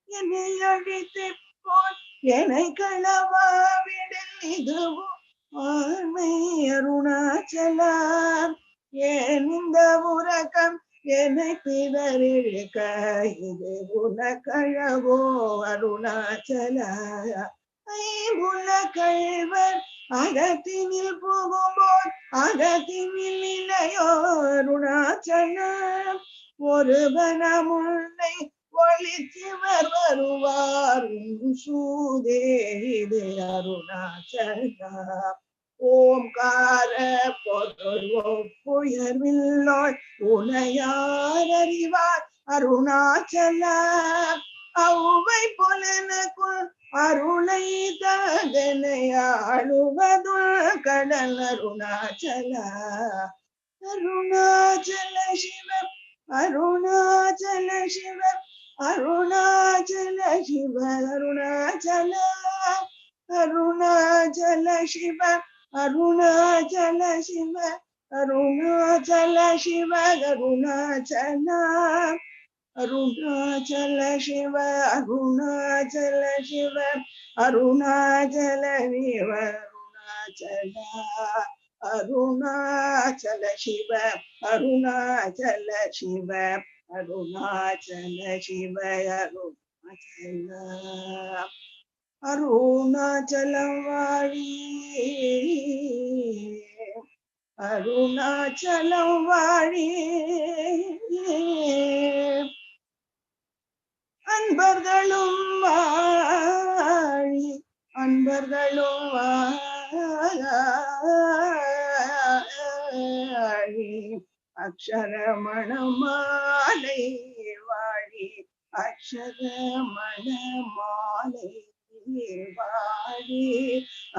என்னை அழித்து போல் என்னை களவாவிடல் இதுவும் ஆண்மை அருணாச்சல ஏன் இந்த உறக்கம் என்னை பிதறிழுக்க இது உனக்கழவோ அருணாச்சல ஐம்புல கழ்வர் அகத்தினில் புகும்போல் அகத்தினில் இல்லையோ அருணாச்சல ஒருவனமுன்னை ஒளிச்சிவர் வருவார் சூதே இது அருணாச்சல ஓம்கார பொருள் ஒப்புயர்வில்லோய் உனையார் அறிவார் அருணாச்சல அவ்வை புலனுக்குள் அருளை தகனையாளுவதுள் கடல் அருணாச்சல அருணாச்சல சிவ அருணாச்சல சிவ அருணாச்சல சிவ அருணாச்சல அருணாச்சல சிவ அருணாச்சல சிவ அருணாச்சல சிவ அருணாச்சல அருணாச்சல சிவ அருணாச்சல சிவ அருணாச்சல சிவ அருணாச்சல அருணாச்சல சிவ அருணாச்சல சிவ அருணாச்சல சிவ அருணாச்சல அருணாச்சலம் வாழி அருணாச்சலம் வாழி அன்பர்களும் வாழி அன்பர்களும் வாழி அக்ஷரமணமாலை வாழி அக்ஷரமண மாலை வாழி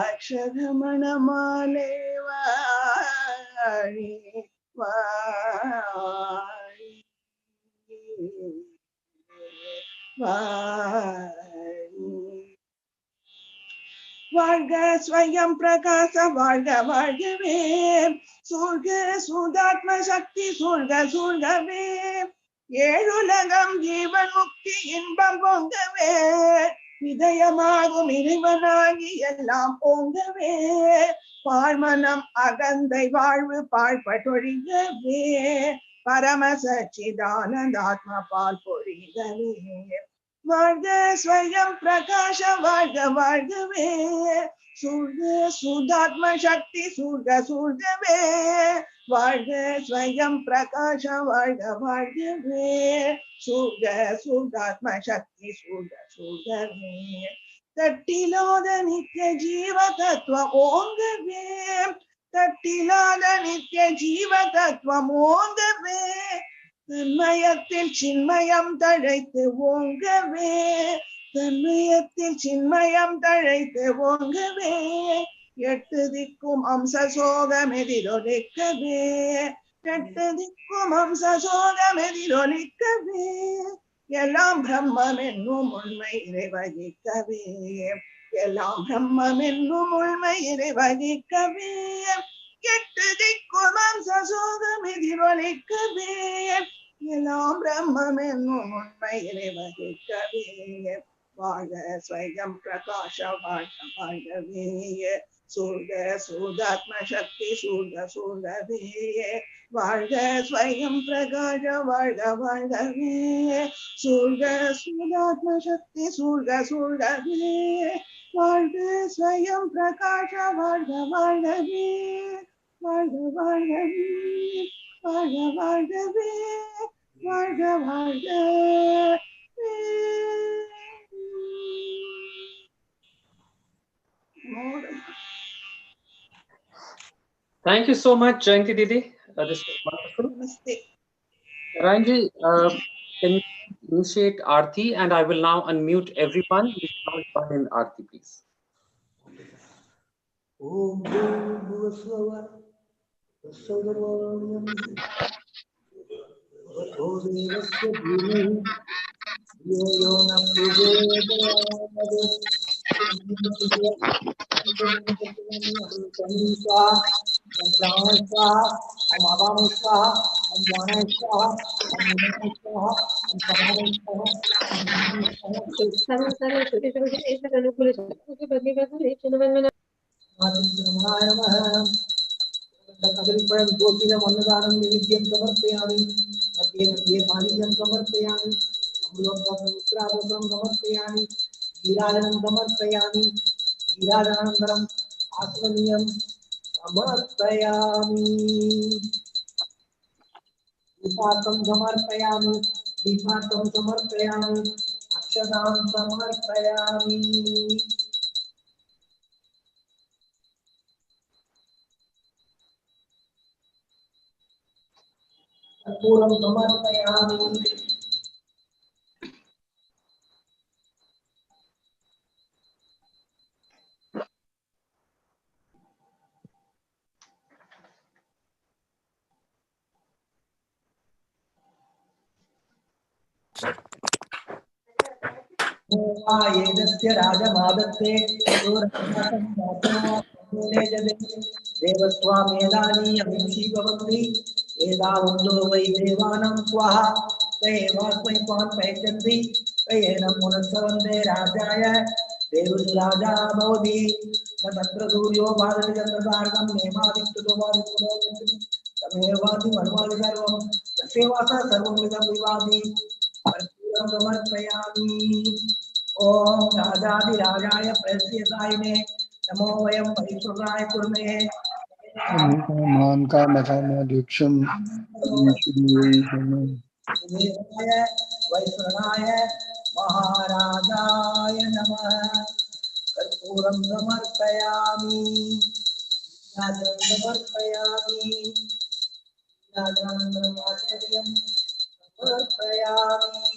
அக்ஷரமண மாலை வாழி வாழி வாழி. வாழ்க ஸ்வயம் பிரகாச வாழ்க வாழ்கவே, சூழ்க சூதாத்ம சக்தி சூழ்க சூழ்கவே, ஏழுலகம் ஜீவன் முக்தி இன்பம் பொங்கவே, இதயமாகும் இறைவனாகி எல்லாம் பொங்கவே, பாழ்மனம் அகந்தை வாழ்வு பாழ்பட்டொழிகவே, பரம சச்சிதானந்தாத்மா பால் பொழிகவே. வாழ்க ஸ்வயம் பிரகாஷ வாழ்க வாழ்கவே, சூழ்க சுதாத்ம சக்தி சூழ்க சூழ்கவே, வாழ்க ஸ்வயம் பிரகாஷ வாழ்க வாழ்கவே, சூழ்க சுதாத்ம சக்தி சூழ்க சூழ்கவே. தட்டிலாத நித்ய ஜீவ தத்துவம் ஓங்கவே, தட்டிலாத நித்ய ஜீவ தத்துவம் ஓங்கவே, தன்மயத்தில் சின்மயம் தழைத்து ஓங்கவே, தன்மயத்தில் சின்மயம் தழைத்து ஓங்கவே, எட்டு திக்கும் அம்ச சோகம் எதிரொலிக்கவே, எட்டு திக்கும் அம்ச சோகம் எதிரொலிக்கவே, எல்லாம் பிரம்மம் என்னும் உண்மை இறைவகிக்கவே, எல்லாம் பிரம்மம் என்னும் உண்மை இறைவகிக்கவே, எட்டு திக்கும் அம்ச சோகம் எதிரொலிக்கவே, எல்லாம் பிரம்மம் என்னும் உண்மை இறைவகிக்கவே. வாழ்க ஸ்வயம் பிரகாஷ வாழ்க வாழ்கவே, சூழ்க சூதாத்ம சக்தி சூழ்க சூழ்கவே, வாழ்க ஸ்வயம் பிரகாஷ வாழ்க வாழ்கவே, சூழ்க சூதாத்ம சக்தி சூழ்க சூழ்கவே, வாழ்க ஸ்வயம் பிரகாஷ வாழ்க வாழ்கவே, வாழ்க வாழ்கவே, வாழ்க வாழ்கவே, வாழ்க வாழ்கவே. Thank you so much, Jayanti Didi. This was wonderful. Namaste. Ranji, can you initiate Aarti, and I will now unmute everyone. We will now join in Aarti, please. Om Bhuvaswava Vasudharvanyam Bhagavato Devasya Dhimahi Dhiyo Yona Prachodayat कदलीफलं गोपीनम् अन्नदानं निवेद्यं समर्पयामि मध्ये मध्ये पानीयं समर्पयामि अमृतं समर्पयामि नीराजनं समर्पयामि नीराजनानन्तरम् आत्मनीयं समर्पयामि दीपार्थं समर्पयामि दीपार्थं समर्पयामि अक्षतां समर्पयामि कर्पूरं समर्पयामि एतस्य राजमादत्ते देवस्वामेधानि अमीषी भवन्ति एतावन्तो वै देवानां स्वाहा स एवास्मै स्वान् पयच्छन्ति तयेनं मुनस्सवन्दे राजाय देवस्य राजा भवति न तत्र सूर्यो भासते चन्द्रतारकं नेमादित्यो भासते तमेवादि मन्वादि सर्वं तस्यैवासः सर्वं विदं विवादि कर्पूरं समर्पयामि ओम राजाधिराजाय प्रस्यतायिने नमो वयं परिश्रमाय कुर्मे मान का मकामाध्यक्षम वैश्रणाय महाराजाय नमः कर्पूरं समर्पयामि समर्पयामि समर्पयामि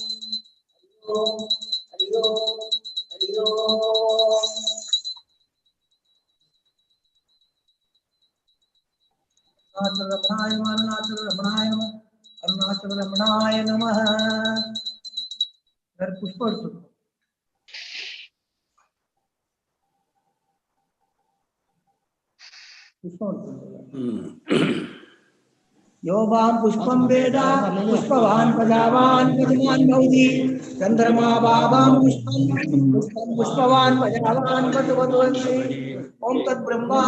Hari Om, Hari Om. Arunachal Ramanaya Namaha, Arunachal Ramanaya Namaha. पुष्प योबां पुष्पं वेद पुष्पवान् प्रजावान् यजमान् भवति चन्द्रमा बाबां पुष्पं पुष्पवान् प्रजावान् वधुवन्ति ॐ तद्ब्रह्मा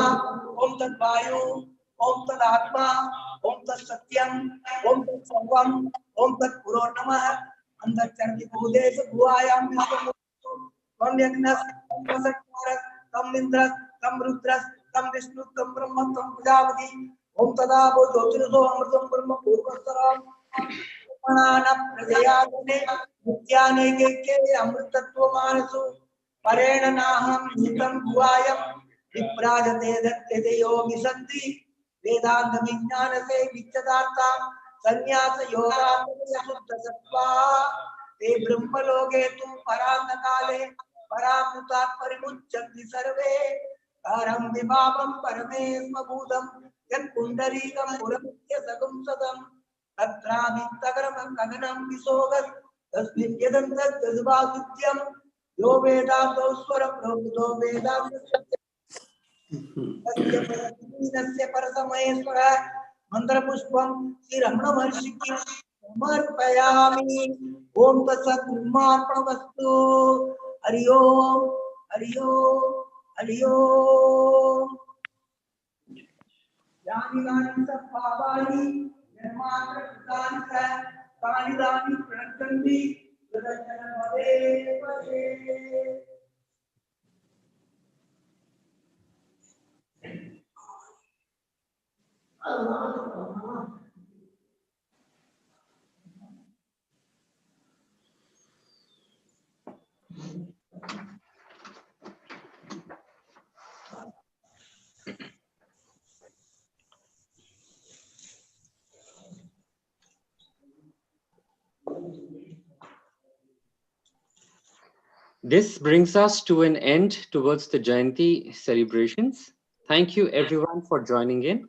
ॐ तद्वायु ॐ तदात्मा ॐ तत्सत्यं ॐ तत्सर्वं ॐ तत्पुरो नमः अंधचर्ति भूदेश भुवायां त्वं यज्ञस् त्वं सत्कारस् त्वं इन्द्रस् त्वं रुद्रस् त्वं विष्णु त्वं ब्रह्म त्वं प्रजापति ओम तदा वो ज्योतिषो अमृतम ब्रह्म पूर्वस्तराम प्राणानां प्रजयाने नित्याने के अमृतत्व मानसु परेण नाहं नितं भुवायं विप्राजते दत्ते योगि सन्ति वेदांत विज्ञान से विच्ඡेदार्था संन्यास योगात्म शुद्ध सत्वा ते ब्रह्मलोके तुम परांत काले परामृतात् परिमुच्यन्ति सर्वे परं विभावं परमेश्वभूतं यत्पुण्डरीकं पुरमुच्य सगं सदं तत्रामितगरमं गगनं विसोगत् तस्मिन् यदन्तर्जज्बादित्यं यो वेदान्तौ स्वरं प्रोक्तो वेदान्तस्य परमस्य परसमयेश्वरः मन्त्रपुष्पं श्रीरमणमहर्षिः समर्पयामि ॐ तत्सद्ब्रह्मार्पणमस्तु हरि ओम् हरि ओम् हरि ओम् यानि यानि सत्पावानि निर्मात्र कृतानि च तानि तानि प्रणश्यन्ति प्रदर्शन पदे पदे। This brings us to an end towards the Jayanti celebrations. Thank you everyone for joining in.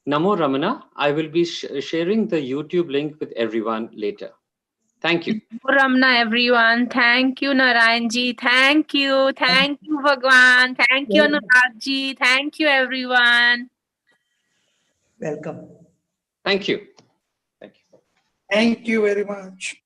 Namo Ramana. I will be sharing the YouTube link with everyone later. Thank you. Ramana, everyone. Thank you, Narayanji. Thank you. Thank you, Bhagwan. Thank you, Anuragji. Thank you, everyone. Welcome. Thank you. Thank you very much.